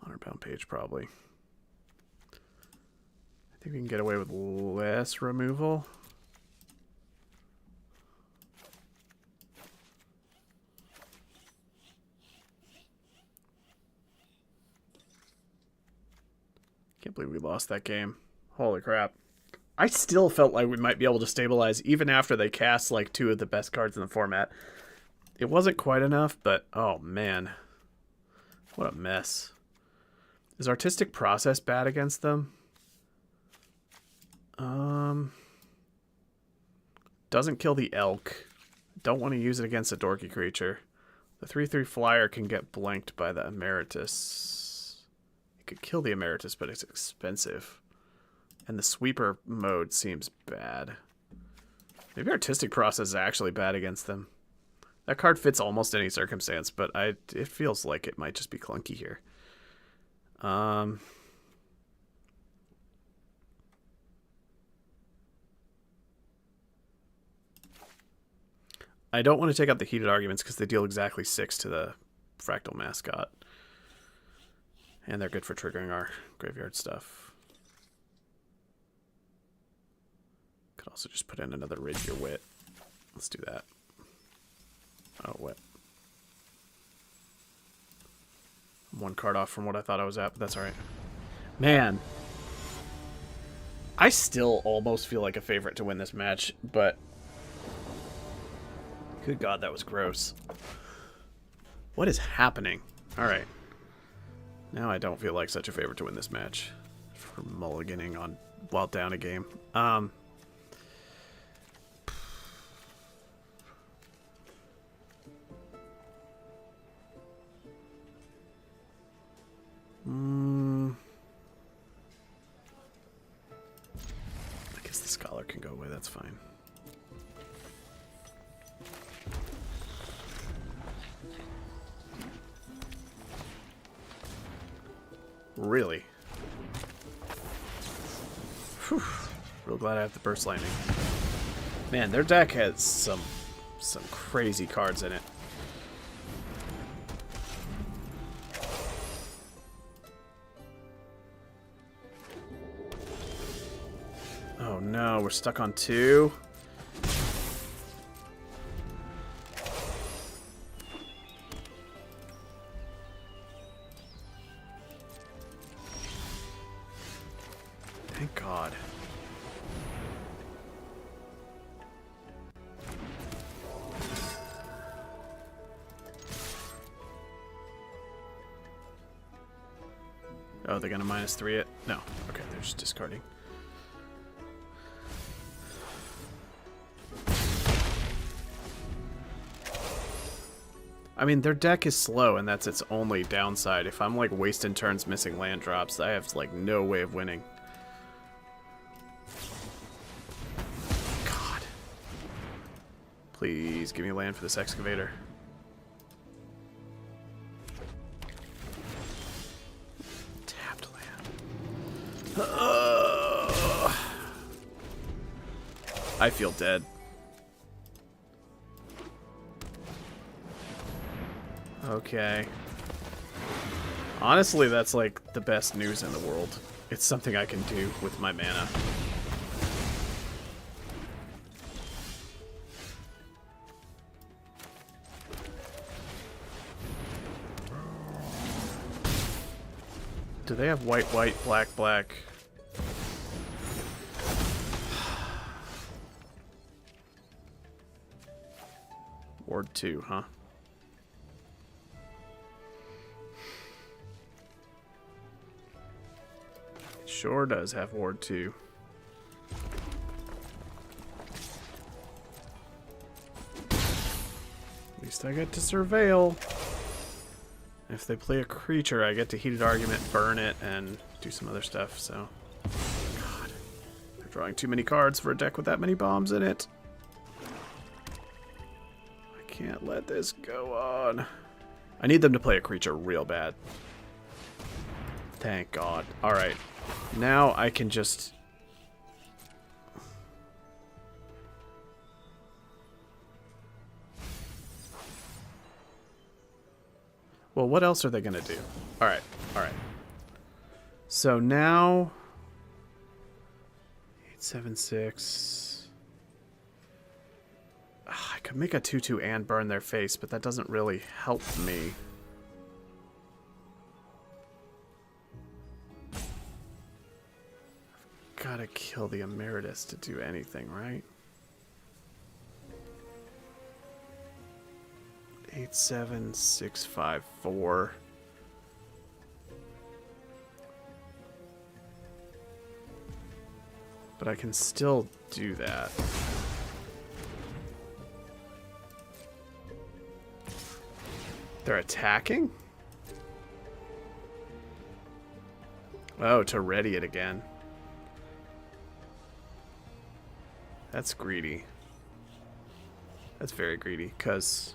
Honor-bound page, probably. I think we can get away with less removal. Can't believe we lost that game. Holy crap. I still felt like we might be able to stabilize even after they cast like two of the best cards in the format. It wasn't quite enough, but oh man. What a mess. Is Artistic Process bad against them? Doesn't kill the elk. Don't want to use it against a dorky creature. The 3/3 flyer can get blanked by the Emeritus. It could kill the Emeritus, but it's expensive. And the sweeper mode seems bad. Maybe Artistic Process is actually bad against them. That card fits almost any circumstance, but it feels like it might just be clunky here. I don't want to take out the Heated Arguments because they deal exactly 6 to the Fractal Mascot. And they're good for triggering our graveyard stuff. Could also just put in another Rid Your Wit. Let's do that. Oh, Wit. I'm one card off from what I thought I was at, but that's alright. Man. I still almost feel like a favorite to win this match, but... Good God, that was gross. What is happening? Alright. Now I don't feel like such a favorite to win this match. For mulliganing on while down a game. I guess the Scholar can go away, that's fine. Really? Whew. Real glad I have the Burst Lightning. Man, their deck has some crazy cards in it. Oh no, we're stuck on 2. Thank God. Oh, they're gonna -3 it? No. Okay, they're just discarding. I mean, their deck is slow, and that's its only downside. If I'm, like, wasting turns missing land drops, I have, like, no way of winning. God. Please give me land for this excavator. Tapped land. I feel dead. Okay. Honestly, that's like the best news in the world. It's something I can do with my mana. Do they have white, white, black, black? Ward 2, huh? Sure does have Ward 2. At least I get to surveil. If they play a creature, I get to heated argument, burn it, and do some other stuff, so... God. They're drawing too many cards for a deck with that many bombs in it. I can't let this go on. I need them to play a creature real bad. Thank God. Alright. Now I can just... Well, what else are they going to do? Alright, alright. So now... 876... I could make a 2/2 and burn their face, but that doesn't really help me. Gotta kill the Emeritus to do anything, right? 87654. But I can still do that. They're attacking? Oh, to ready it again. That's greedy. That's very greedy, because...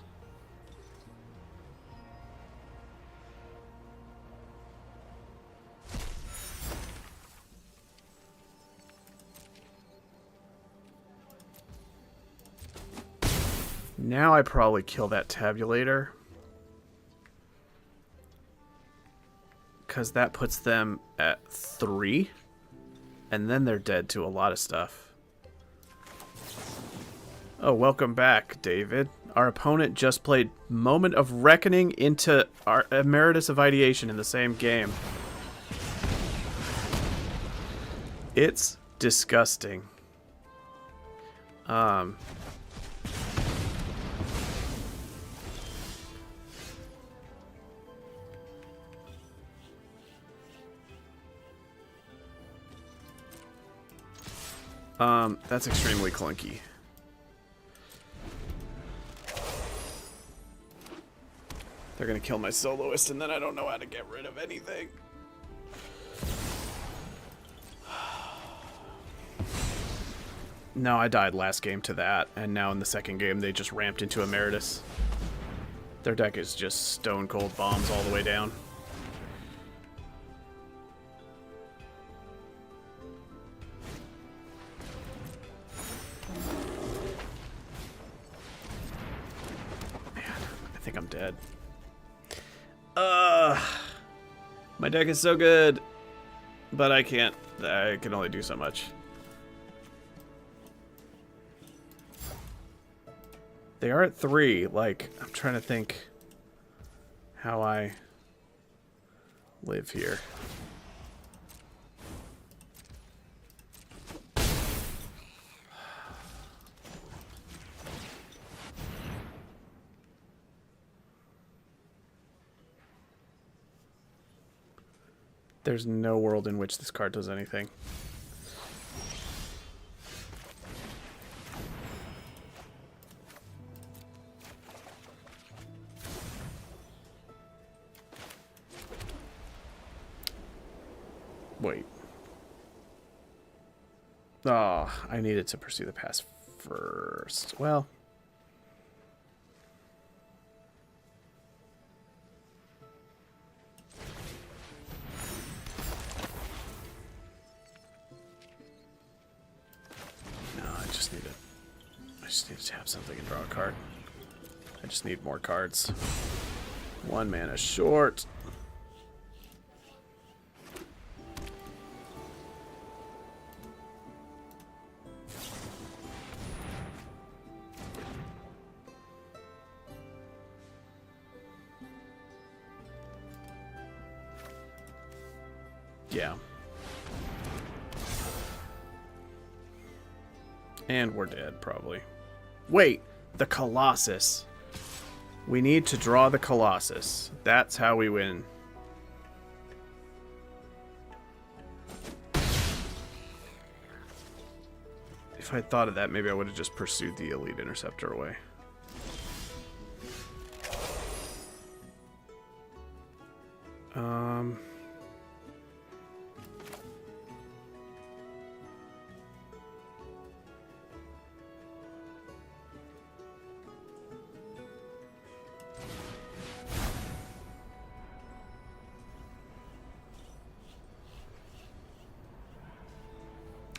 Now I probably kill that tabulator. Because that puts them at 3. And then they're dead to a lot of stuff. Oh, welcome back, David. Our opponent just played Moment of Reckoning into our Emeritus of Ideation in the same game. It's disgusting. That's extremely clunky. They're gonna kill my soloist, and then I don't know how to get rid of anything. No, I died last game to that, and now in the second game they just ramped into Emeritus. Their deck is just stone cold bombs all the way down. dead. My deck is so good, but I can't. I can only do so much. They are at 3. Like, I'm trying to think how I live here. There's no world in which this card does anything. Wait. Oh, I needed to pursue the pass first. Well. I just need to tap something and draw a card. I just need more cards. 1 mana short. Yeah. And we're dead, probably. Wait, the Colossus. We need to draw the Colossus. That's how we win. If I thought of that, maybe I would have just pursued the Elite Interceptor away.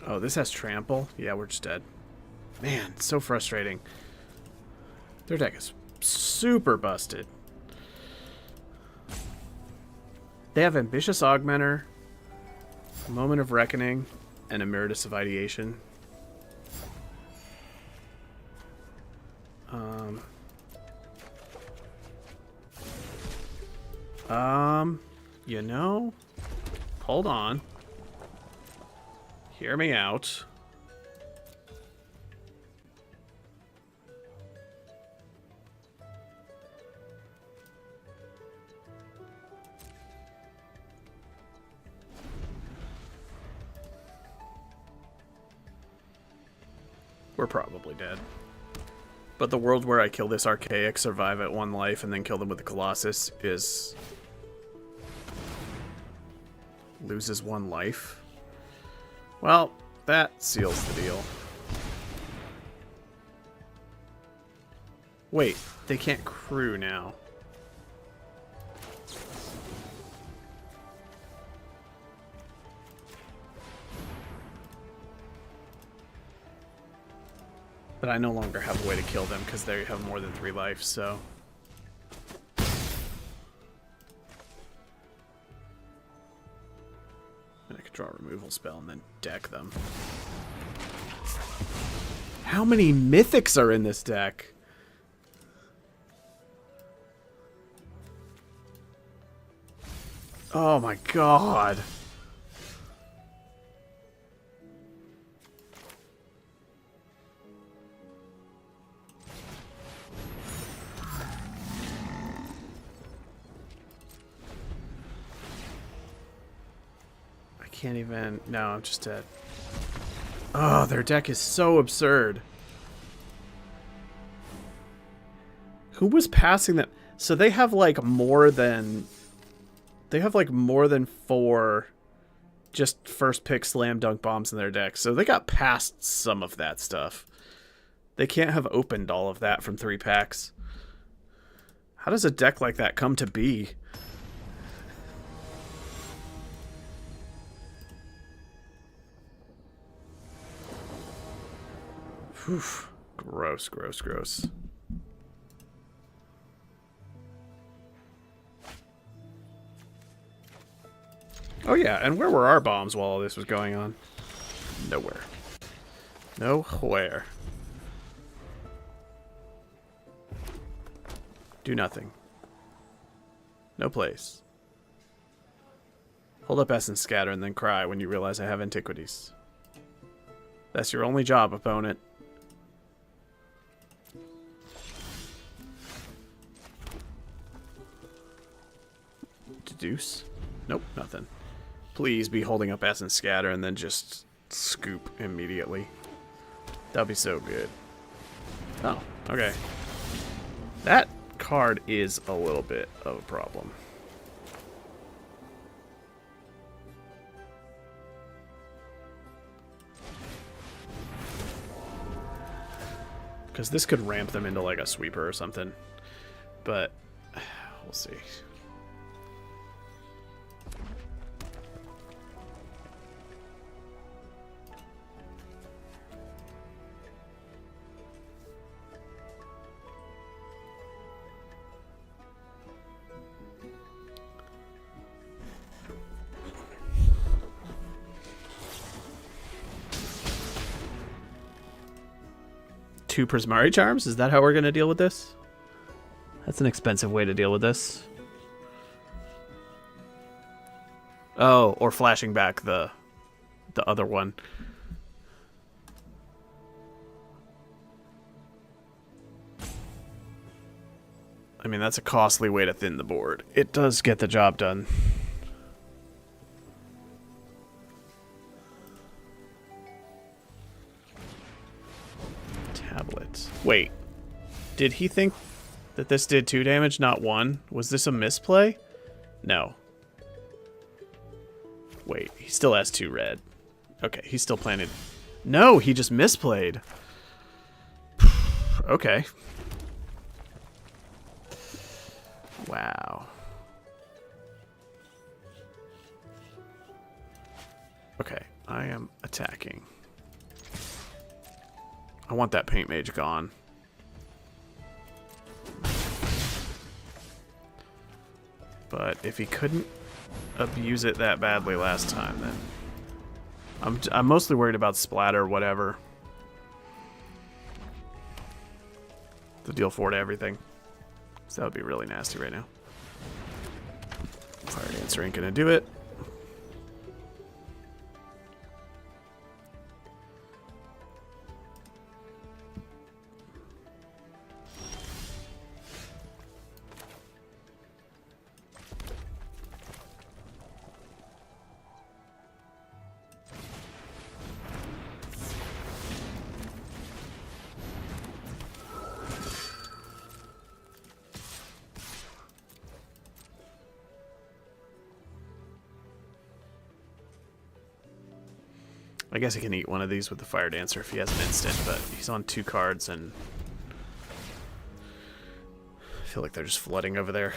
Oh, this has trample? Yeah, we're just dead. Man, it's so frustrating. Their deck is super busted. They have Ambitious Augmenter, Moment of Reckoning, and Emeritus of Ideation. You know, hold on. Hear me out. We're probably dead. But the world where I kill this Archaic, survive at 1 life, and then kill them with the Colossus is... loses 1 life. Well, that seals the deal. Wait, they can't crew now. But I no longer have a way to kill them because they have more than 3 life, so... And I could draw a removal spell and then deck them. How many Mythics are in this deck? Oh my god. Can't even... No, I'm just dead. Oh, their deck is so absurd. Who was passing them? So they have like more than... They have like more than 4 just first pick slam dunk bombs in their deck. So they got past some of that stuff. They can't have opened all of that from 3 packs. How does a deck like that come to be? Oof. Gross, gross, gross. Oh yeah, and where were our bombs while all this was going on? Nowhere. Nowhere. Do nothing. No place. Hold up S and scatter and then cry when you realize I have antiquities. That's your only job, opponent. Deduce? Nope, nothing. Please be holding up S and scatter and then just scoop immediately. That'd be so good. Oh, okay. That card is a little bit of a problem. Because this could ramp them into like a sweeper or something. But we'll see. Two Prismari Charms? Is that how we're going to deal with this? That's an expensive way to deal with this. Oh, or flashing back the other one. I mean, that's a costly way to thin the board. It does get the job done. Wait, did he think that this did 2 damage, not 1? Was this a misplay? No. Wait, he still has 2 red. Okay, he still planted. No, he just misplayed. Okay. Wow. Okay, I am attacking. I want that paint mage gone. But if he couldn't abuse it that badly last time, then I'm mostly worried about splatter, whatever. To deal 4 to everything. So that would be really nasty right now. Fire Dancer ain't gonna do it. I guess he can eat one of these with the Fire Dancer if he has an instant, but he's on 2 cards and I feel like they're just flooding over there.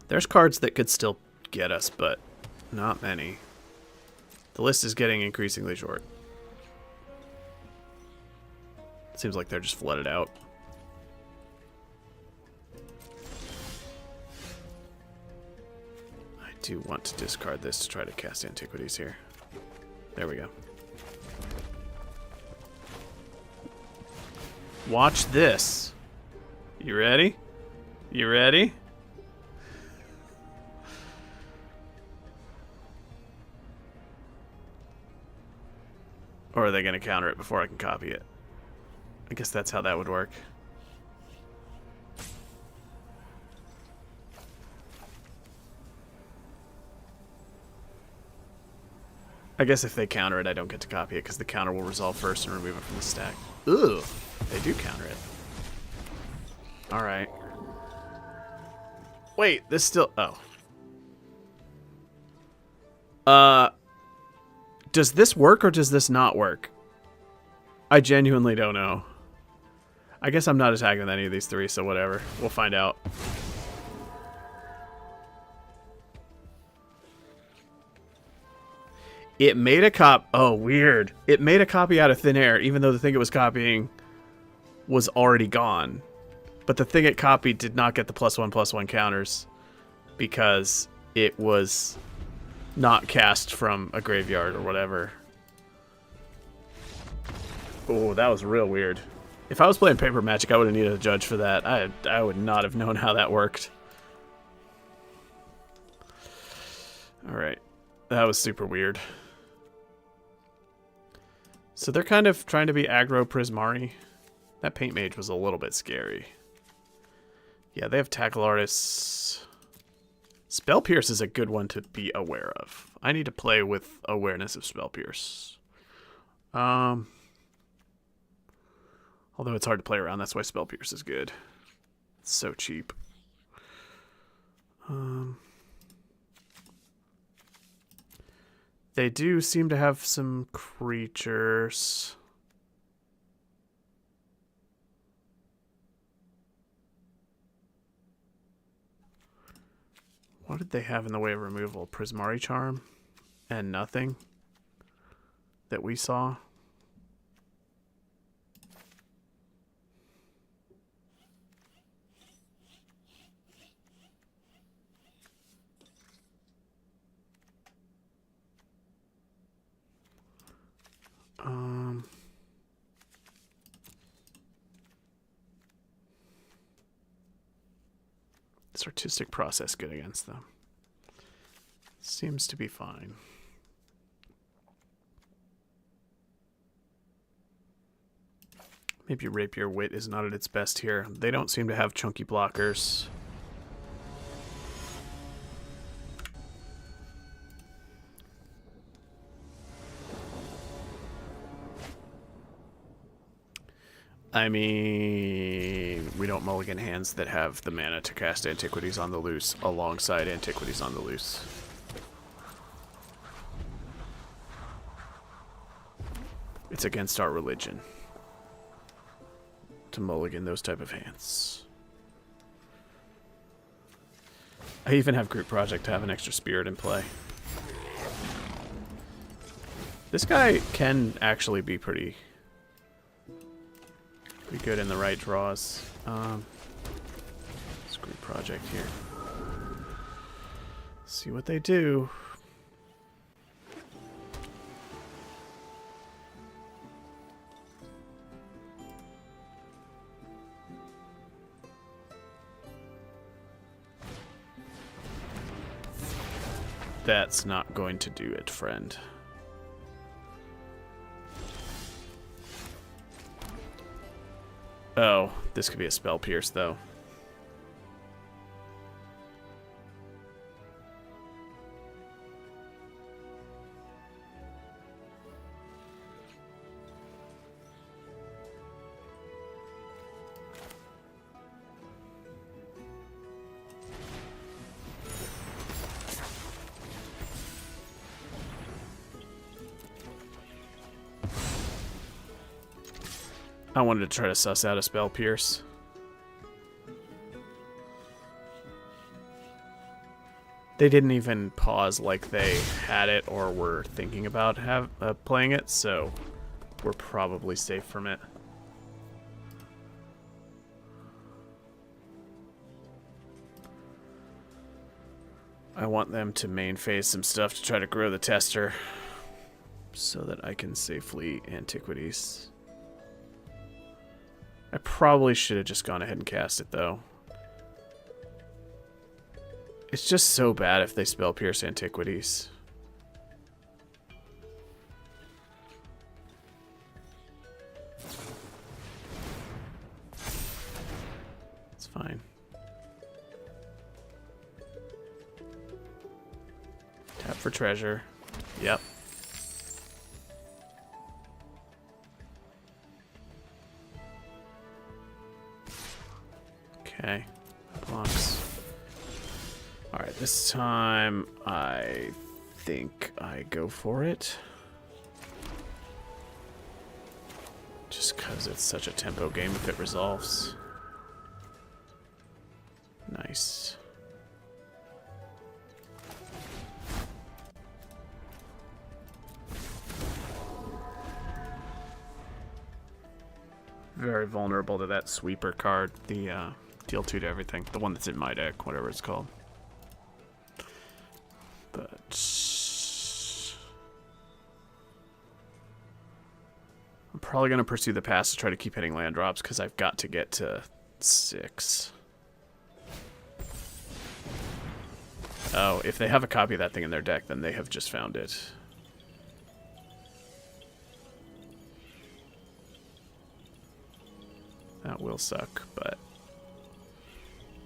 There's cards that could still get us, but not many. The list is getting increasingly short. It seems like they're just flooded out. I do want to discard this to try to cast Antiquities here. There we go. Watch this. You ready? You ready? Or are they going to counter it before I can copy it? I guess that's how that would work. I guess if they counter it, I don't get to copy it because the counter will resolve first and remove it from the stack. Ugh, they do counter it. All right. Wait, this still... Oh. Does this work or does this not work? I genuinely don't know. I guess I'm not attacking with any of these 3, so whatever. We'll find out. It made a oh, weird. It made a copy out of thin air, even though the thing it was copying was already gone. But the thing it copied did not get the +1/+1 counters because it was not cast from a graveyard or whatever. Oh, that was real weird. If I was playing Paper Magic, I would have needed a judge for that. I would not have known how that worked. Alright. That was super weird. So they're kind of trying to be aggro Prismari. That Paint Mage was a little bit scary. Yeah, they have Tackle Artists. Spell Pierce is a good one to be aware of. I need to play with awareness of Spell Pierce. Although it's hard to play around, that's why Spell Pierce is good. It's so cheap. They do seem to have some creatures. What did they have in the way of removal? Prismari Charm and nothing that we saw. Is artistic process good against them? Seems to be fine. Maybe Rapier Wit is not at its best here. They don't seem to have chunky blockers. I mean, we don't mulligan hands that have the mana to cast Antiquities on the Loose alongside Antiquities on the Loose. It's against our religion to mulligan those type of hands. I even have Group Project to have an extra spirit in play. This guy can actually be pretty good in the right draws. Let's Group Project here. See what they do. That's not going to do it, friend. Oh, this could be a Spell Pierce, though. I wanted to try to suss out a Spell Pierce. They didn't even pause like they had it or were thinking about playing it, so we're probably safe from it. I want them to main phase some stuff to try to grow the tester so that I can safely Antiquities. I probably should have just gone ahead and cast it, though. It's just so bad if they Spell Pierce Antiquities. It's fine. Tap for treasure. Yep. Okay, blocks. Alright, this time I think I go for it. Just because it's such a tempo game if it resolves. Nice. Very vulnerable to that sweeper card, the deal 2 to everything. The one that's in my deck, whatever it's called. probably going to pursue the pass to try to keep hitting land drops because I've got to get to 6. Oh, if they have a copy of that thing in their deck, then they have just found it. That will suck, but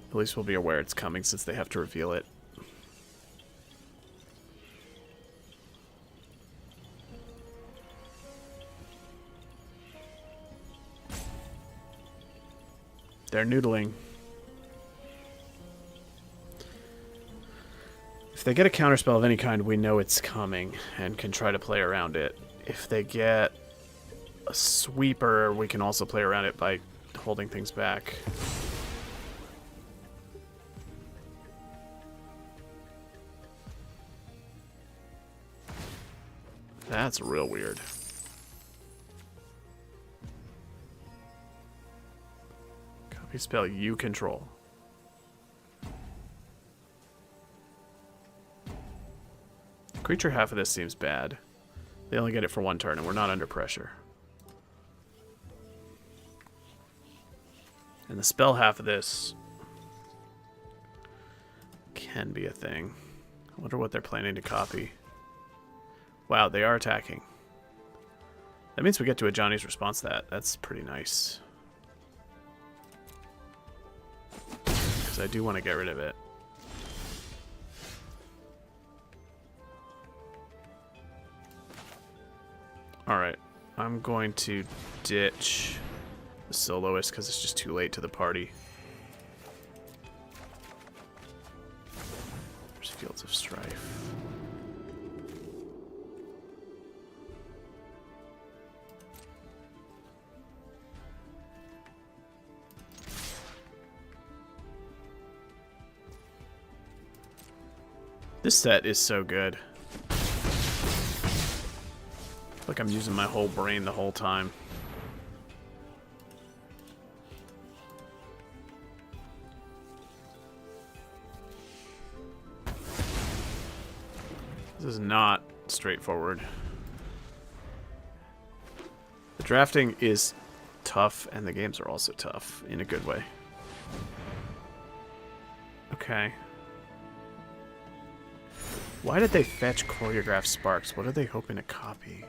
at least we'll be aware it's coming since they have to reveal it. They're noodling. If they get a counterspell of any kind, we know it's coming and can try to play around it. If they get a sweeper, we can also play around it by holding things back. That's real weird. Copy spell you control. Creature half of this seems bad. They only get it for 1 turn, and we're not under pressure. And the spell half of this can be a thing. I wonder what they're planning to copy. Wow, they are attacking. That means we get to a Johnny's response to that. That's pretty nice. Because I do want to get rid of it. Alright, I'm going to ditch the Soloist because it's just too late to the party. There's Fields of Strife. This set is so good. Like I'm using my whole brain the whole time. This is not straightforward. The drafting is tough, and the games are also tough in a good way. Okay. Why did they fetch Choreographed Sparks? What are they hoping to copy?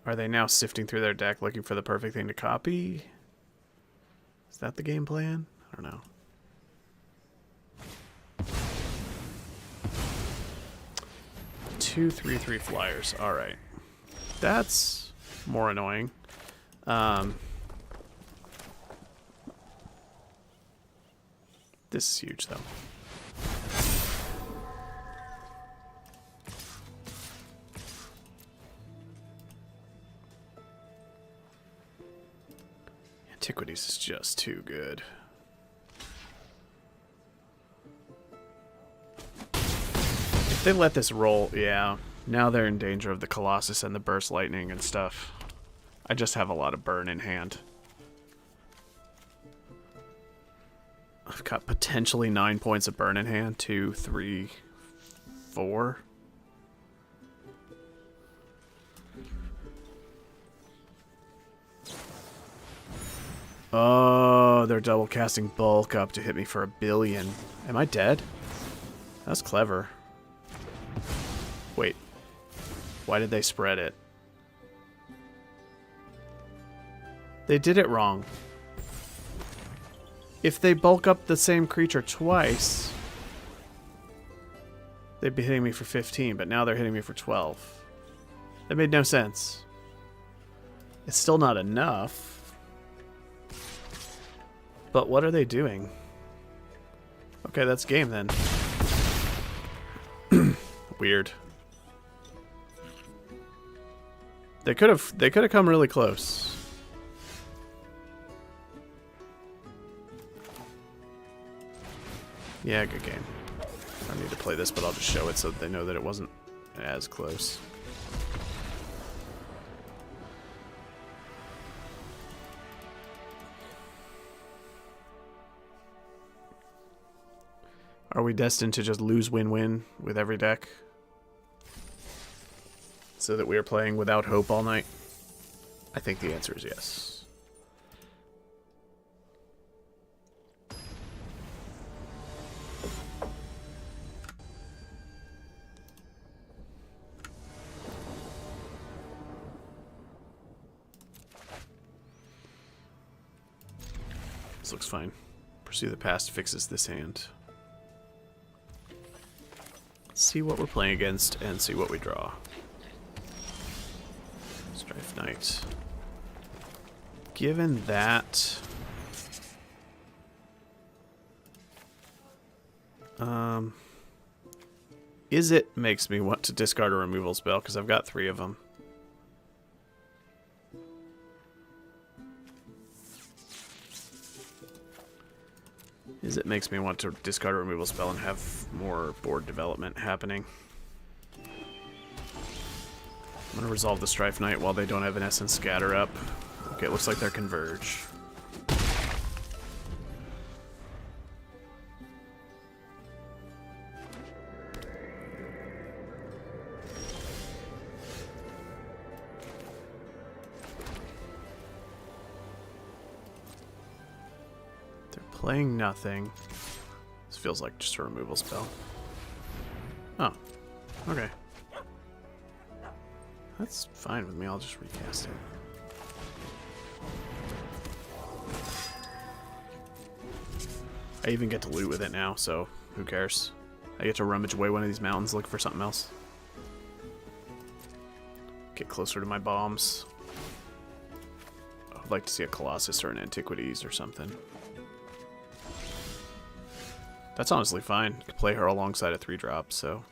Are they now sifting through their deck looking for the perfect thing to copy? Is that the game plan? I don't know. Two 3/3 flyers. Alright. That's more annoying. This is huge, though. Antiquities is just too good. If they let this roll, yeah. Now they're in danger of the Colossus and the Burst Lightning and stuff. I just have a lot of burn in hand. I've got potentially 9 points of burn in hand. 2, 3, 4. Oh, they're double casting bulk up to hit me for 1 billion. Am I dead? That's clever. Wait. Why did they spread it? They did it wrong. If they bulk up the same creature twice, they'd be hitting me for 15, but now they're hitting me for 12. That made no sense. It's still not enough. But what are they doing? Okay, that's game then. Weird. They could have come really close. Yeah, good game. I don't need to play this, but I'll just show it so that they know that it wasn't as close. Are we destined to just lose win-win with every deck? So that we are playing without hope all night? I think the answer is yes. This looks fine. Pursue the past fixes this hand. Let's see what we're playing against and see what we draw. Strife Knight. Given that... Is it makes me want to discard a removal spell because I've got 3 of them. Is it makes me want to discard a removal spell and have more board development happening. I'm going to resolve the Strife Knight while they don't have an Essence Scatter up. Okay, it looks like they're Converge. Playing nothing. This feels like just a removal spell. Oh, okay. That's fine with me. I'll just recast it. I even get to loot with it now, so who cares? I get to rummage away one of these mountains, look for something else. Get closer to my bombs. I'd like to see a Colossus or an Antiquities or something. That's honestly fine. You can play her alongside a 3-drop, so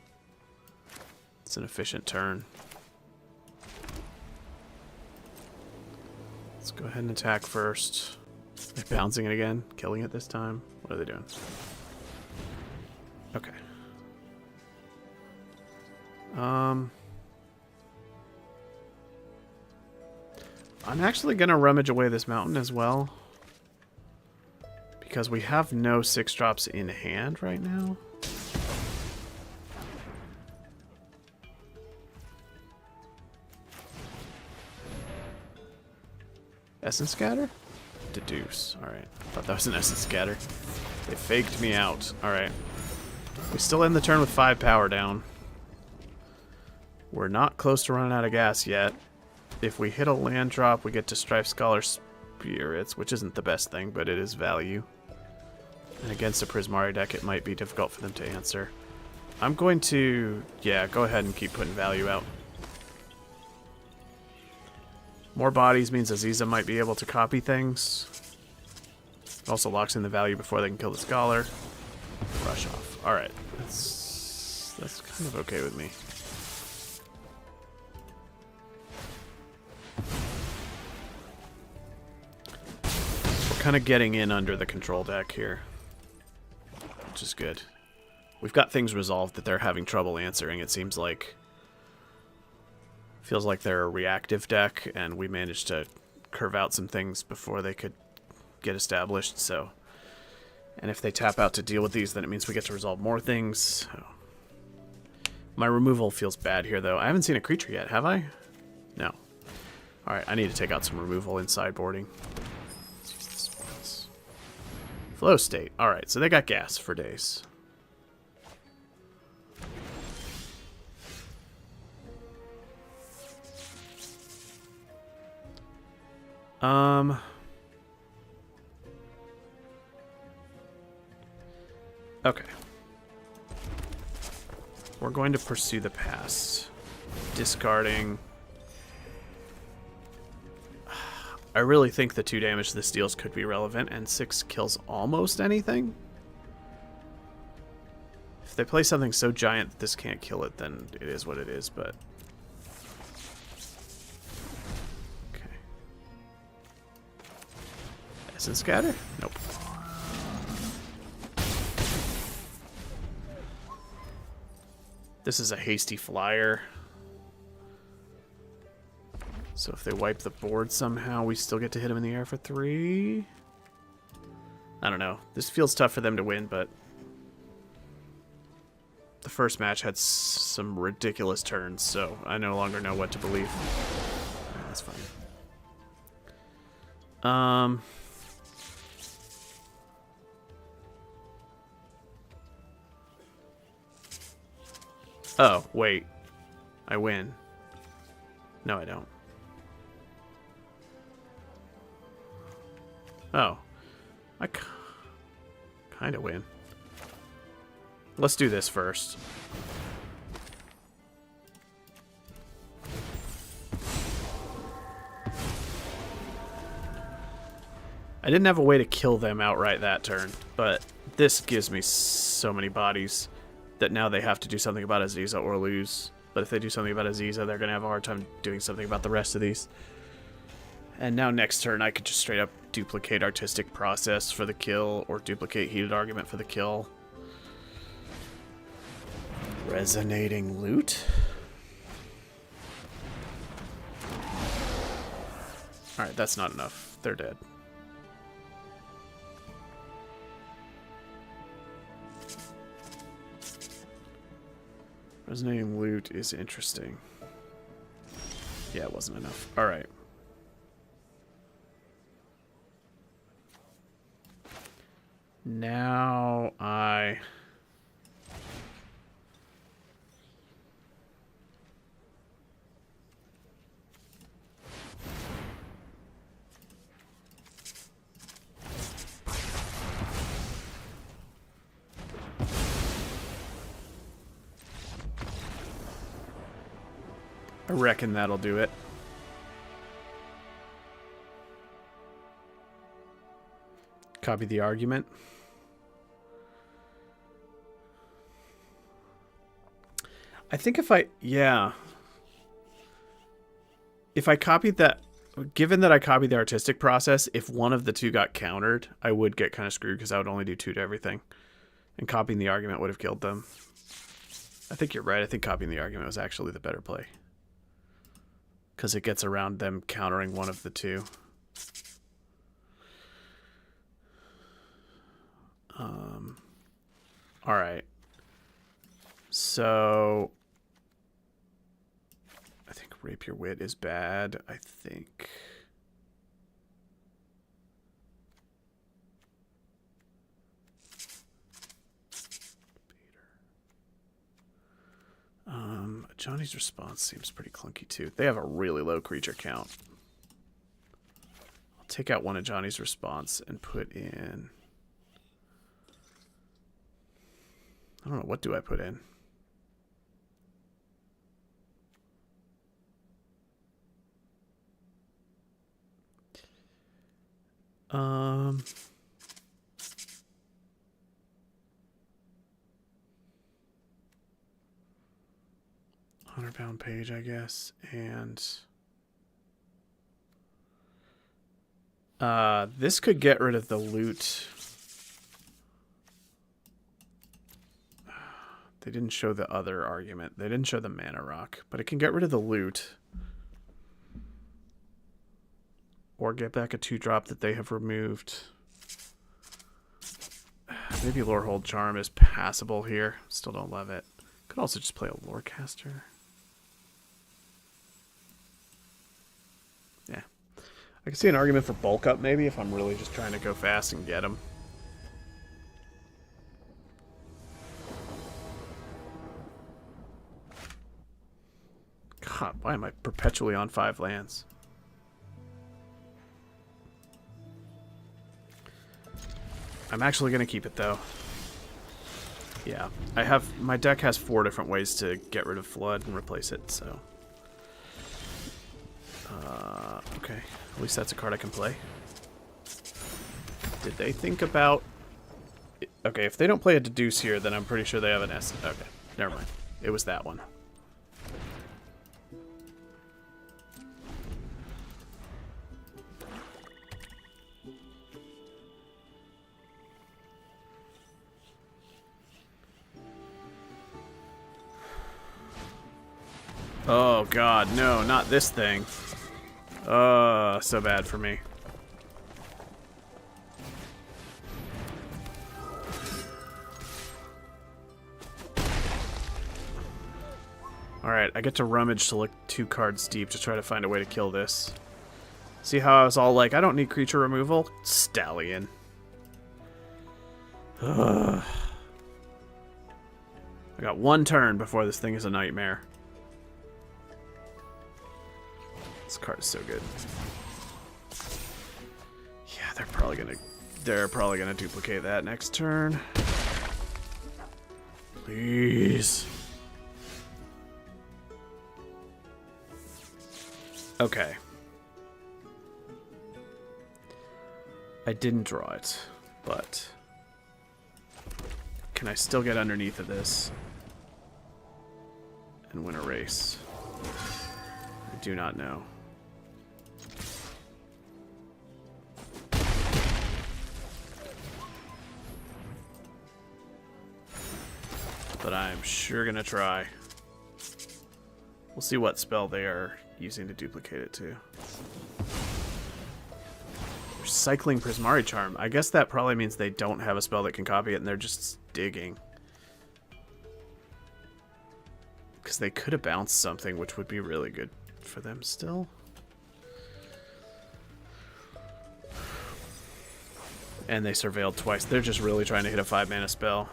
it's an efficient turn. Let's go ahead and attack first. They're bouncing it again, killing it this time. What are they doing? Okay. I'm actually gonna rummage away this mountain as well. Because we have no 6-drops in hand right now. Essence Scatter? Deduce. Alright. Thought that was an Essence Scatter. They faked me out. Alright. We still end the turn with 5 power down. We're not close to running out of gas yet. If we hit a land drop, we get to Strife Scholar Spirits, which isn't the best thing, but it is value. And against a Prismari deck, it might be difficult for them to answer. I'm going to, yeah, go ahead and keep putting value out. More bodies means Aziza might be able to copy things. It also locks in the value before they can kill the Scholar. Rush off. Alright, that's kind of okay with me. We're kind of getting in under the control deck here. Which is good. We've got things resolved that they're having trouble answering, it seems like. Feels like they're a reactive deck, and we managed to curve out some things before they could get established, so... And if they tap out to deal with these, then it means we get to resolve more things. So. My removal feels bad here, though. I haven't seen a creature yet, have I? No. Alright, I need to take out some removal in sideboarding. Flow state. Alright, so they got gas for days. Okay. We're going to pursue the past. Discarding. I really think the 2 damage this deals could be relevant, and 6 kills almost anything. If they play something so giant that this can't kill it, then it is what it is, but... Okay. Essence Scatter? Nope. This is a hasty flyer. So if they wipe the board somehow, we still get to hit them in the air for 3? I don't know. This feels tough for them to win, but... The the first match had some ridiculous turns, so I no longer know what to believe. Right, that's fine. Oh, wait. I win. No, I don't. Oh. I kind of win. Let's do this first. I didn't have a way to kill them outright that turn, but this gives me so many bodies that now they have to do something about Aziza or lose. But if they do something about Aziza, they're going to have a hard time doing something about the rest of these. And now next turn, I could just straight up duplicate Artistic Process for the kill, or duplicate Heated Argument for the kill. Resonating Loot? Alright, that's not enough. They're dead. Resonating Loot is interesting. Yeah, it wasn't enough. Alright. Now I reckon that'll do it. Copy the argument. I think if I copied that, given that I copied the Artistic Process, if one of the two got countered, I would get kind of screwed because I would only do 2 to everything. And copying the argument would have killed them. I think you're right. I think copying the argument was actually the better play. Because it gets around them countering one of the two. Alright. So I think Rapier Wit is bad. I think Johnny's Response seems pretty clunky too. They have a really low creature count. I'll take out one of Johnny's Response and put in, I don't know, what do I put in? £100 page, I guess, and this could get rid of the loot. They didn't show the other argument. They didn't show the mana rock, but it can get rid of the loot. Or get back a 2-drop that they have removed. Maybe Lorehold Charm is passable here. Still don't love it. Could also just play a Lorecaster. Yeah. I can see an argument for bulk up maybe if I'm really just trying to go fast and get them. God, why am I perpetually on 5 lands? I'm actually going to keep it, though. Yeah, my deck has 4 different ways to get rid of Flood and replace it, so. Okay, at least that's a card I can play. Did they think about... Okay, if they don't play a Deduce here, then I'm pretty sure they have an S. Okay, never mind. It was that one. Oh god, no, not this thing. So bad for me. Alright, I get to rummage to look 2 cards deep to try to find a way to kill this. See how I was all like, I don't need creature removal? Stallion. Ugh. I got 1 turn before this thing is a nightmare. This card is so good. Yeah, they're probably gonna duplicate that next turn. Please. Okay. I didn't draw it, but can I still get underneath of this and win a race? I do not know. But I'm sure gonna try. We'll see what spell they are using to duplicate it to. They're cycling Prismari Charm. I guess that probably means they don't have a spell that can copy it and they're just digging. Because they could have bounced something, which would be really good for them still. And they surveilled twice. They're just really trying to hit a 5-mana spell.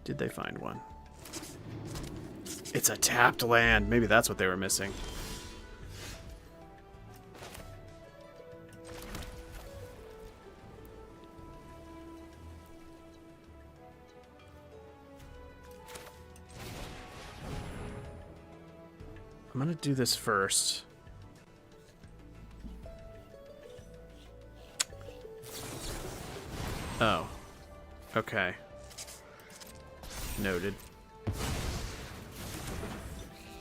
Did they find one? It's a tapped land. Maybe that's what they were missing. I'm gonna do this first. Oh. Okay. Noted.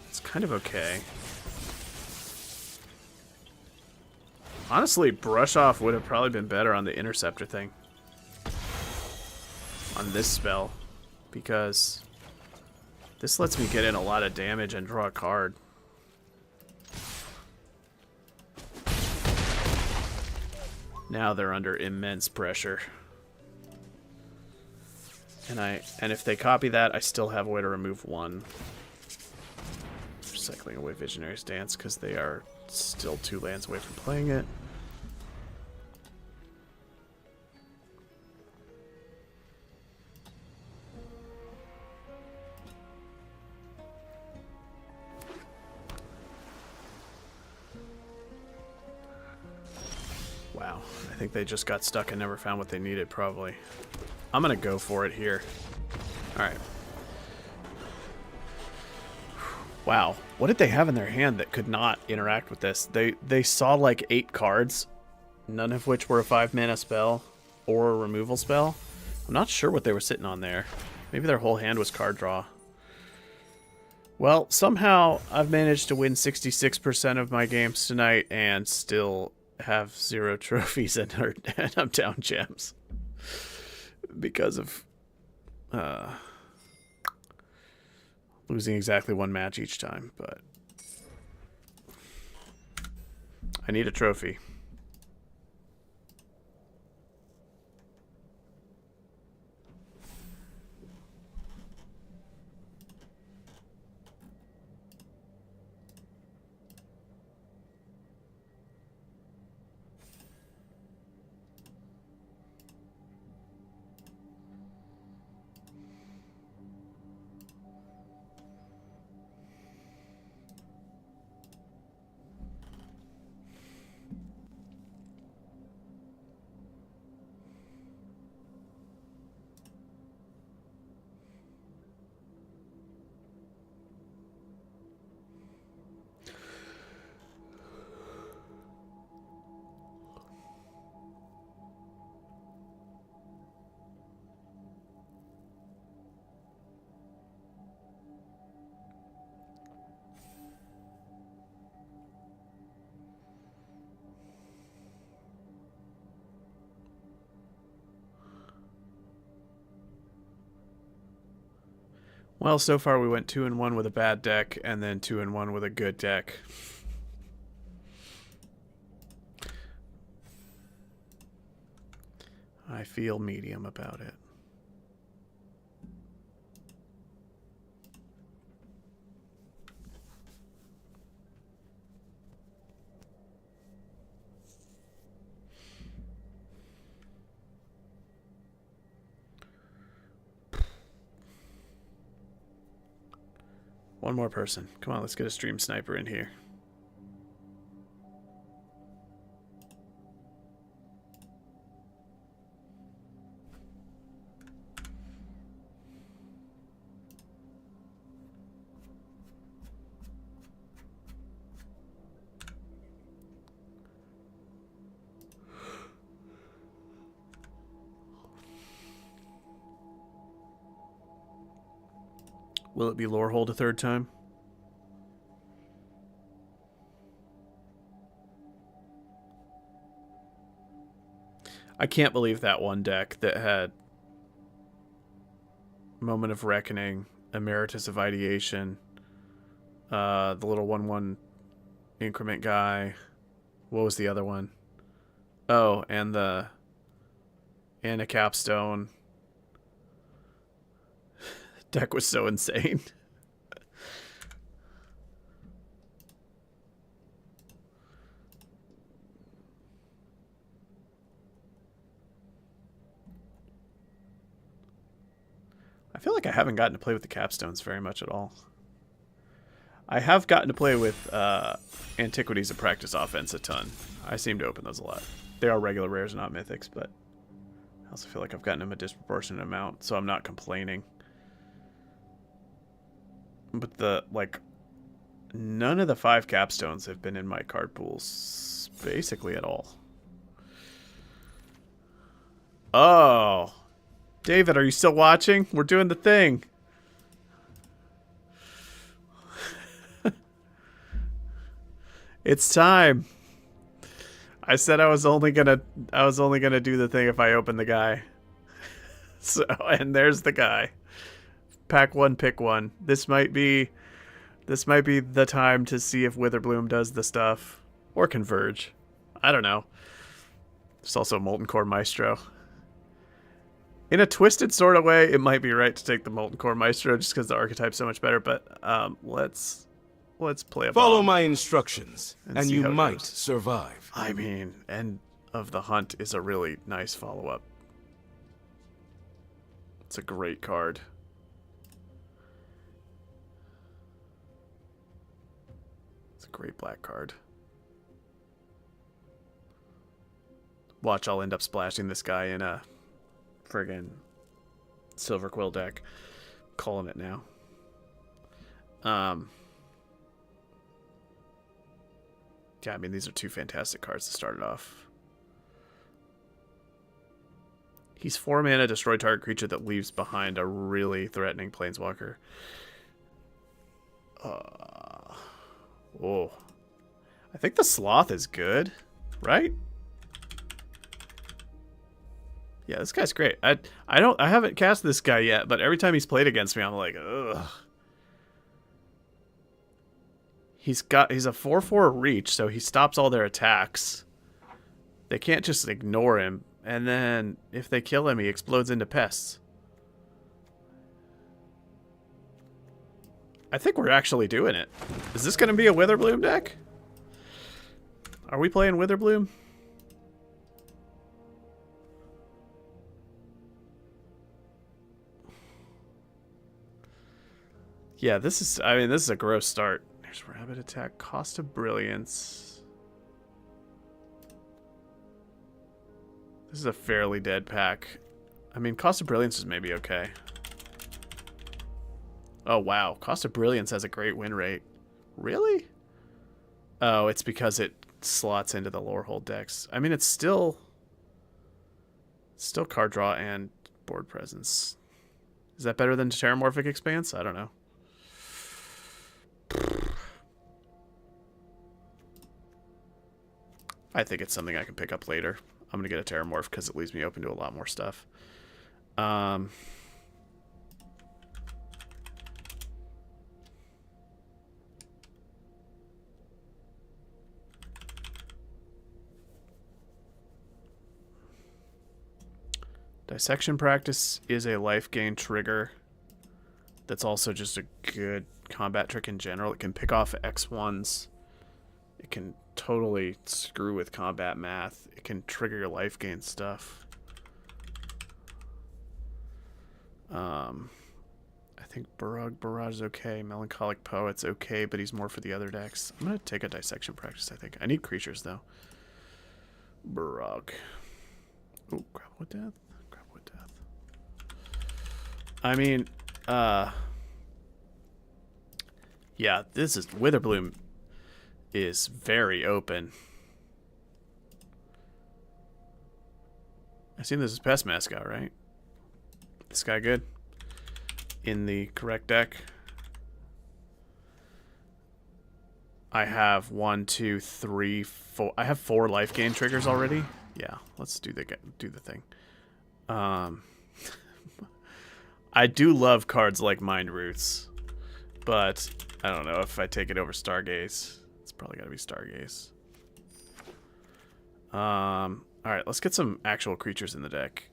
It's kind of okay. Honestly, Brush Off would have probably been better on the Interceptor thing. On this spell. Because this lets me get in a lot of damage and draw a card. Now they're under immense pressure. And if they copy that, I still have a way to remove 1. Cycling away Visionary's Dance because they are still 2 lands away from playing it. Wow, I think they just got stuck and never found what they needed, probably. I'm gonna go for it here. Alright. Wow, what did they have in their hand that could not interact with this? They saw like 8 cards, none of which were a 5-mana spell or a removal spell. I'm not sure what they were sitting on there. Maybe their whole hand was card draw. Well, somehow I've managed to win 66% of my games tonight and still have 0 trophies and I'm down gems. Because of losing exactly 1 match each time, but I need a trophy. Well, so far we went 2-1 with a bad deck, and then 2-1 with a good deck. I feel medium about it. One more person. Come on, let's get a stream sniper in here. Will it be Lorehold a third time? I can't believe that one deck that had Moment of Reckoning, Emeritus of Ideation, the little 1/1 increment guy. What was the other one? Oh, and a capstone. Deck was so insane. I feel like I haven't gotten to play with the capstones very much at all. I have gotten to play with Antiquities of Practice Offense a ton. I seem to open those a lot. They are regular rares, not mythics, but I also feel like I've gotten them a disproportionate amount, so I'm not complaining. But none of the 5 capstones have been in my card pools basically at all. Oh, David, are you still watching? We're doing the thing. It's time. I said I was only gonna do the thing if I open the guy. So, and there's the guy. Pack one, pick one. This might be the time to see if Witherbloom does the stuff. Or Converge. I don't know. There's also Molten Core Maestro. In a twisted sort of way, it might be right to take the Molten Core Maestro just because the archetype's so much better, but let's play a bomb. Follow my instructions, and you might survive. I mean, End of the Hunt is a really nice follow-up. It's a great card. It's a great black card. Watch, I'll end up splashing this guy in a friggin' Silver Quill deck. Calling it now. Yeah, I mean, these are 2 fantastic cards to start it off. He's 4 mana, destroy target creature that leaves behind a really threatening planeswalker. Oh. I think the Sloth is good, right? Yeah, this guy's great. I haven't cast this guy yet, but every time he's played against me, I'm like, ugh. He's a 4/4 reach, so he stops all their attacks. They can't just ignore him, and then if they kill him, he explodes into pests. I think we're actually doing it. Is this going to be a Witherbloom deck? Are we playing Witherbloom? Yeah, this is a gross start. There's Rabbit Attack, Cost of Brilliance. This is a fairly dead pack. I mean, Cost of Brilliance is maybe okay. Oh, wow. Cost of Brilliance has a great win rate. Really? Oh, it's because it slots into the Lorehold decks. I mean, it's still card draw and board presence. Is that better than Terramorphic Expanse? I don't know. I think it's something I can pick up later. I'm going to get a Terramorph because it leaves me open to a lot more stuff. Dissection Practice is a life gain trigger that's also just a good combat trick in general. It can pick off X1s. It can totally screw with combat math. It can trigger your life gain stuff. I think Barrage is okay. Melancholic Poet's okay, but he's more for the other decks. I'm going to take a Dissection Practice, I think. I need creatures, though. Barrage. Ooh, Grapple with Death. Grapple with Death. I mean, yeah, this is... Witherbloom is very open. I assume this is Pest Mascot, right? This guy good? In the correct deck. I have 1, 2, 3, 4. I have 4 life gain triggers already. Yeah, let's do the thing. I do love cards like Mind Roots, but I don't know if I take it over Stargaze. It's probably got to be Stargaze. All right, let's get some actual creatures in the deck.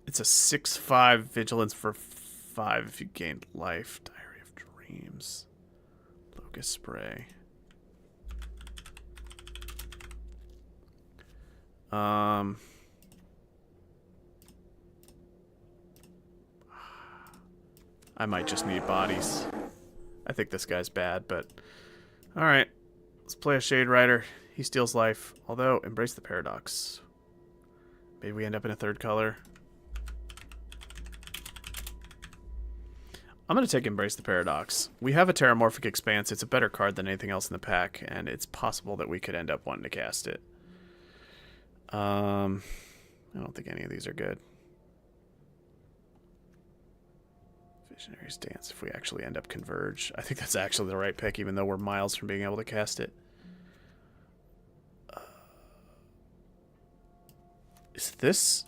It's a 6/5 vigilance for 5 if you gained life. Diary of Dreams. Locust Spray. I might just need bodies. I think this guy's bad, but alright. Let's play a Shade Rider. He steals life. Although, Embrace the Paradox. Maybe we end up in a 3rd color. I'm going to take Embrace the Paradox. We have a Terramorphic Expanse. It's a better card than anything else in the pack, and it's possible that we could end up wanting to cast it. I don't think any of these are good. Visionary Stance, if we actually end up Converge. I think that's actually the right pick, even though we're miles from being able to cast it. This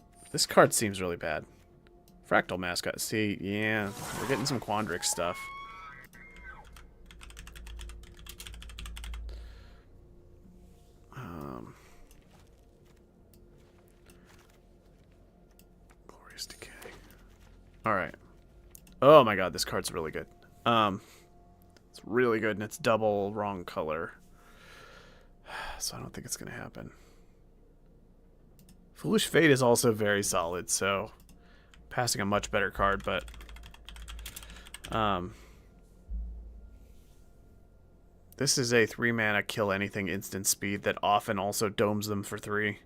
card seems really bad. Fractal Mascot. See, yeah, we're getting some Quandrix stuff. Glorious Decay. All right. Oh my god, this card's really good. It's really good, and it's double wrong color. So I don't think it's going to happen. Foolish Fate is also very solid, so... Passing a much better card, but this is a 3-mana kill anything instant speed that often also domes them for 3.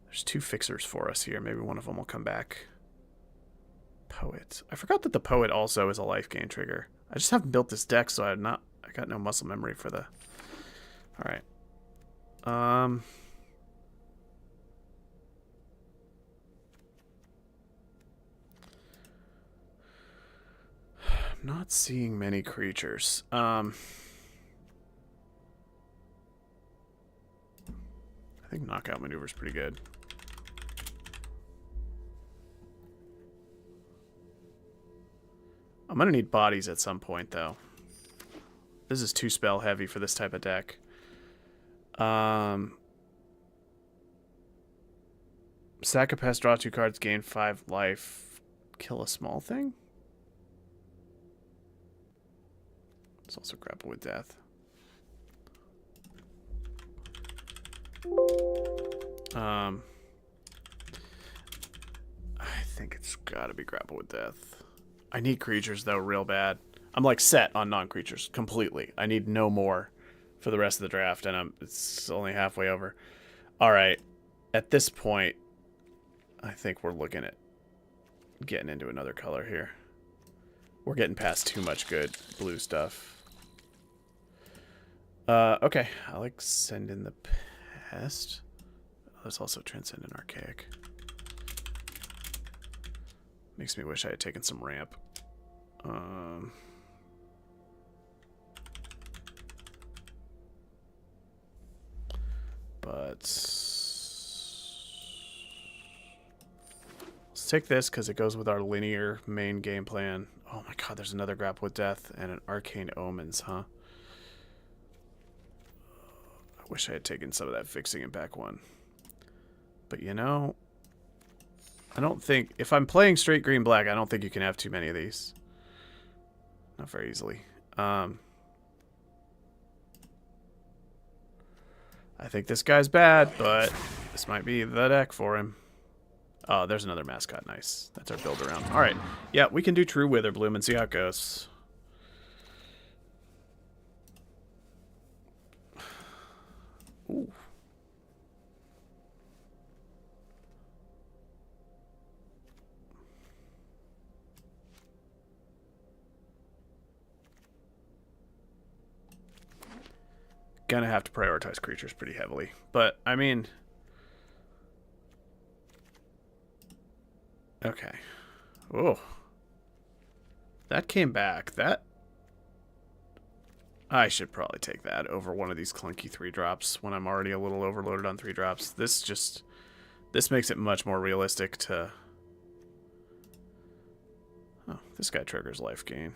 There's 2 fixers for us here. Maybe one of them will come back. Poet. I forgot that the Poet also is a life gain trigger. I just haven't built this deck, so I got no muscle memory for the... Alright. Not seeing many creatures. I think Knockout Maneuver is pretty good. I'm gonna need bodies at some point, though. This is too spell heavy for this type of deck. Sack a pest, draw 2 cards, gain 5 life, kill a small thing. It's also Grapple with Death. I think it's gotta be Grapple with Death. I need creatures, though, real bad. I'm, like, set on non-creatures completely. I need no more for the rest of the draft, and it's only halfway over. Alright. At this point, I think we're looking at getting into another color here. We're getting past too much good blue stuff. Okay. I like Send in the Pest. There's also Transcendent Archaic. Makes me wish I had taken some ramp. But let's take this because it goes with our linear main game plan. Oh my god, there's another Grapple with Death and an Arcane Omens, huh? I wish I had taken some of that fixing in back one. But you know, I don't think... If I'm playing straight green-black, I don't think you can have too many of these. Not very easily. I think this guy's bad, but this might be the deck for him. Oh, there's another mascot. Nice. That's our build around. All right. Yeah, we can do True Witherbloom and see how it goes. Ooh. Gonna have to prioritize creatures pretty heavily. But, I mean... Okay. Oh. That came back. That... I should probably take that over one of these clunky 3-drops when I'm already a little overloaded on 3-drops. This makes it much more realistic to... Oh, this guy triggers life gain.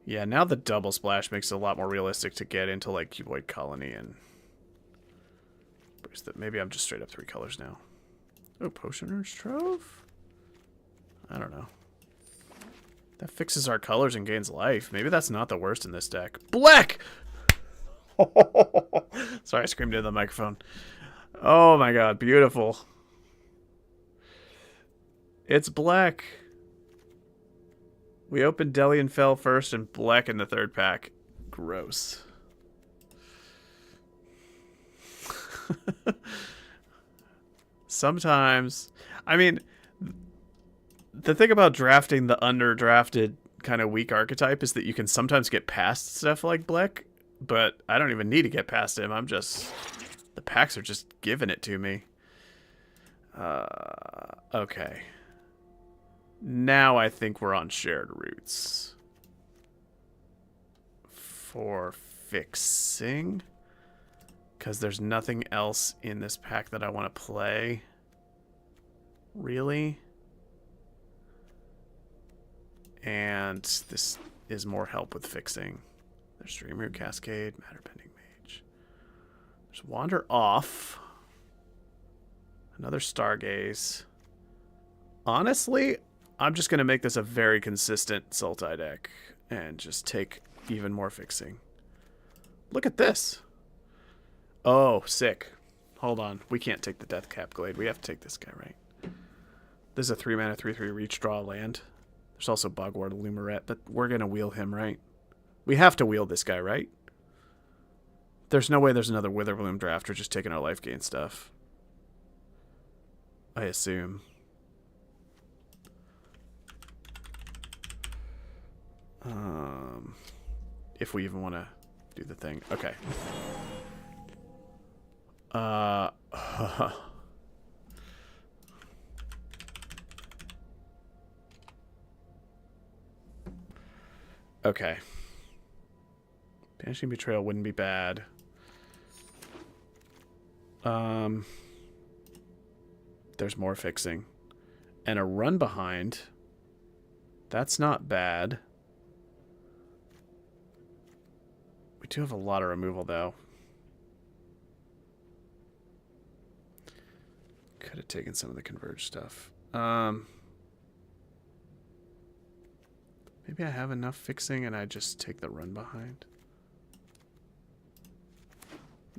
Yeah, now the double splash makes it a lot more realistic to get into, like, Cuboid Colony and... Maybe I'm just straight up 3 colors now. Oh, Potioner's Trove? I don't know. That fixes our colors and gains life. Maybe that's not the worst in this deck. Black! Sorry, I screamed into the microphone. Oh my god, beautiful. It's black. We opened Delian Fell first and black in the 3rd pack. Gross. Sometimes, I mean, the thing about drafting the underdrafted kind of weak archetype is that you can sometimes get past stuff like Black, but I don't even need to get past him. I'm just, the packs are just giving it to me. Okay. Now I think we're on shared routes. For fixing. Because there's nothing else in this pack that I want to play. Really? And this is more help with fixing. There's Dreamroot Cascade, Matter Bending Mage. There's Wander Off. Another Stargaze. Honestly, I'm just going to make this a very consistent Sultai deck. And just take even more fixing. Look at this. Oh, sick. Hold on. We can't take the Deathcap Glade. We have to take this guy, right? This is a 3-mana 3/3 reach, draw land. There's also Bogward Lumaret, but we're going to wheel him, right? We have to wheel this guy, right? There's no way there's another Witherbloom draft or just taking our life gain stuff. I assume. If we even want to do the thing. Okay. Okay. Banishing Betrayal wouldn't be bad. There's more fixing. And a run behind. That's not bad. We do have a lot of removal, though. Could have taken some of the Converge stuff. Maybe I have enough fixing and I just take the run behind.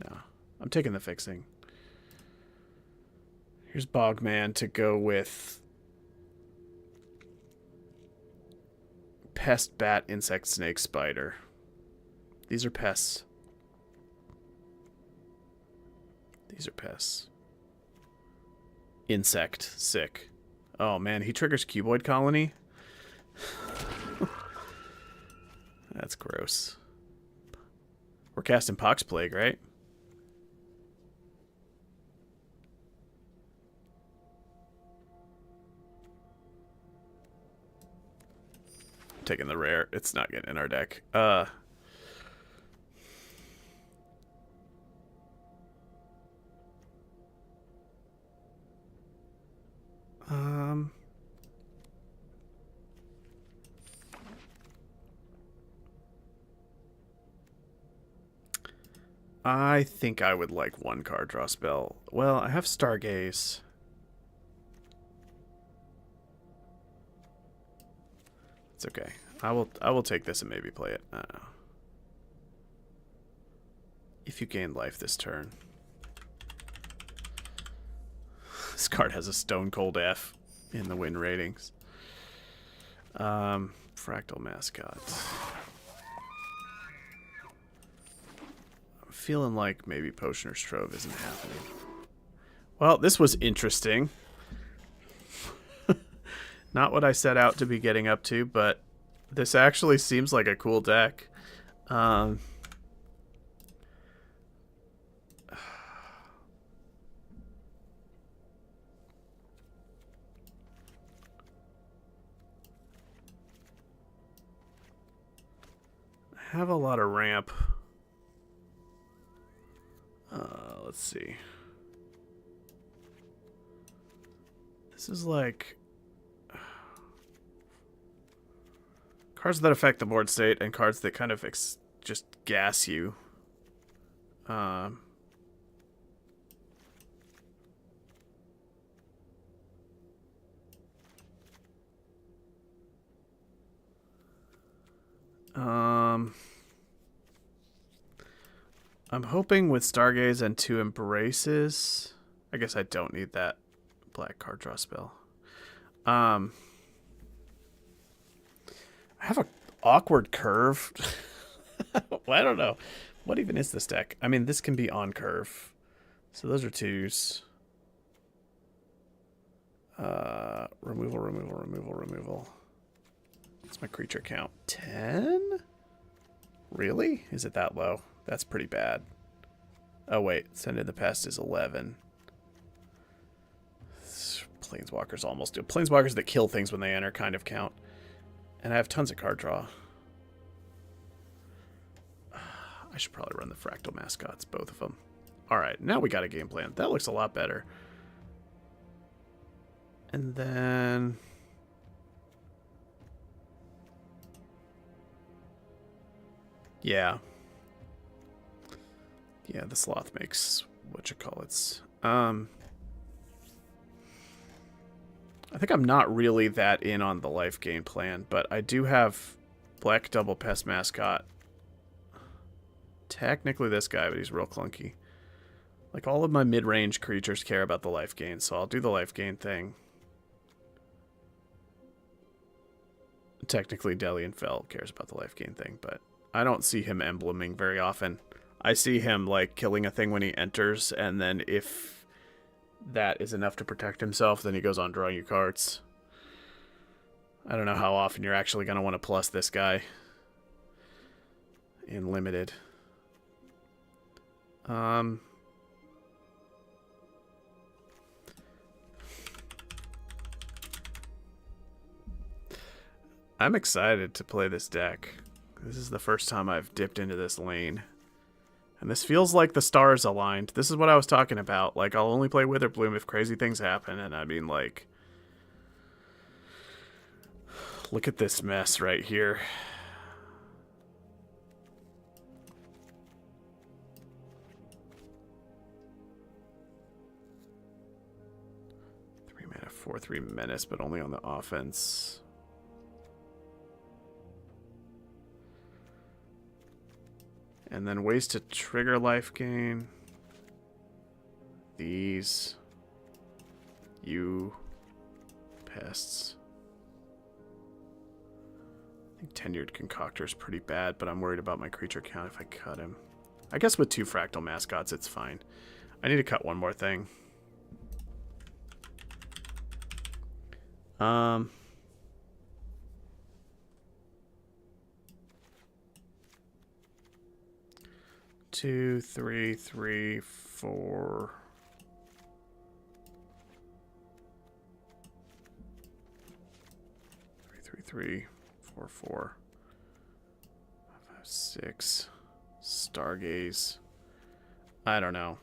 No, I'm taking the fixing. Here's Bogman to go with Pest, Bat, Insect, Snake, Spider. These are pests. These are pests. Insect. Sick. Oh, man. He triggers Cuboid Colony? That's gross. We're casting Pox Plague, right? I'm taking the rare. It's not getting in our deck. I think I would like one card draw spell. Well, I have Stargaze. It's okay. I will take this and maybe play it. I don't know. If you gain life this turn. This card has a stone cold F in the win ratings. Fractal Mascot. I'm feeling like maybe Potion or Strove isn't happening. Well, this was interesting. Not what I set out to be getting up to, but this actually seems like a cool deck. I have a lot of ramp. Let's see. This is like cards that affect the board state and cards that kind of just gas you. I'm hoping with Stargaze and 2 Embraces. I guess I don't need that black card draw spell. I have an awkward curve. I don't know. What even is this deck? I mean, this can be on curve. So those are 2s. Removal. What's my creature count? 10? Really? Is it that low? That's pretty bad. Oh, wait. Send in the Past is 11. Planeswalkers almost do. Planeswalkers that kill things when they enter kind of count. And I have tons of card draw. I should probably run the Fractal Mascots, both of them. Alright, now we got a game plan. That looks a lot better. And then... Yeah. Yeah, the Sloth makes whatchamacallits. I think I'm not really that in on the life gain plan, but I do have Black Double Pest Mascot. Technically this guy, but he's real clunky. Like, all of my mid-range creatures care about the life gain, so I'll do the life gain thing. Technically, Delian Fell cares about the life gain thing, but I don't see him embleming very often. I see him, like, killing a thing when he enters, and then if that is enough to protect himself, then he goes on drawing you cards. I don't know how often you're actually going to want to plus this guy in Limited. I'm excited to play this deck. This is the first time I've dipped into this lane. And this feels like the stars aligned. This is what I was talking about. Like, I'll only play Witherbloom if crazy things happen. And I mean, like... Look at this mess right here. Three mana, 4/3 menace, but only on the offense. And then ways to trigger life gain. These. You. Pests. I think Tenured Concoctor is pretty bad, but I'm worried about my creature count if I cut him. I guess with 2 Fractal Mascots, it's fine. I need to cut one more thing. 2, 3, 3, 4. 3, 3, 3, 4, 4. 5, 6. Stargaze. I don't know.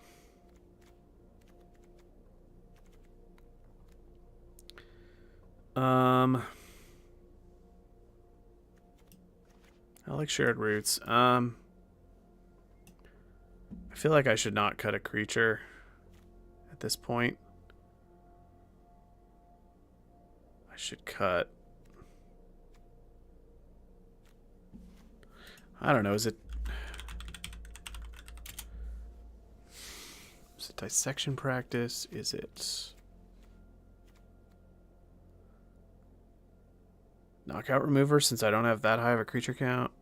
I like Shared Roots. I feel like I should not cut a creature at this point. I should cut... I don't know, is it Dissection Practice? Is it Knockout remover since I don't have that high of a creature count.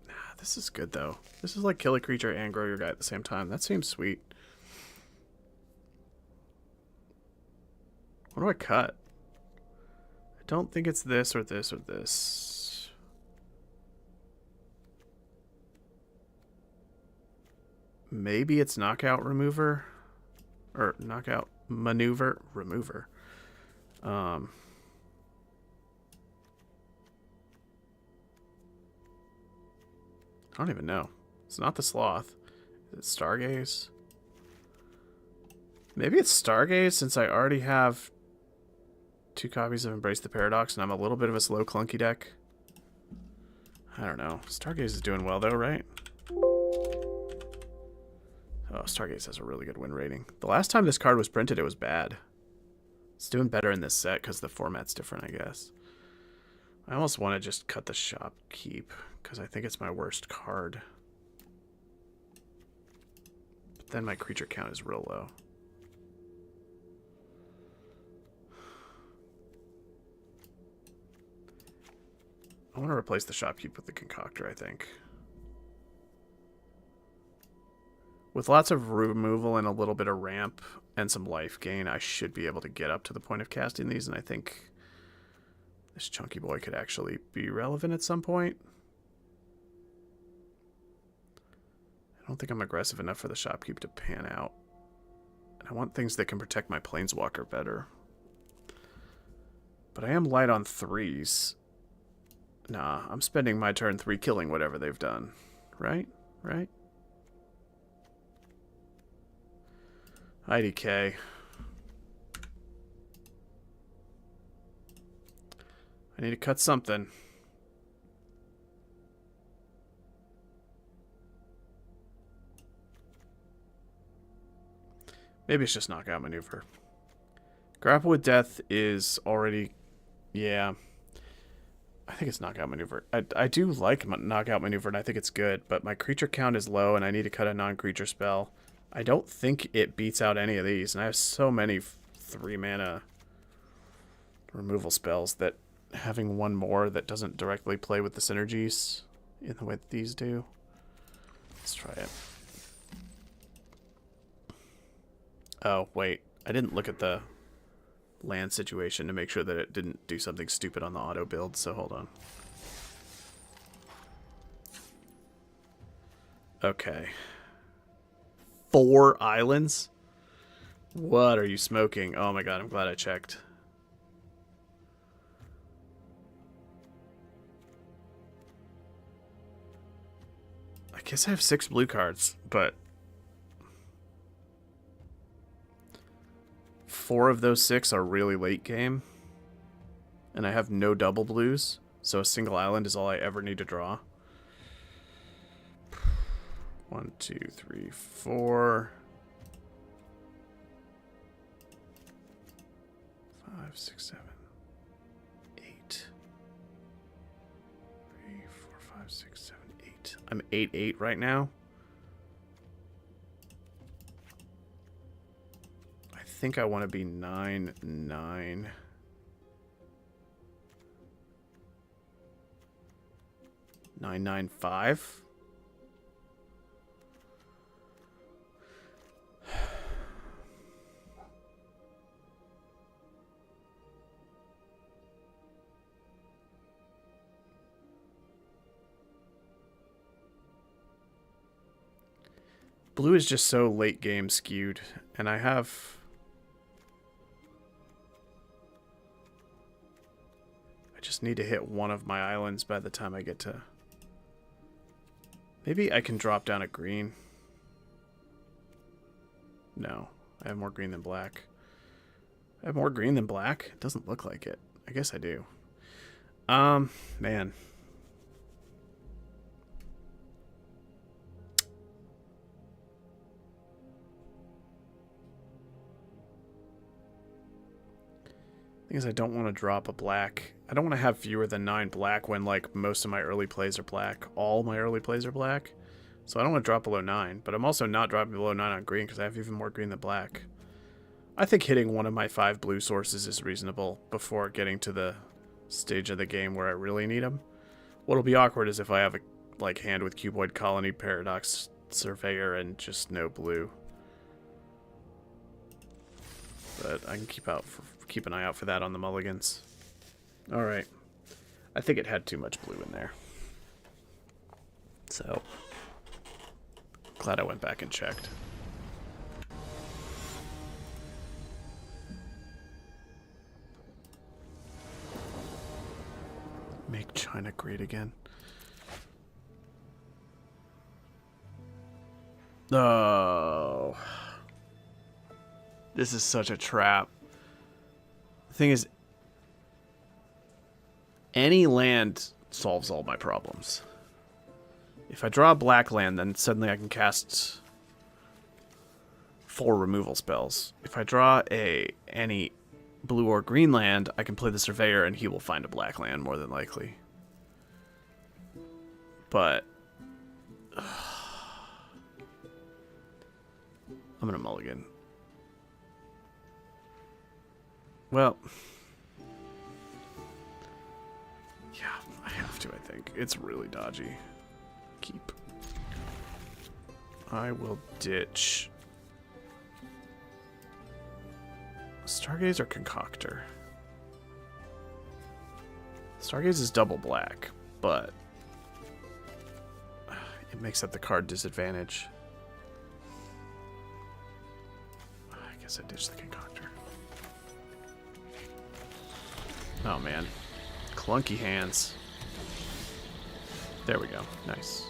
Nah, this is good though. This is like kill a creature and grow your guy at the same time. That seems sweet. What do I cut? I don't think it's this or this or this. Maybe it's knockout remover. Or knockout maneuver. Remover. I don't even know. It's not the sloth. Is it Stargaze? Maybe it's Stargaze since I already have 2 copies of Embrace the Paradox and I'm a little bit of a slow clunky deck. I don't know. Stargaze is doing well though, right? Oh, Stargaze has a really good win rating. The last time this card was printed, it was bad. It's doing better in this set because the format's different, I guess. I almost want to just cut the shopkeep because I think it's my worst card. But then my creature count is real low. I want to replace the shopkeep with the concoctor, I think. With lots of removal and a little bit of ramp and some life gain, I should be able to get up to the point of casting these, and I think this chunky boy could actually be relevant at some point. I don't think I'm aggressive enough for the shopkeep to pan out. And I want things that can protect my planeswalker better. But I am light on 3s. Nah, I'm spending my turn 3 killing whatever they've done. Right? Right? IDK. I need to cut something. Maybe it's just knockout maneuver. Grapple with Death is already... Yeah. I think it's knockout maneuver. I do like knockout maneuver and I think it's good, but my creature count is low and I need to cut a non-creature spell. I don't think it beats out any of these, and I have so many 3-mana removal spells that having one more that doesn't directly play with the synergies in the way that these do. Let's try it. Oh, wait. I didn't look at the land situation to make sure that it didn't do something stupid on the auto build, so hold on. Okay. 4 islands? What are you smoking? Oh my god, I'm glad I checked. I guess I have 6 blue cards, but 4 of those 6 are really late game. And I have no double blues, so a single island is all I ever need to draw. 1, 2, 3, 4, 5, 6, 7, 8. 3, 4, 5, 6, 7, 8. I'm 8-8 right now. I think I want to be 9-9. 9-9-5. Blue is just so late game skewed, and I just need to hit one of my islands by the time I get to... Maybe I can drop down a green. No, I have more green than black. I have more green than black? It doesn't look like it. I guess I do. Man. Thing is, I don't want to drop a black. I don't want to have fewer than 9 black when, like, most of my early plays are black. All my early plays are black. So I don't want to drop below 9. But I'm also not dropping below 9 on green because I have even more green than black. I think hitting one of my 5 blue sources is reasonable before getting to the stage of the game where I really need them. What'll be awkward is if I have a like hand with Cuboid Colony, Paradox Surveyor, and just no blue. But I can keep an eye out for that on the mulligans. All right, I think it had too much blue in there, so glad I went back and checked. Make China great again. Oh. This is such a trap. The thing is, any land solves all my problems. If I draw a black land, then suddenly I can cast 4 removal spells. If I draw any blue or green land, I can play the Surveyor and he will find a black land more than likely. But I'm gonna mulligan. Well, yeah, I have to, I think. It's really dodgy. Keep. I will ditch Stargaze or Concoctor. Stargaze is double black, but it makes up the card disadvantage. I guess I ditched the Concoctor. Oh man, clunky hands. There we go. Nice.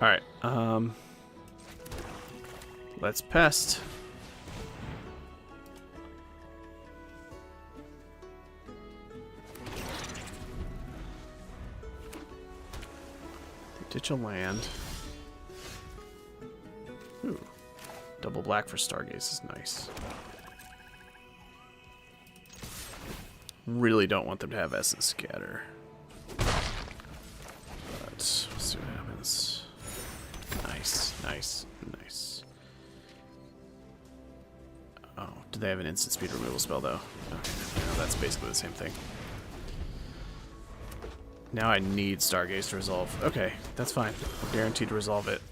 All right. Let's pest. Ditch a land. Ooh. Double black for Stargaze is nice. Really don't want them to have Essence Scatter. But we'll see what happens. Nice, nice, nice. Oh, do they have an instant speed removal spell though? Okay, no, that's basically the same thing. Now I need Stargaze to resolve. Okay, that's fine. I'm guaranteed to resolve it.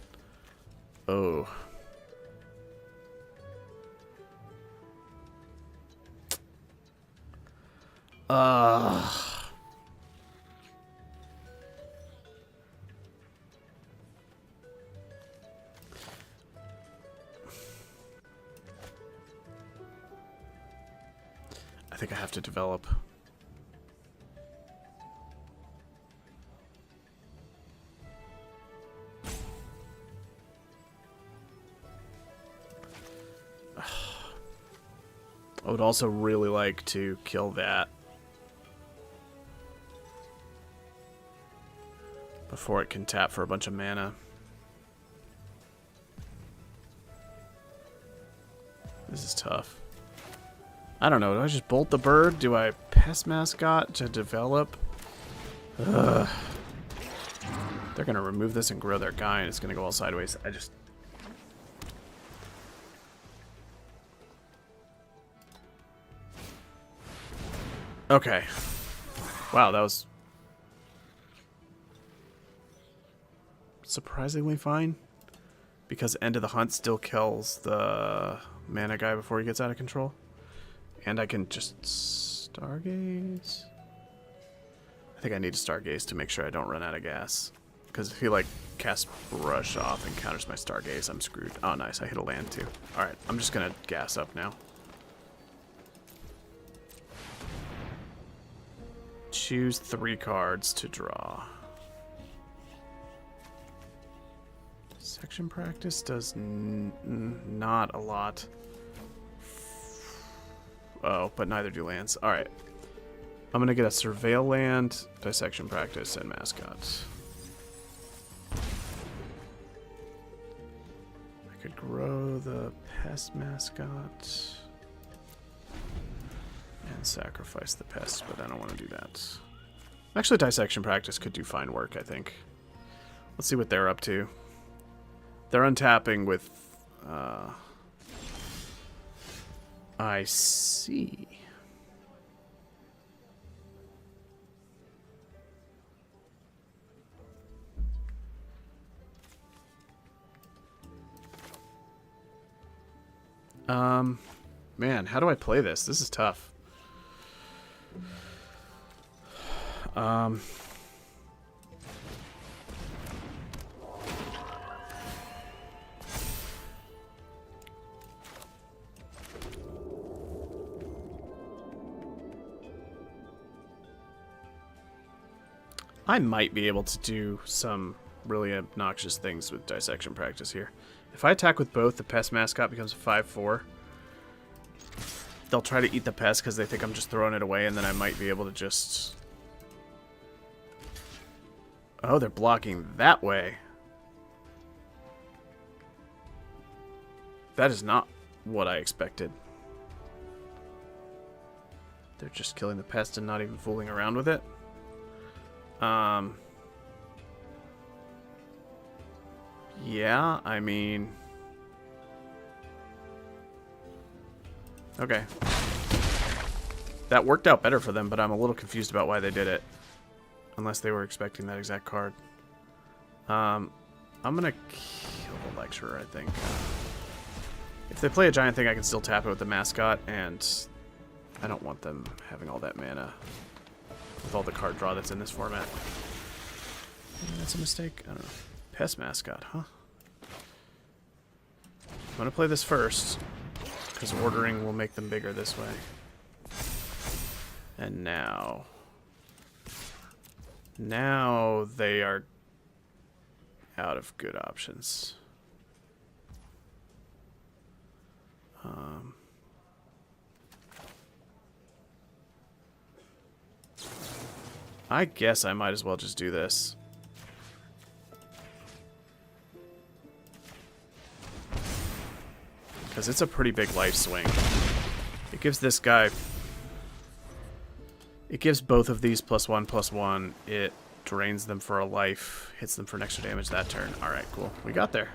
Oh. I think I have to develop. I would also really like to kill that before it can tap for a bunch of mana. This is tough. I don't know. Do I just bolt the bird? Do I pest mascot to develop? Ugh. They're going to remove this and grow their guy, and it's going to go all sideways. I just... Okay. Wow, that was surprisingly fine. Because End of the Hunt still kills the mana guy before he gets out of control. And I can just Stargaze. I think I need to Stargaze to make sure I don't run out of gas. Because if he like casts Brush off and counters my Stargaze, I'm screwed. Oh nice, I hit a land too. Alright, I'm just gonna gas up now. Choose 3 cards to draw. Section Practice does not a lot. Oh, but neither do lands. Alright. I'm going to get a Surveil land, Dissection Practice, and Mascot. I could grow the Pest Mascot. And sacrifice the pest, but I don't want to do that. Actually, Dissection Practice could do fine work, I think. Let's see what they're up to. They're untapping with... I see. Man, how do I play this? This is tough. I might be able to do some really obnoxious things with dissection practice here. If I attack with both, the pest mascot becomes a 5/4. They'll try to eat the pest because they think I'm just throwing it away, and then I might be able to just... Oh, they're blocking that way. That is not what I expected. They're just killing the pest and not even fooling around with it. Yeah, I mean... Okay. That worked out better for them, but I'm a little confused about why they did it. Unless they were expecting that exact card. I'm gonna kill the lecturer, I think. If they play a giant thing, I can still tap it with the mascot, and I don't want them having all that mana with all the card draw that's in this format. Maybe that's a mistake? I don't know. Pest mascot, huh? I'm gonna play this first, because ordering will make them bigger this way. And now they are out of good options. I guess I might as well just do this. Because it's a pretty big life swing. It gives this guy... It gives both of these +1/+1. It drains them for a life. Hits them for an extra damage that turn. Alright, cool. We got there.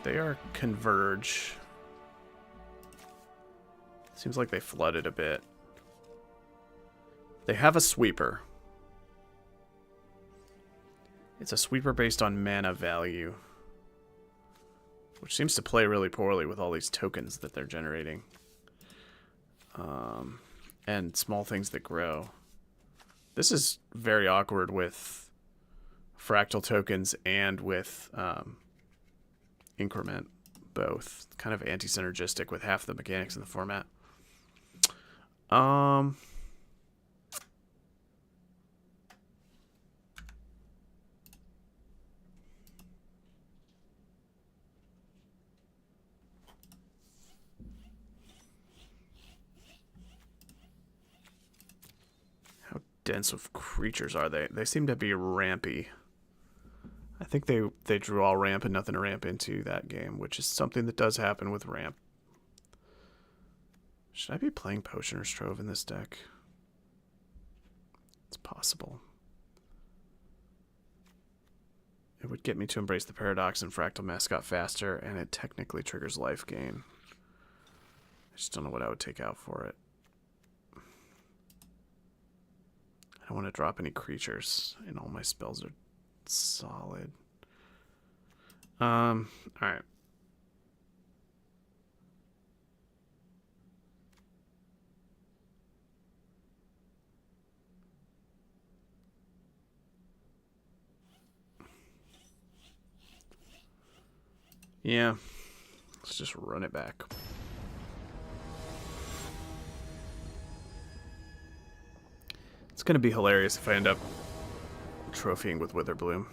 They are Converge. Seems like they flooded a bit. They have a sweeper. It's a sweeper based on mana value, which seems to play really poorly with all these tokens that they're generating. And small things that grow. This is very awkward with fractal tokens and with increment, both. Kind of anti-synergistic with half the mechanics in the format. How dense of creatures are they? They seem to be rampy. I think they drew all ramp and nothing to ramp into that game, which is something that does happen with ramp. Should I be playing Potioner's Trove in this deck? It's possible. It would get me to embrace the paradox and fractal mascot faster, and it technically triggers life gain. I just don't know what I would take out for it. I don't want to drop any creatures, and all my spells are solid. Alright. Yeah. Let's just run it back. It's gonna be hilarious if I end up trophying with Witherbloom.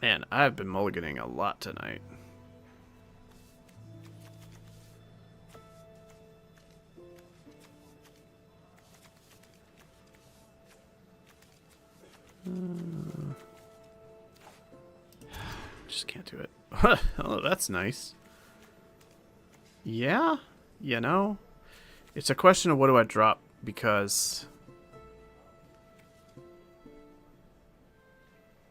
Man, I've been mulliganing a lot tonight. Just can't do it. Oh, that's nice. Yeah, you know, it's a question of what do I drop, because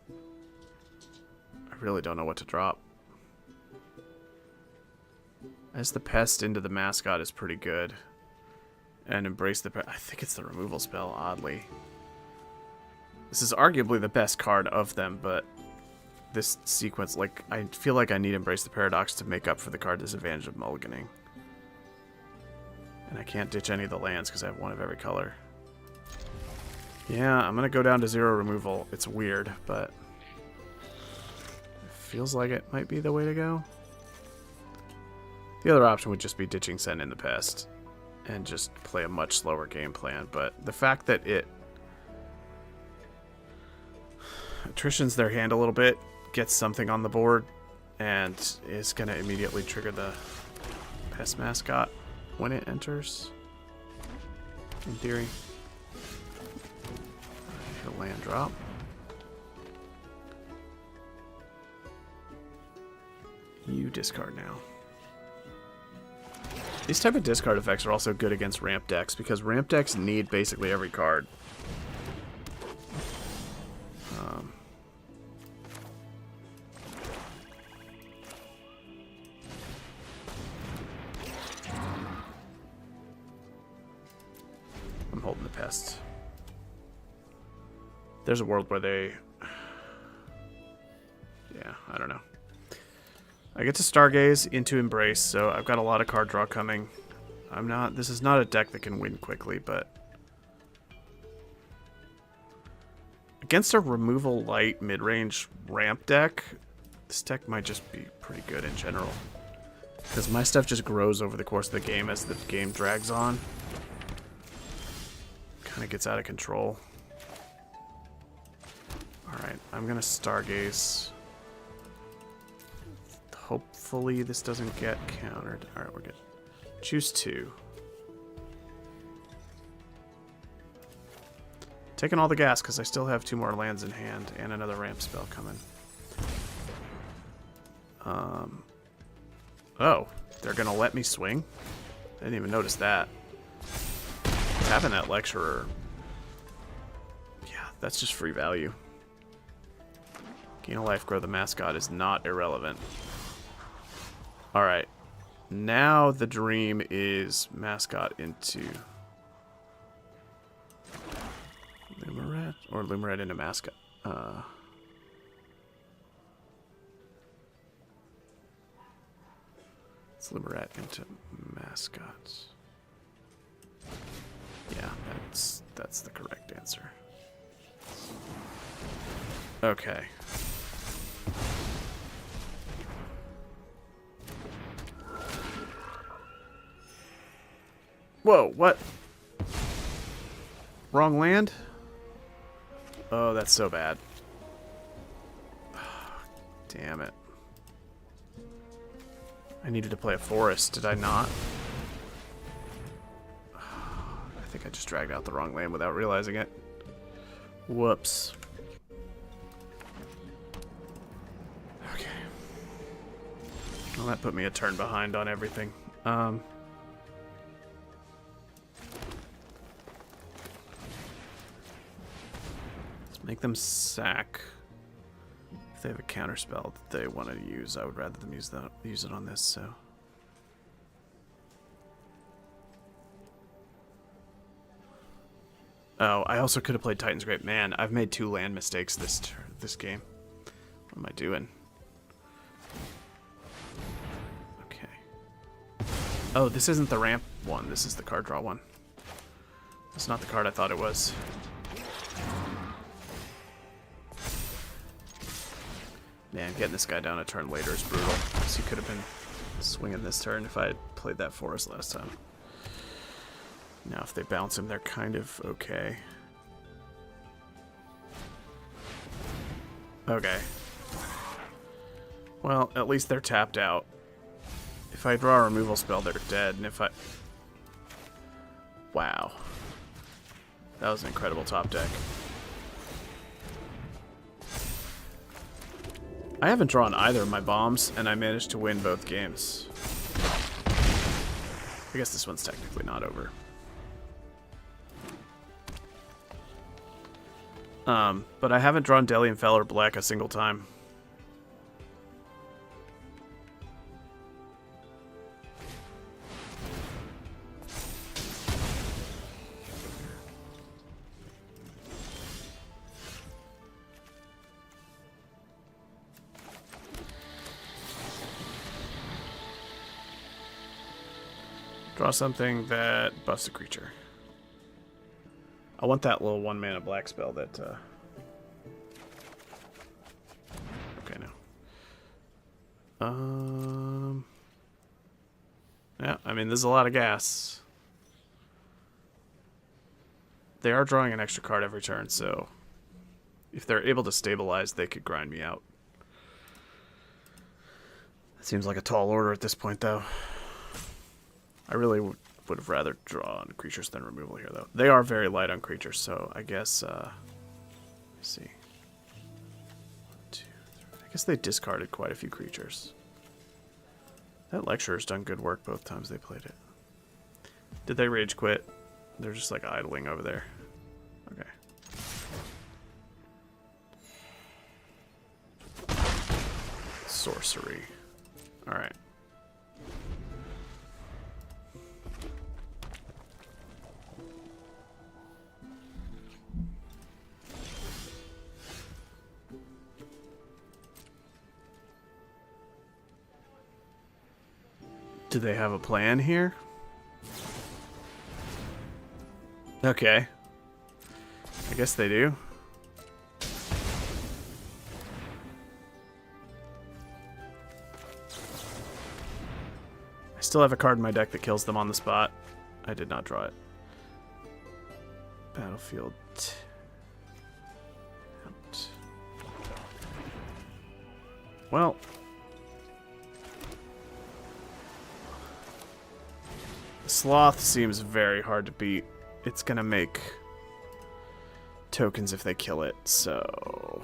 I really don't know what to drop. As the pest into the mascot is pretty good. And embrace the pest. I think it's the removal spell, oddly. This is arguably the best card of them, but this sequence, like, I feel like I need Embrace the Paradox to make up for the card disadvantage of mulliganing. And I can't ditch any of the lands because I have one of every color. Yeah, I'm going to go down to 0 removal. It's weird, but it feels like it might be the way to go. The other option would just be ditching Send in the Pest and just play a much slower game plan. But the fact that it attritions their hand a little bit, gets something on the board, and is going to immediately trigger the Pest Mascot when it enters, in theory. The land drop. You discard now. These type of discard effects are also good against ramp decks because ramp decks need basically every card. I'm holding the Pest. There's a world where they... Yeah, I don't know. I get to Stargaze into Embrace, so I've got a lot of card draw coming. This is not a deck that can win quickly, but... Against a removal light mid-range ramp deck, this deck might just be pretty good in general. Because my stuff just grows over the course of the game as the game drags on. Kind of gets out of control. Alright, I'm gonna Stargaze. Hopefully this doesn't get countered. Alright, we're good. Choose 2. Taking all the gas because I still have 2 more lands in hand and another ramp spell coming. Oh, they're gonna let me swing? I didn't even notice that. Having that Lecturer. Yeah, that's just free value. Gain a life, grow the mascot is not irrelevant. Alright. Now the dream is mascot into Lumaret, or Lumaret into mascot. It's Lumaret into mascots. Yeah, that's the correct answer. Okay. Whoa, what? Wrong land? Oh, that's so bad. Damn it. I needed to play a forest, did I not? I think I just dragged out the wrong land without realizing it. Whoops. Okay. Well, that put me a turn behind on everything. Let's make them sack. If they have a counter spell that they want to use, I would rather them use it on this, so. Oh, I also could have played Titan's Grape. Man, I've made 2 land mistakes this game. What am I doing? Okay. Oh, this isn't the ramp one. This is the card draw one. It's not the card I thought it was. Man, getting this guy down a turn later is brutal. Because he could have been swinging this turn if I had played that forest last time. Now, if they bounce him, they're kind of okay. Okay. Well, at least they're tapped out. If I draw a removal spell, they're dead. And if I... Wow. That was an incredible top deck. I haven't drawn either of my bombs, and I managed to win both games. I guess this one's technically not over. But I haven't drawn Delian Feller Black a single time. Draw something that buffs a creature. I want that little 1-mana black spell that... Okay, no. Yeah, I mean, there's a lot of gas. They are drawing an extra card every turn, so... If they're able to stabilize, they could grind me out. That seems like a tall order at this point, though. I really would have rather draw on creatures than removal here, though. They are very light on creatures, so I guess, let's see. 1, 2, 3. I guess they discarded quite a few creatures. That Lecturer's done good work both times they played it. Did they rage quit? They're just, like, idling over there. Okay. Sorcery. Alright. Do they have a plan here? Okay. I guess they do. I still have a card in my deck that kills them on the spot. I did not draw it. Battlefield. Out. Well. Sloth seems very hard to beat. It's gonna make tokens if they kill it, so...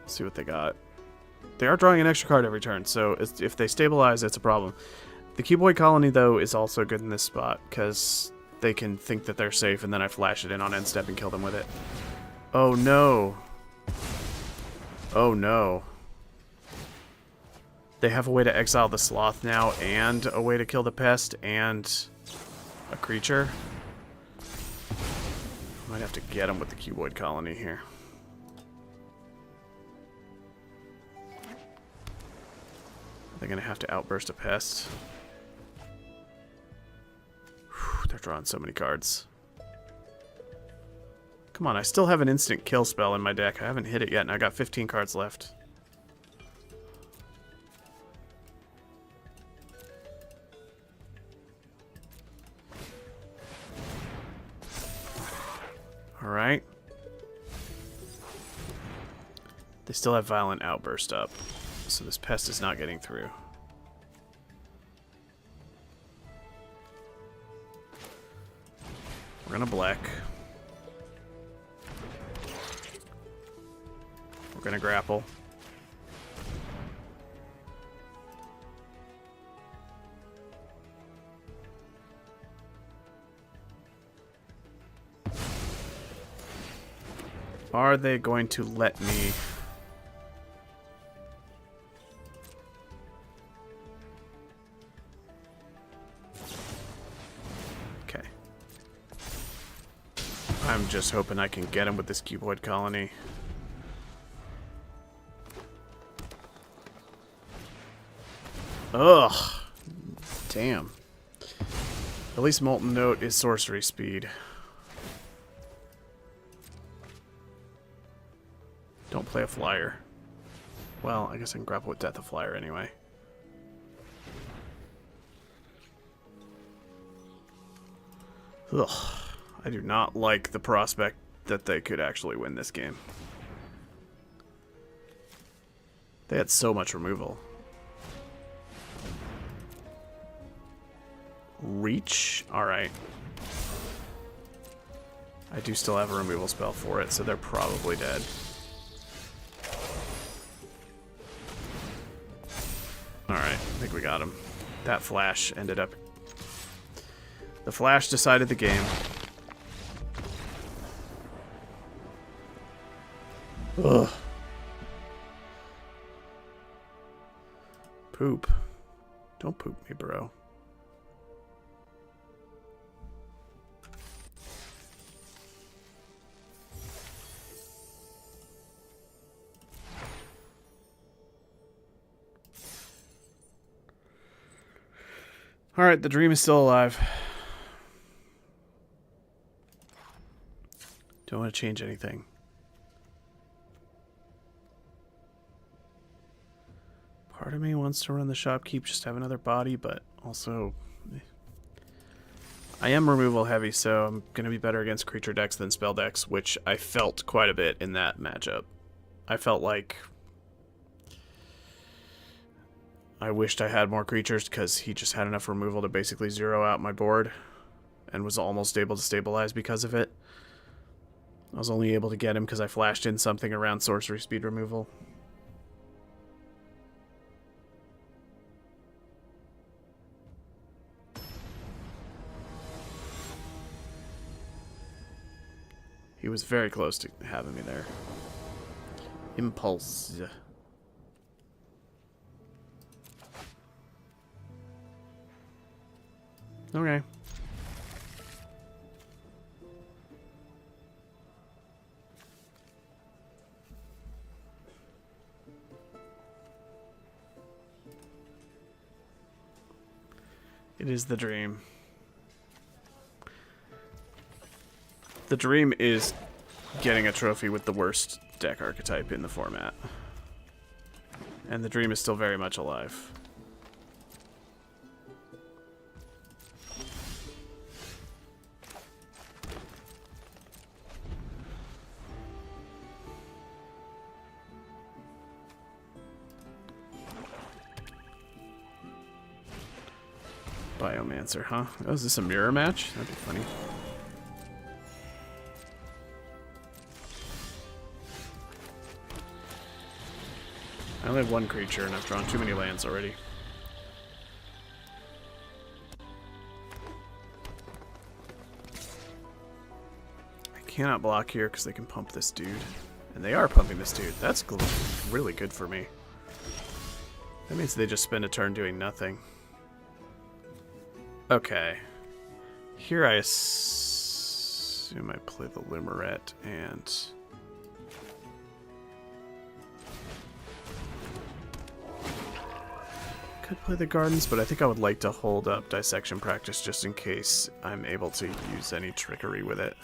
Let's see what they got. They are drawing an extra card every turn, so if they stabilize, it's a problem. The Cuboid Colony, though, is also good in this spot, because they can think that they're safe, and then I flash it in on end step and kill them with it. Oh, no. Oh, no. They have a way to exile the Sloth now, and a way to kill the Pest, and a creature. Might have to get them with the Cuboid Colony here. They're going to have to outburst a Pest. Whew, they're drawing so many cards. Come on, I still have an instant kill spell in my deck. I haven't hit it yet, and I got 15 cards left. Alright. They still have Violent Outburst up, so this Pest is not getting through. We're gonna black. We're gonna grapple. Are they going to let me... Okay. I'm just hoping I can get him with this Cuboid Colony. Ugh. Damn. At least Molten Note is sorcery speed. Don't play a flyer. Well, I guess I can grapple with Death of Flyer anyway. Ugh. I do not like the prospect that they could actually win this game. They had so much removal. Reach? Alright. I do still have a removal spell for it, so they're probably dead. Alright, I think we got him. That flash ended up... The flash decided the game. Ugh. Poop. Don't poop me, bro. Alright, the dream is still alive. Don't want to change anything. Part of me wants to run the shopkeep, just have another body, but also... I am removal heavy, so I'm going to be better against creature decks than spell decks, which I felt quite a bit in that matchup. I felt like I wished I had more creatures because he just had enough removal to basically zero out my board and was almost able to stabilize because of it. I was only able to get him because I flashed in something around sorcery speed removal. He was very close to having me there. Impulse. Okay. It is the dream. The dream is getting a trophy with the worst deck archetype in the format. And the dream is still very much alive. Biomancer, huh? Oh, is this a mirror match? That'd be funny. I only have one creature and I've drawn too many lands already. I cannot block here because they can pump this dude. And they are pumping this dude. That's really good for me. That means they just spend a turn doing nothing. Okay. Here I assume I play the Limerette and... could play the Gardens, but I think I would like to hold up Dissection Practice just in case I'm able to use any trickery with it.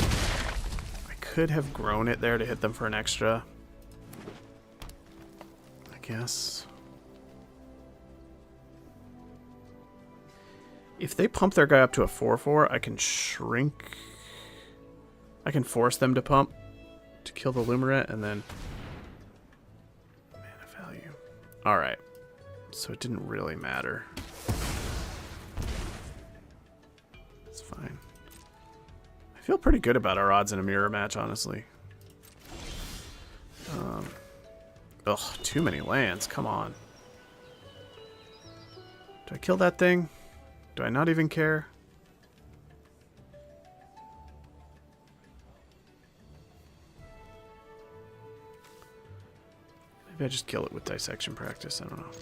I could have grown it there to hit them for an extra. I guess. If they pump their guy up to a 4/4, I can shrink. I can force them to pump to kill the Limerette and then mana value. Alright. So it didn't really matter. It's fine. I feel pretty good about our odds in a mirror match, honestly. Ugh, too many lands. Come on. Do I kill that thing? Do I not even care? Maybe I just kill it with Dissection Practice. I don't know.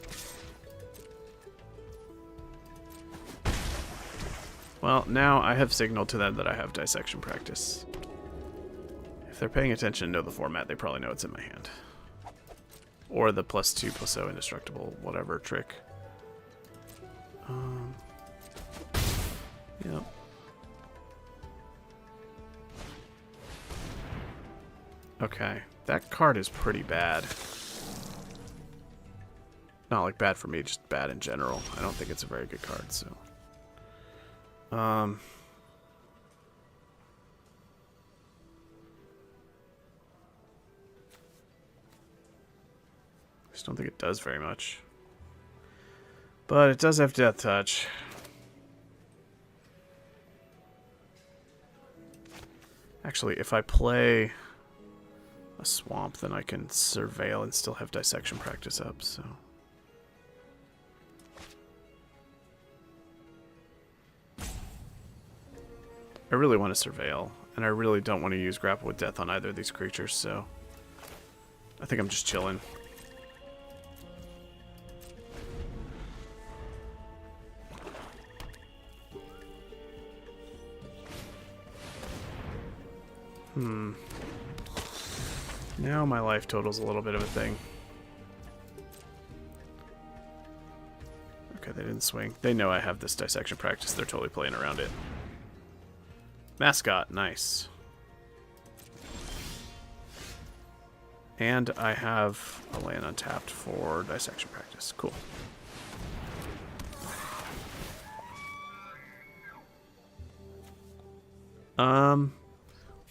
Well, now I have signaled to them that I have Dissection Practice. If they're paying attention and know the format, they probably know it's in my hand. Or the +2/+0 indestructible whatever trick. Yep. Okay, that card is pretty bad. Not like bad for me, just bad in general. I don't think it's a very good card, so. I just don't think it does very much. But it does have Death Touch. Actually, if I play a Swamp, then I can Surveil and still have Dissection Practice up, so. I really want to Surveil, and I really don't want to use Grapple with Death on either of these creatures, so I think I'm just chilling. Now my life total's a little bit of a thing. they didn't swing. They know I have this dissection practice. They're totally playing around it. Mascot, nice. And I have a land untapped for dissection practice. Cool.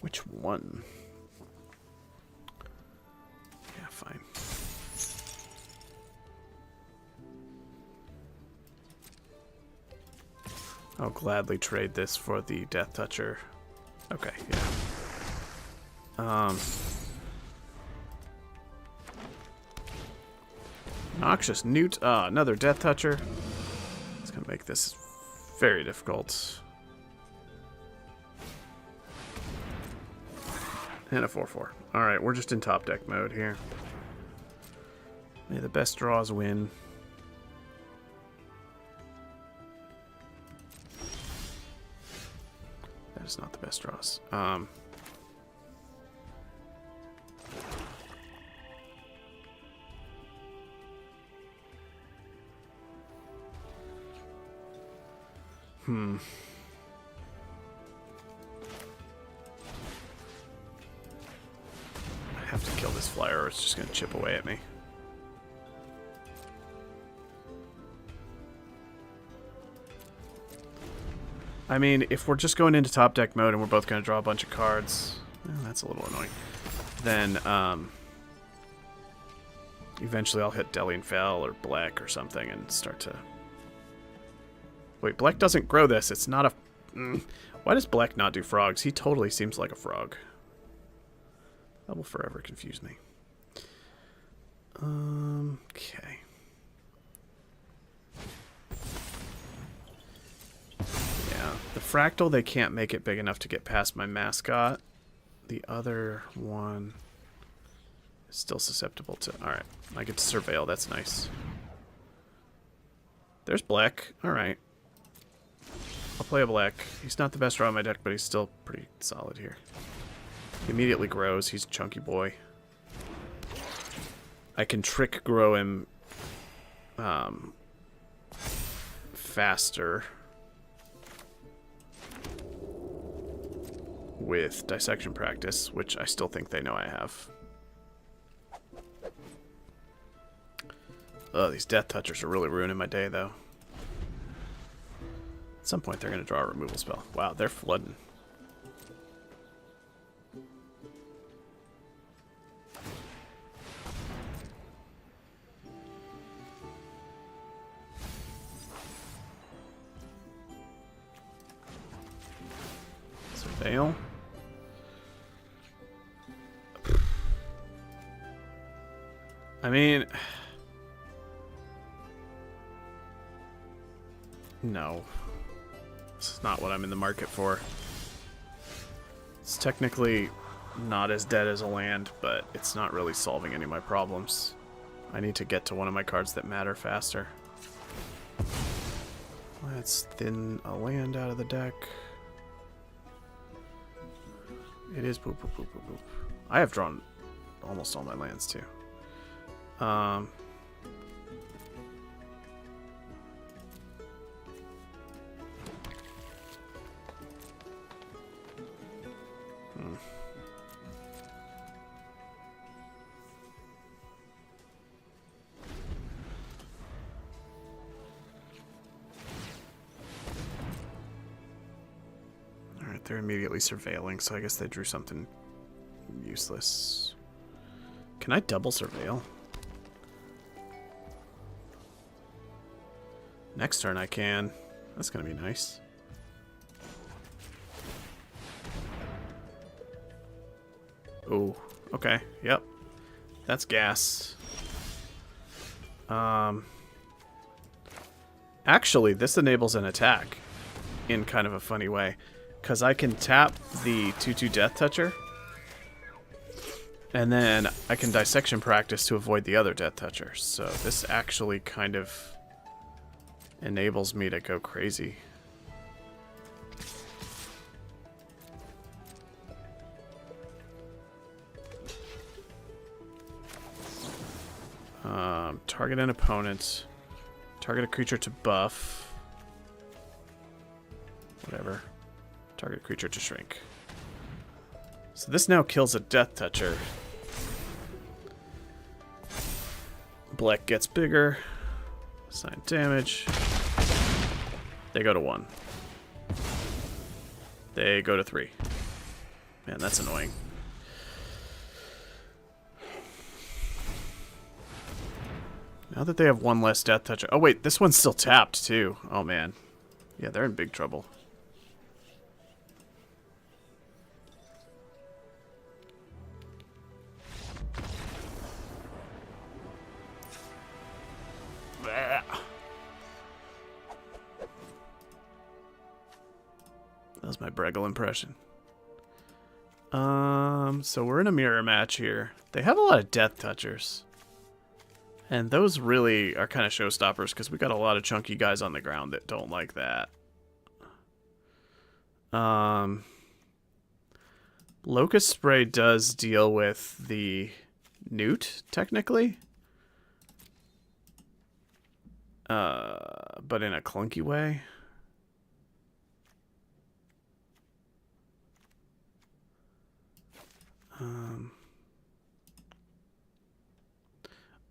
Which one? Yeah, fine. I'll gladly trade this for the Death Toucher. Okay, yeah. Noxious Newt. Another Death Toucher. It's gonna make this very difficult. And a 4/4. Alright, we're just in top deck mode here. May the best draws win. That is not the best draws. I have to kill this flyer or it's just going to chip away at me. I mean, if we're just going into top deck mode and we're both going to draw a bunch of cards, well, that's a little annoying. Then, eventually I'll hit Delian Fel or Black or something and start to... Wait, Black doesn't grow this. It's not a... Why does Black not do frogs? He totally seems like a frog. That will forever confuse me. Okay. Yeah, the Fractal, they can't make it big enough to get past my Mascot. The other one is still susceptible to... Alright, I get to Surveil. That's nice. There's Black. Alright. I'll play a Black. He's not the best draw in my deck, but he's still pretty solid here. He immediately grows. He's a chunky boy. I can trick grow him faster with dissection practice, which I still think they know I have. Oh, these Death Touchers are really ruining my day, though. At some point, they're going to draw a removal spell. Wow, they're flooding. Surveil. I mean... No. This is not what I'm in the market for. It's technically not as dead as a land, but it's not really solving any of my problems. I need to get to one of my cards that matter faster. Let's thin a land out of the deck. It is poop, poop, poop, poop, poop. I have drawn almost all my lands, too. Alright, they're immediately surveilling, so I guess they drew something useless. Can I double surveil? Next turn I can. That's gonna be nice. Oh, okay. Yep. That's gas. Actually, this enables an attack in kind of a funny way. Because I can tap the 2/2 Death Toucher. And then I can Dissection Practice to avoid the other Death Toucher. So this actually kind of enables me to go crazy. Target an opponent. Target a creature to buff. Whatever. Target a creature to shrink. So this now kills a Death Toucher. Black gets bigger. Assign damage. They go to 1. They go to 3. Man, that's annoying. Now that they have 1 less Death Toucher. Oh wait, this one's still tapped too. Oh man. Yeah, they're in big trouble. That was my Breggle impression. So we're in a mirror match here. They have a lot of Death Touchers. And those really are kind of showstoppers because we got a lot of chunky guys on the ground that don't like that. Locust Spray does deal with the Newt, technically. But in a clunky way.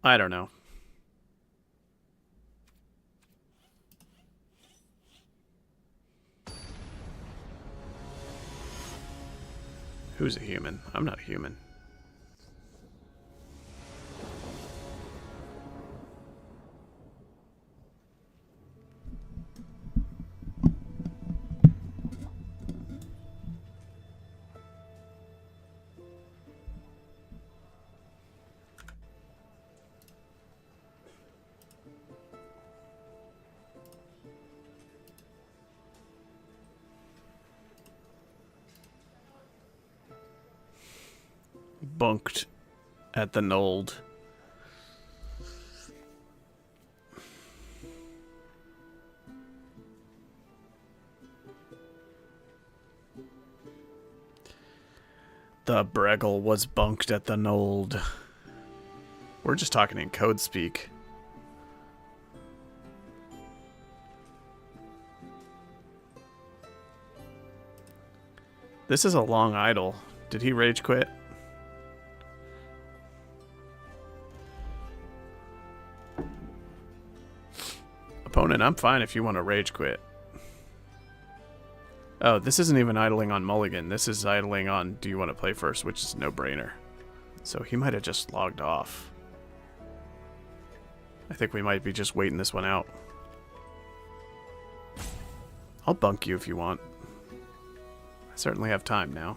I don't know. Who's a human? I'm not a human. Bunked at the Nold. The Breggle was bunked at the Nold. We're just talking in code speak. This is a long idle. Did he rage quit? Opponent, I'm fine if you want to rage quit. Oh, this isn't even idling on Mulligan. This is idling on do you want to play first, which is no brainer. So he might have just logged off. I think we might be just waiting this one out. I'll bunk you if you want. I certainly have time now.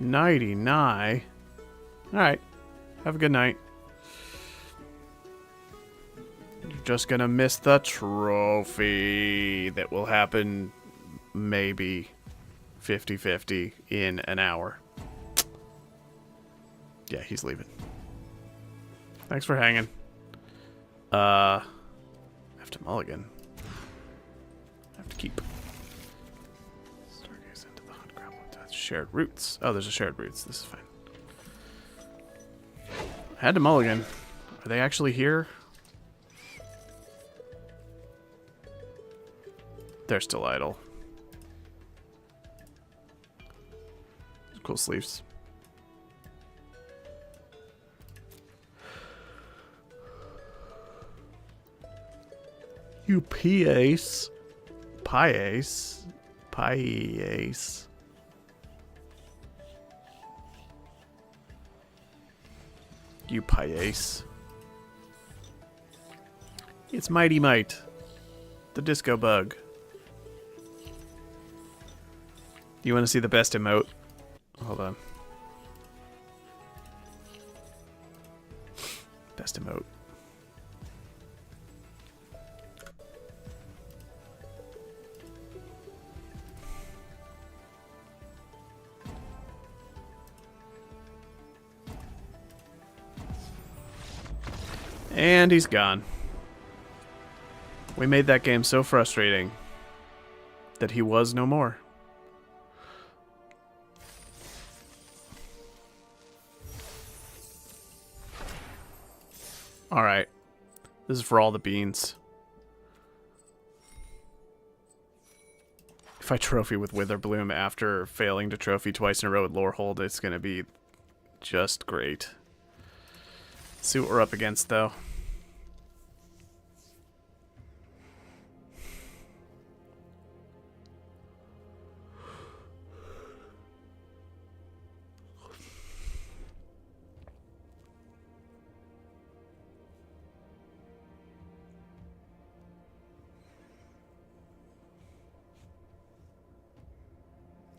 Nighty-night. Alright. Have a good night. You're just gonna miss the trophy that will happen maybe 50-50 in an hour. Yeah, he's leaving. Thanks for hanging. I have to mulligan. I have to keep. Stargaze into the hot gravel. That's shared roots. Oh, there's a shared roots. This is fine. I had to mulligan. Are they actually here? They're still idle. Cool sleeves. You P-ace. Pie-ace. Pie-ace. You Pie-ace. It's Mighty Might. The disco bug. You want to see the best emote? Hold on. Best emote. And he's gone. We made that game so frustrating that he was no more. Alright. This is for all the beans. If I trophy with Witherbloom after failing to trophy twice in a row with Lorehold, it's going to be just great. Let's see what we're up against, though.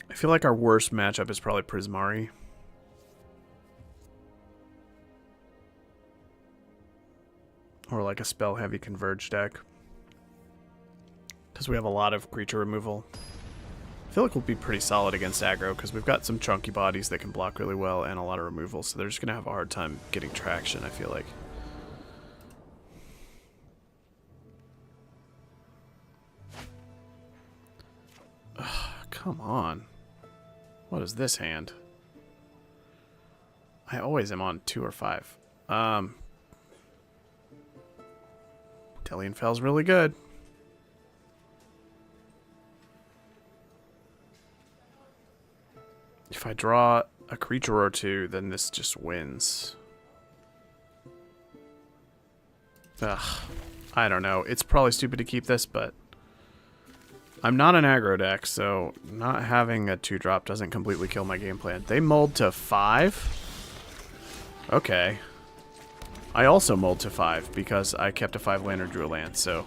I feel like our worst matchup is probably Prismari. Or like a spell-heavy Converge deck. Because we have a lot of creature removal. I feel like we'll be pretty solid against aggro, because we've got some chunky bodies that can block really well and a lot of removal, so they're just going to have a hard time getting traction, I feel like. Ugh, come on. What is this hand? I always am on 2 or 5. Delian Fell's really good. If I draw a creature or two, then this just wins. Ugh. I don't know. It's probably stupid to keep this, but I'm not an aggro deck, so not having a 2-drop doesn't completely kill my game plan. They mulled to 5? Okay. I also mulled to 5 because I kept a 5-land or drew a land, so...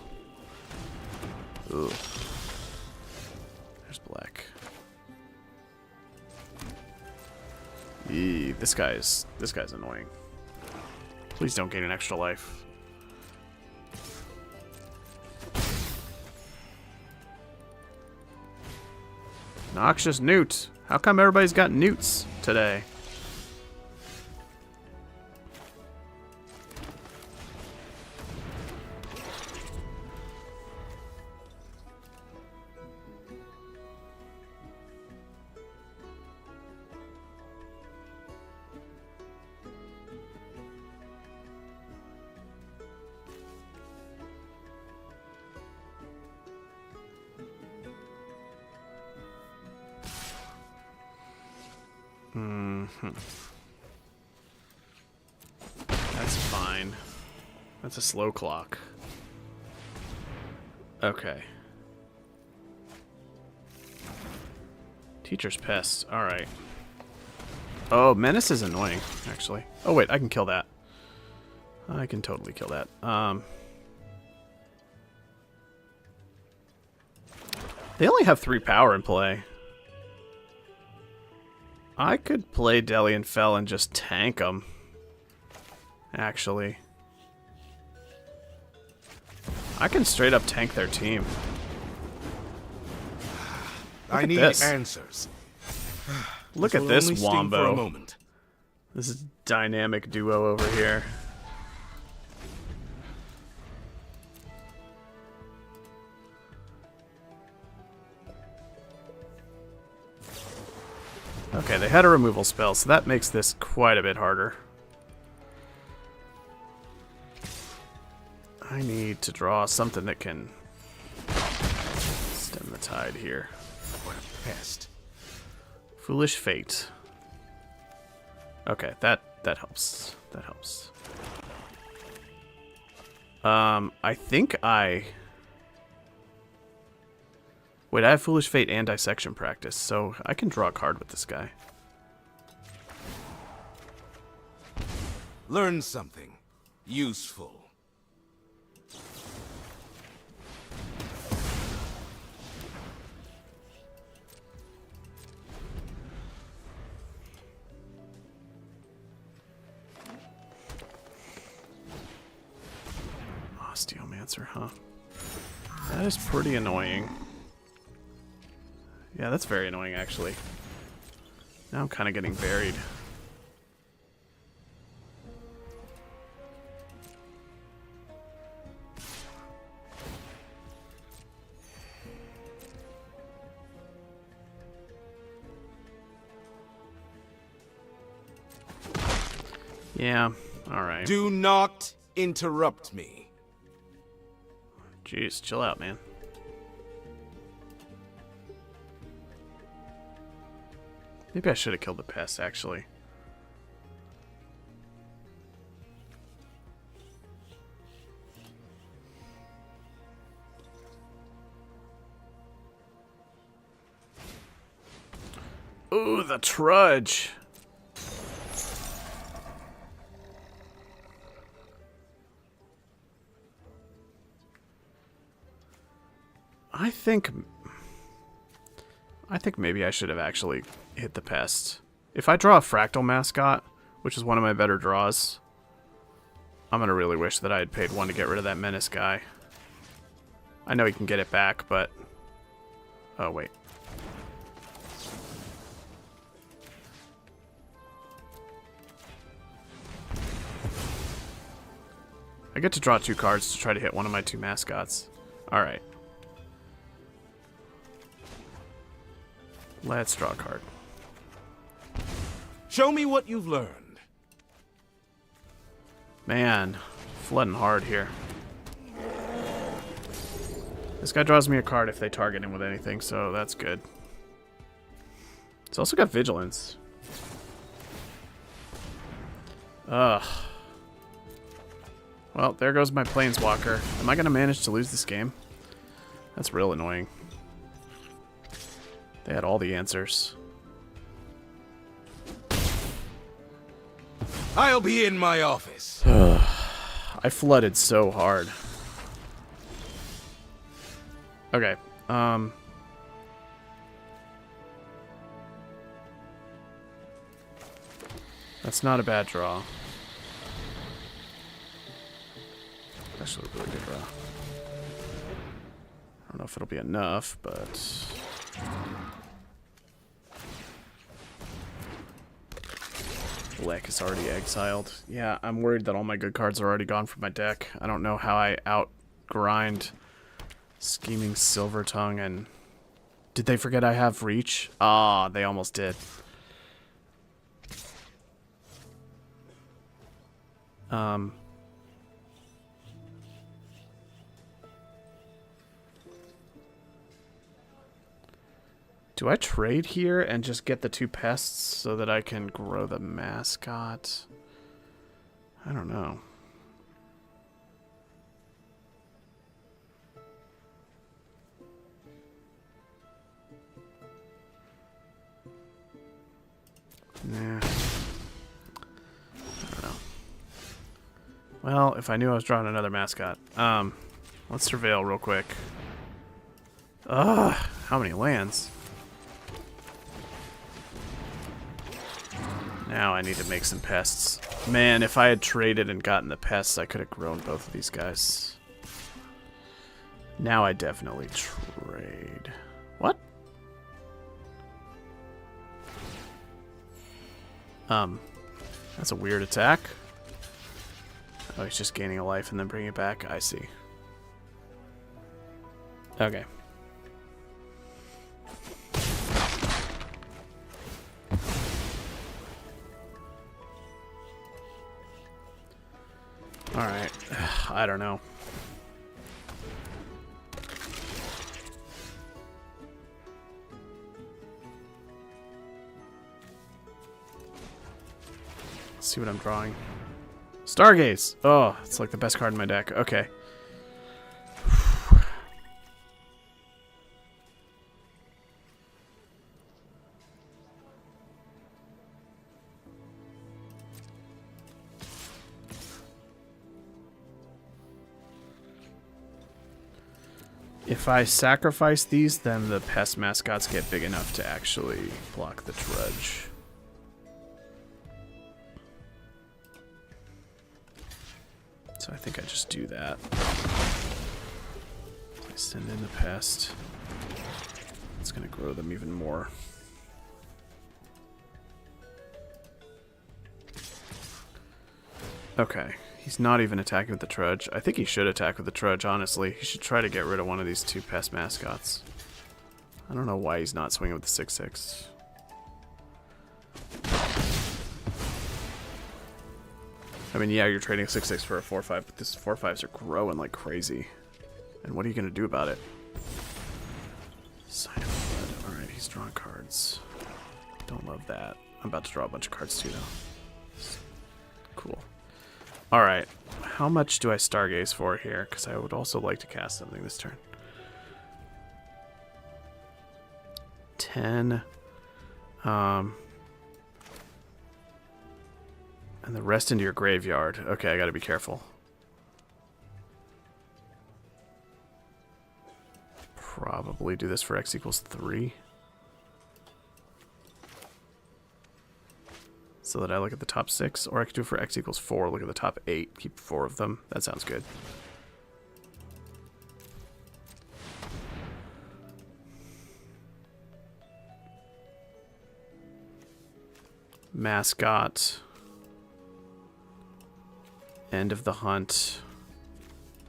Ooh. There's black. Eee, this guy's annoying. Please don't gain an extra life. Noxious Newt. How come everybody's got newts today? That's fine. That's a slow clock. Okay. Teacher's Pest. Alright. Oh, Menace is annoying, actually. Oh, wait, I can kill that. I can totally kill that. They only have 3 power in play. I could play Delian Fell and just tank them. Actually. I can straight up tank their team. I need answers. Look at this wombo. This is dynamic duo over here. Okay, they had a removal spell, so that makes this quite a bit harder. I need to draw something that can stem the tide here. What a pest. Foolish Fate. Okay, that helps. That helps. I think I... Wait, I have Foolish Fate and Dissection Practice, so I can draw a card with this guy. Learn something useful. Osteomancer, huh? That is pretty annoying. Yeah, that's very annoying, actually. Now I'm kind of getting buried. Yeah, alright. Do not interrupt me. Jeez, chill out, man. Maybe I should have killed the pest, actually. Ooh, the trudge. I think maybe I should have actually hit the pest. If I draw a fractal mascot, which is one of my better draws, I'm gonna really wish that I had paid 1 to get rid of that menace guy. I know he can get it back, but... Oh, wait. I get to draw 2 cards to try to hit one of my 2 mascots. Alright. Let's draw a card. Show me what you've learned. Man, flooding hard here. This guy draws me a card if they target him with anything, so that's good. It's also got vigilance. Ugh. Well, there goes my planeswalker. Am I going to manage to lose this game? That's real annoying. They had all the answers. I'll be in my office. I flooded so hard. Okay. That's not a bad draw. Actually, a really good draw. I don't know if it'll be enough, but... Lek is already exiled. Yeah, I'm worried that all my good cards are already gone from my deck. I don't know how I out-grind Scheming Silver Tongue and... Did they forget I have Reach? Ah, they almost did. Do I trade here and just get the 2 pests so that I can grow the mascot? I don't know. Nah. I don't know. Well, if I knew I was drawing another mascot. Let's surveil real quick. Ugh, how many lands? Now I need to make some pests. Man, if I had traded and gotten the pests, I could have grown both of these guys. Now I definitely trade. What? That's a weird attack. Oh, he's just gaining a life and then bringing it back. I see. Okay. Alright. I don't know. Let's see what I'm drawing. Stargaze! Oh, it's like the best card in my deck. Okay. If I sacrifice these, then the pest mascots get big enough to actually block the trudge. So I think I just do that. I send in the pest. It's going to grow them even more. Okay. He's not even attacking with the trudge. I think he should attack with the trudge, honestly. He should try to get rid of one of these 2 pest mascots. I don't know why he's not swinging with the 6/6. I mean, yeah, you're trading a 6/6 for a 4/5, but this 4/5s are growing like crazy. And what are you going to do about it? Sign of Blood. Alright, he's drawing cards. Don't love that. I'm about to draw a bunch of cards too, though. Cool. Alright, how much do I Stargaze for here? Because I would also like to cast something this turn. 10. And the rest into your graveyard. Okay, I gotta be careful. Probably do this for x equals 3. So that I look at the top 6. Or I could do it for x equals 4. Look at the top 8. Keep 4 of them. That sounds good. Mascot. End of the hunt.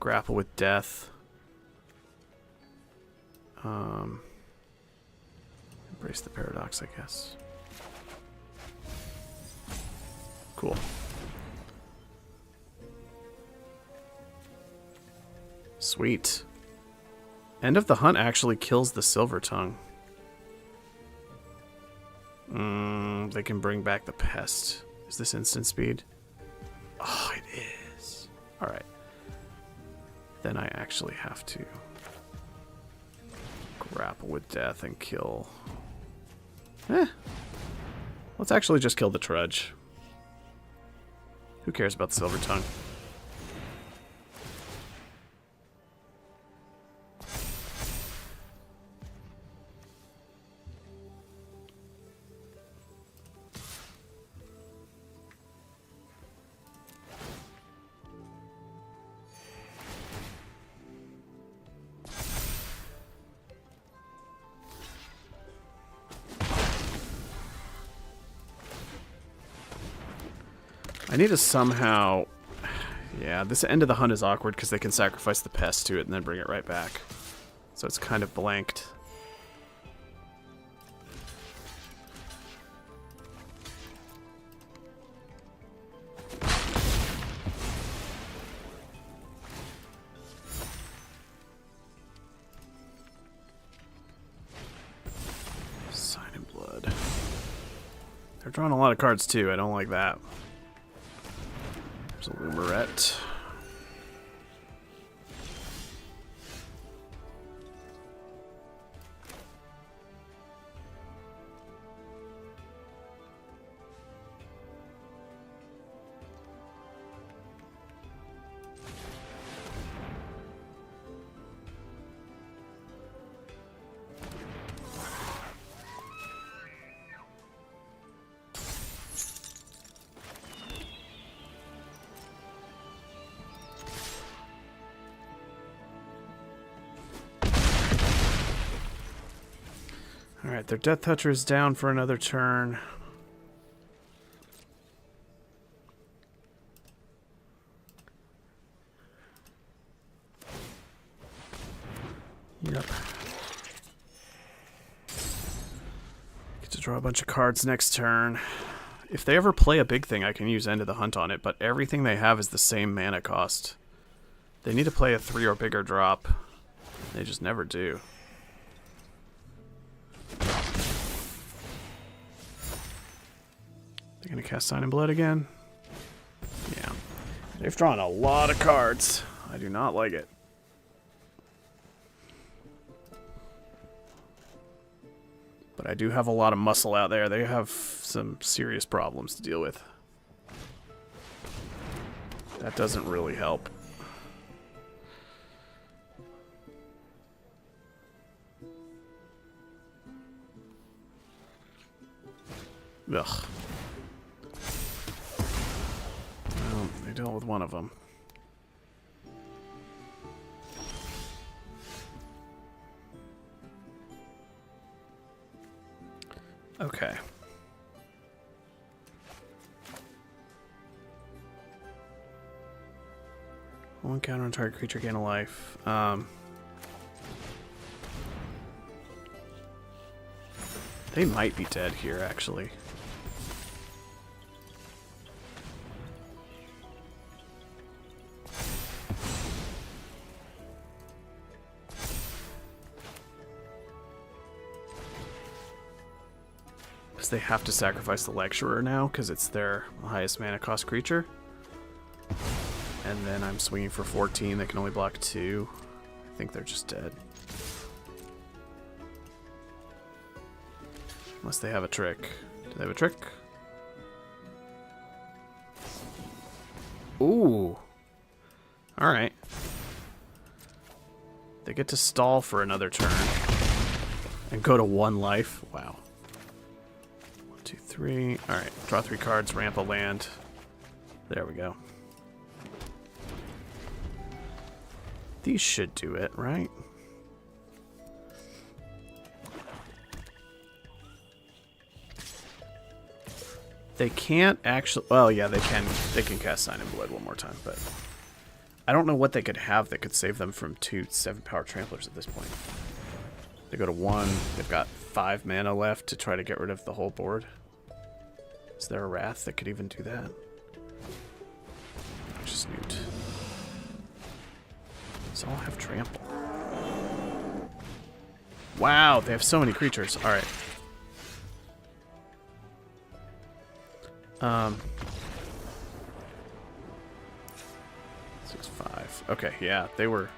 Grapple with death. Embrace the paradox, I guess. Cool. Sweet. End of the hunt actually kills the Silver Tongue. They can bring back the pest. Is this instant speed? Oh, it is. Alright. Then I actually have to grapple with death and kill. Let's actually just kill the Trudge. Who cares about the Silver Tongue? I need to somehow... Yeah, this end of the hunt is awkward because they can sacrifice the pest to it and then bring it right back. So it's kind of blanked. Sign in Blood. They're drawing a lot of cards too. I don't like that. There's a Lumerette. Alright, their Death Toucher is down for another turn. Yep. Get to draw a bunch of cards next turn. If they ever play a big thing, I can use End of the Hunt on it, but everything they have is the same mana cost. They need to play a 3 or bigger drop. They just never do. They're gonna cast Sign in Blood again? Yeah. They've drawn a lot of cards. I do not like it. But I do have a lot of muscle out there. They have some serious problems to deal with. That doesn't really help. Ugh. Well, they dealt with one of them. Okay. One counter on target creature, gain a life. They might be dead here, actually. they have to sacrifice the Lecturer now because it's their highest mana cost creature. And then I'm swinging for 14. They can only block 2. I think they're just dead. Unless they have a trick. Do they have a trick? Ooh. Alright. They get to stall for another turn. And go to 1 life. Wow. 1, 2, 3. Alright. Draw 3 cards, ramp a land. There we go. These should do it, right? They can't actually... Well, yeah, they can. They can cast Sign in Blood one more time, but... I don't know what they could have that could save them from 2 7-power tramplers at this point. They go to 1. They've got 5 mana left to try to get rid of the whole board. Is there a Wrath that could even do that? Just Snoot. These all have trample. Wow, they have so many creatures. Alright. 6, 5. Okay, yeah, they were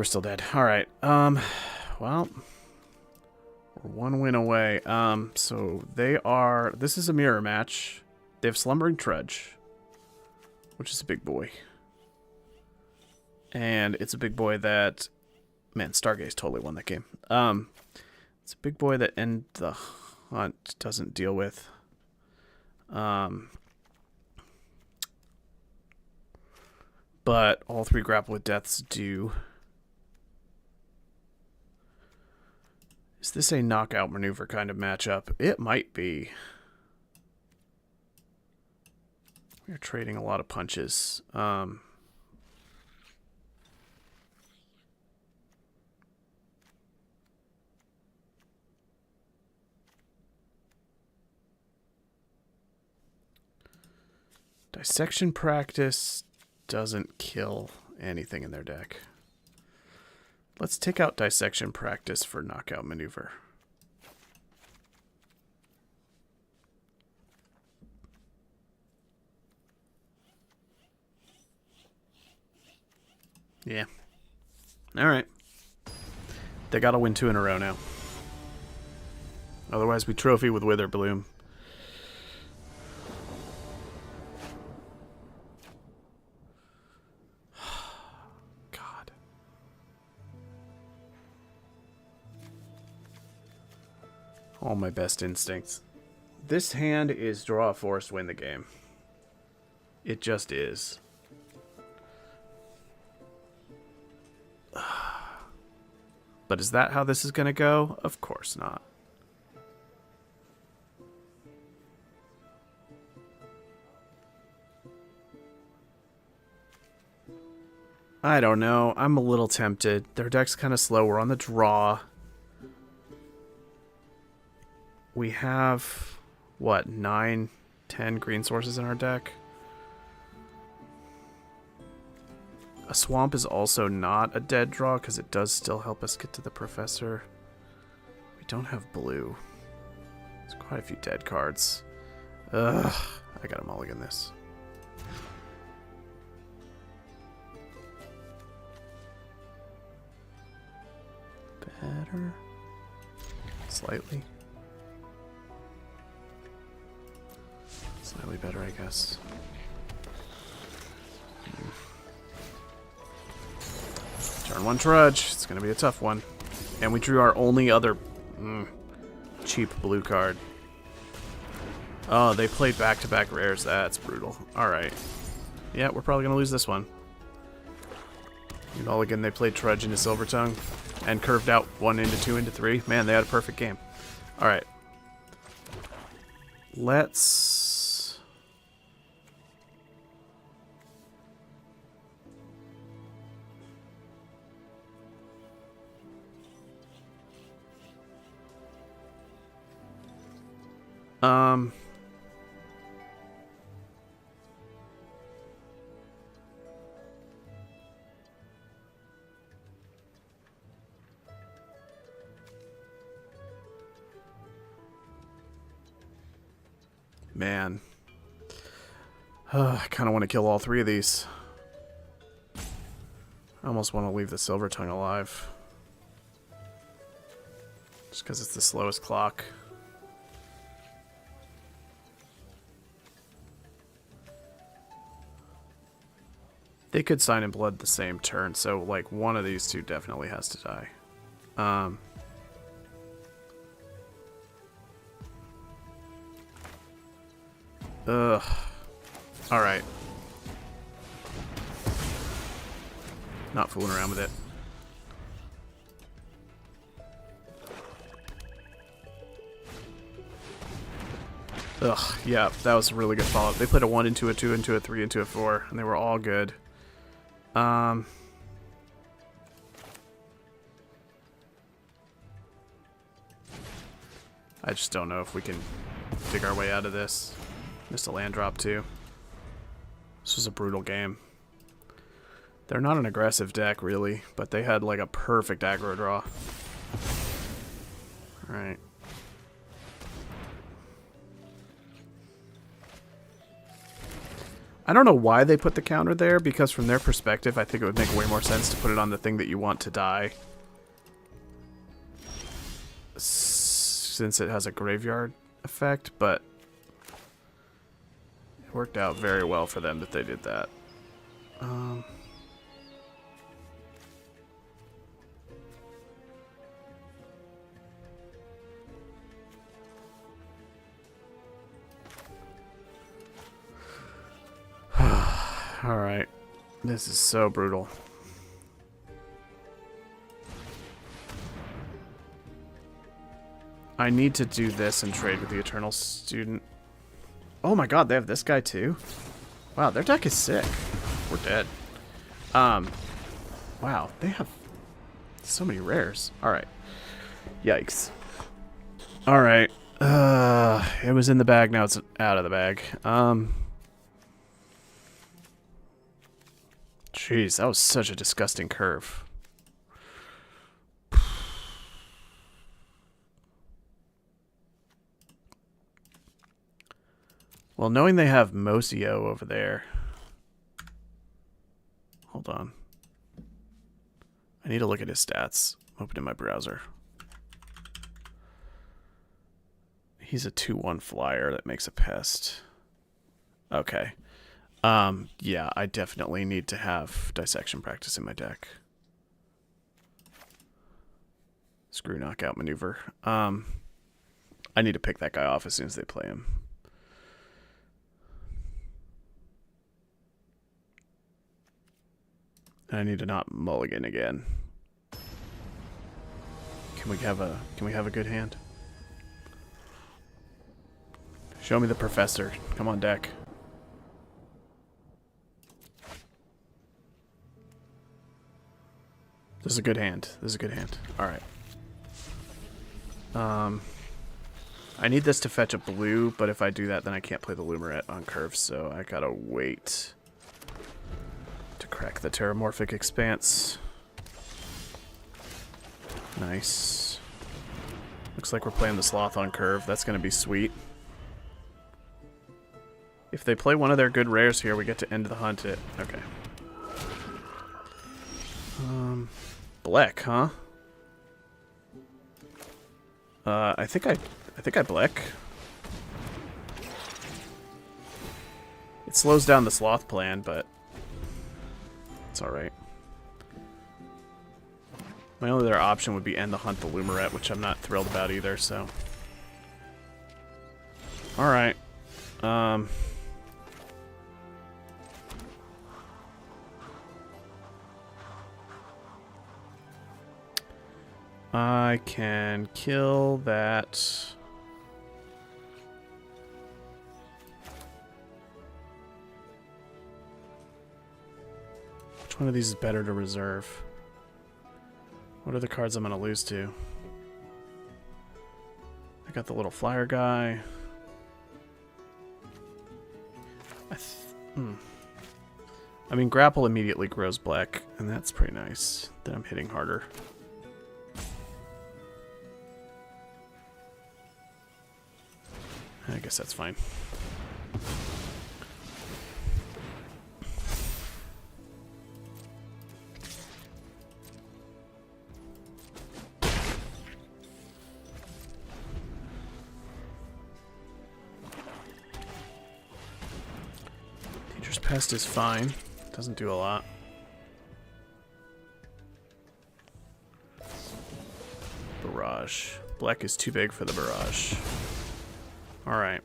still dead. All right. Well, we're 1 win away. So they are. This is a mirror match. They have Slumbering Trudge, which is a big boy, and it's a big boy that, man, Stargaze totally won that game. It's a big boy that End the Hunt doesn't deal with. But all 3 Grapple with Deaths do. Is this a knockout maneuver kind of matchup? It might be. We're trading a lot of punches. Dissection Practice doesn't kill anything in their deck. Let's take out Dissection Practice for Knockout Maneuver. Yeah. Alright. They gotta win 2 in a row now. Otherwise we trophy with Witherbloom. God. All my best instincts. This hand is draw a force, win the game. It just is. But is that how this is going to go? Of course not. I don't know. I'm a little tempted. Their deck's kind of slow. We're on the draw. We have, what, 9, 10 green sources in our deck? A swamp is also not a dead draw because it does still help us get to the professor. We don't have blue. There's quite a few dead cards. Ugh, I gotta mulligan this. Better? Slightly. Slightly better, I guess. Turn 1 Trudge. It's going to be a tough one. And we drew our only other cheap blue card. Oh, they played back-to-back rares. That's brutal. Alright. Yeah, we're probably going to lose this one. And again, they played Trudge into Silver Tongue and curved out 1 into 2 into 3. Man, they had a perfect game. Alright. Let's... Man. I kind of want to kill all 3 of these. I almost want to leave the Silver Tongue alive. Just because it's the slowest clock. They could Sign in Blood the same turn, so like one of these 2 definitely has to die. Ugh. Alright. Not fooling around with it. Ugh, yeah, that was a really good follow-up. They played a 1 into a 2 into a 3 into a 4, and they were all good. I just don't know if we can dig our way out of this. Missed a land drop too. This was a brutal game. They're not an aggressive deck really, but they had like a perfect aggro draw. Alright. I don't know why they put the counter there, because from their perspective, I think it would make way more sense to put it on the thing that you want to die. Since it has a graveyard effect, but it worked out very well for them that they did that. Alright. This is so brutal. I need to do this and trade with the Eternal Student. Oh my god, they have this guy too? Wow, their deck is sick. We're dead. Wow, they have so many rares. Alright. Yikes. Alright. It was in the bag, now it's out of the bag. Jeez, that was such a disgusting curve. Well, knowing they have Mosio over there. Hold on. I need to look at his stats. Open in my browser. He's a 2/1 flyer that makes a pest. Okay. Yeah, I definitely need to have Dissection Practice in my deck. Screw Knockout Maneuver. I need to pick that guy off as soon as they play him. And I need to not mulligan again. Can we have a good hand? Show me the Professor. Come on, deck. This is a good hand. This is a good hand. Alright. I need this to fetch a blue, but if I do that, then I can't play the Lumerette on curve, so I gotta wait to crack the Terramorphic Expanse. Nice. Looks like we're playing the Sloth on curve. That's gonna be sweet. If they play one of their good rares here, we get to end the hunt it. Okay. Black, huh? I think I black. It slows down the Sloth plan, but it's alright. My only other option would be end the hunt the Lumerette, which I'm not thrilled about either, so. Alright. I can kill that. Which one of these is better to reserve? What are the cards I'm going to lose to? I got the little flyer guy. I mean, Grapple immediately grows black, and that's pretty nice. Then I'm hitting harder. I guess that's fine. Dangerous Pest is fine. Doesn't do a lot. Barrage. Black is too big for the barrage. Alright.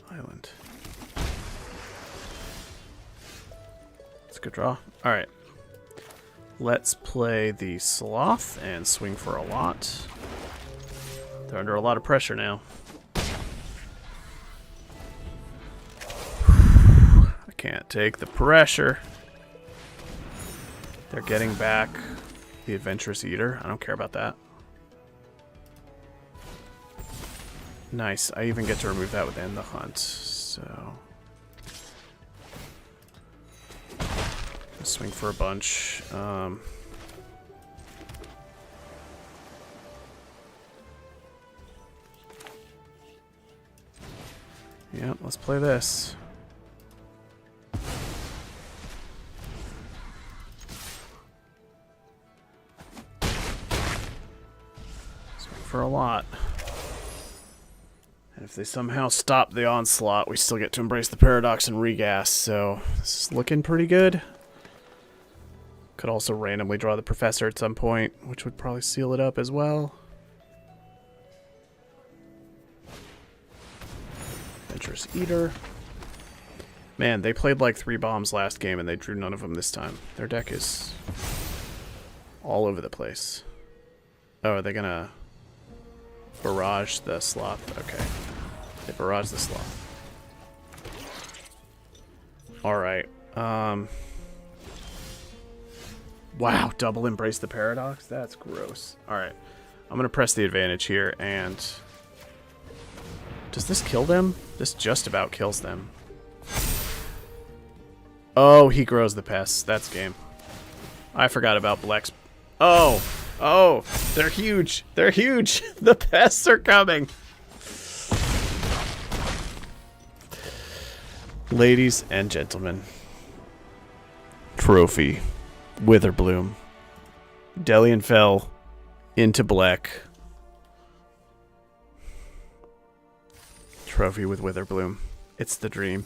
Island. That's a good draw. Alright. Let's play the Sloth and swing for a lot. They're under a lot of pressure now. I can't take the pressure. They're getting back the Adventurous Eater. I don't care about that. Nice. I even get to remove that with End the Hunt. So swing for a bunch. Yeah, let's play this. For a lot. And if they somehow stop the onslaught, we still get to embrace the paradox and regas, so this is looking pretty good. Could also randomly draw the professor at some point, which would probably seal it up as well. Adventurous Eater. Man, they played like 3 bombs last game and they drew none of them this time. Their deck is all over the place. Oh, are they gonna barrage the Sloth? Okay. They barrage the Sloth. Alright. Wow, double embrace the paradox? That's gross. Alright. I'm gonna press the advantage here and... Does this kill them? This just about kills them. Oh, he grows the pests. That's game. I forgot about Black's... Oh! Oh! They're huge! They're huge! The pests are coming! Ladies and gentlemen. Trophy. Witherbloom. Delian fell into black. Trophy with Witherbloom. It's the dream.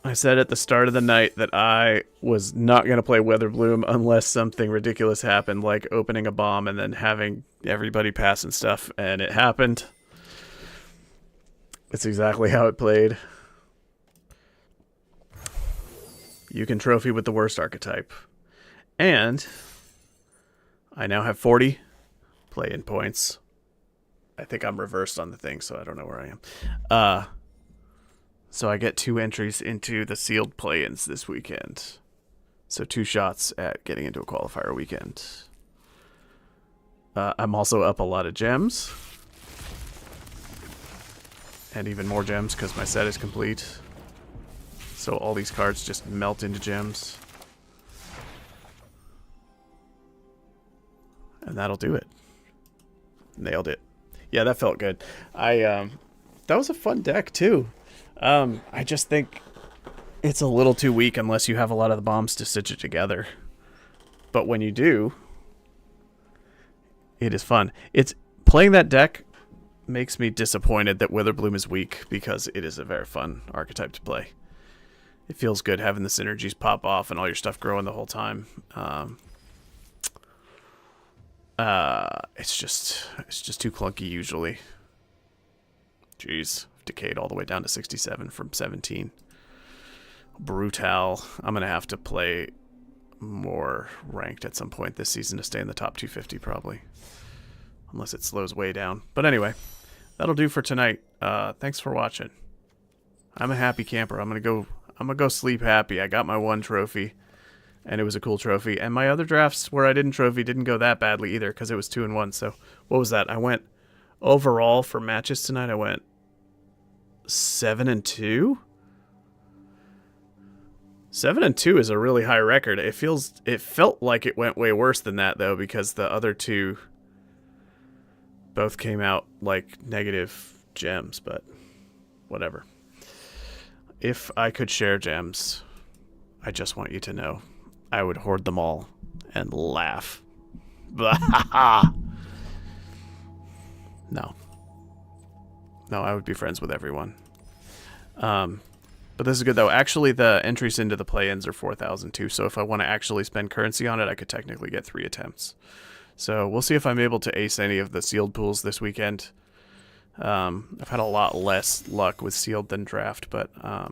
I said at the start of the night that I was not going to play Witherbloom unless something ridiculous happened, like opening a bomb and then having everybody pass and stuff, and it happened. It's exactly how it played. You can trophy with the worst archetype. And I now have 40 play-in points. I think I'm reversed on the thing, so I don't know where I am. So I get 2 entries into the sealed play-ins this weekend. So 2 shots at getting into a qualifier weekend. I'm also up a lot of gems. And even more gems because my set is complete. So all these cards just melt into gems. And that'll do it. Nailed it. Yeah, that felt good. That was a fun deck too. I just think it's a little too weak unless you have a lot of the bombs to stitch it together. But when you do, it is fun. It's playing that deck makes me disappointed that Witherbloom is weak because it is a very fun archetype to play. It feels good having the synergies pop off and all your stuff growing the whole time. It's just too clunky usually. Jeez, decayed all the way down to 67 from 17. Brutal. I'm gonna have to play more ranked at some point this season to stay in the top 250 probably, unless it slows way down. But anyway, that'll do for tonight. Thanks for watching. I'm a happy camper. I'm gonna go sleep happy. I got my 1 trophy. And it was a cool trophy. And my other drafts where I didn't trophy didn't go that badly either because it was 2-1. So what was that? I went overall for matches tonight. I went 7-2. 7-2 is a really high record. It felt like it went way worse than that though, because the other two both came out like negative gems, but whatever. If I could share gems, I just want you to know, I would hoard them all and laugh. No. No, I would be friends with everyone. But this is good, though. Actually, the entries into the play-ins are 4,002, so if I want to actually spend currency on it, I could technically get 3 attempts. So we'll see if I'm able to ace any of the sealed pools this weekend. I've had a lot less luck with sealed than draft, but I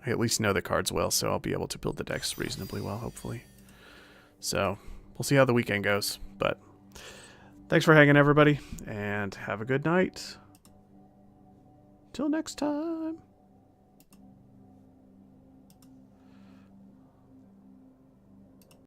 at least know the cards well, so I'll be able to build the decks reasonably well, hopefully. So we'll see how the weekend goes, but thanks for hanging, everybody, and have a good night. Till next time.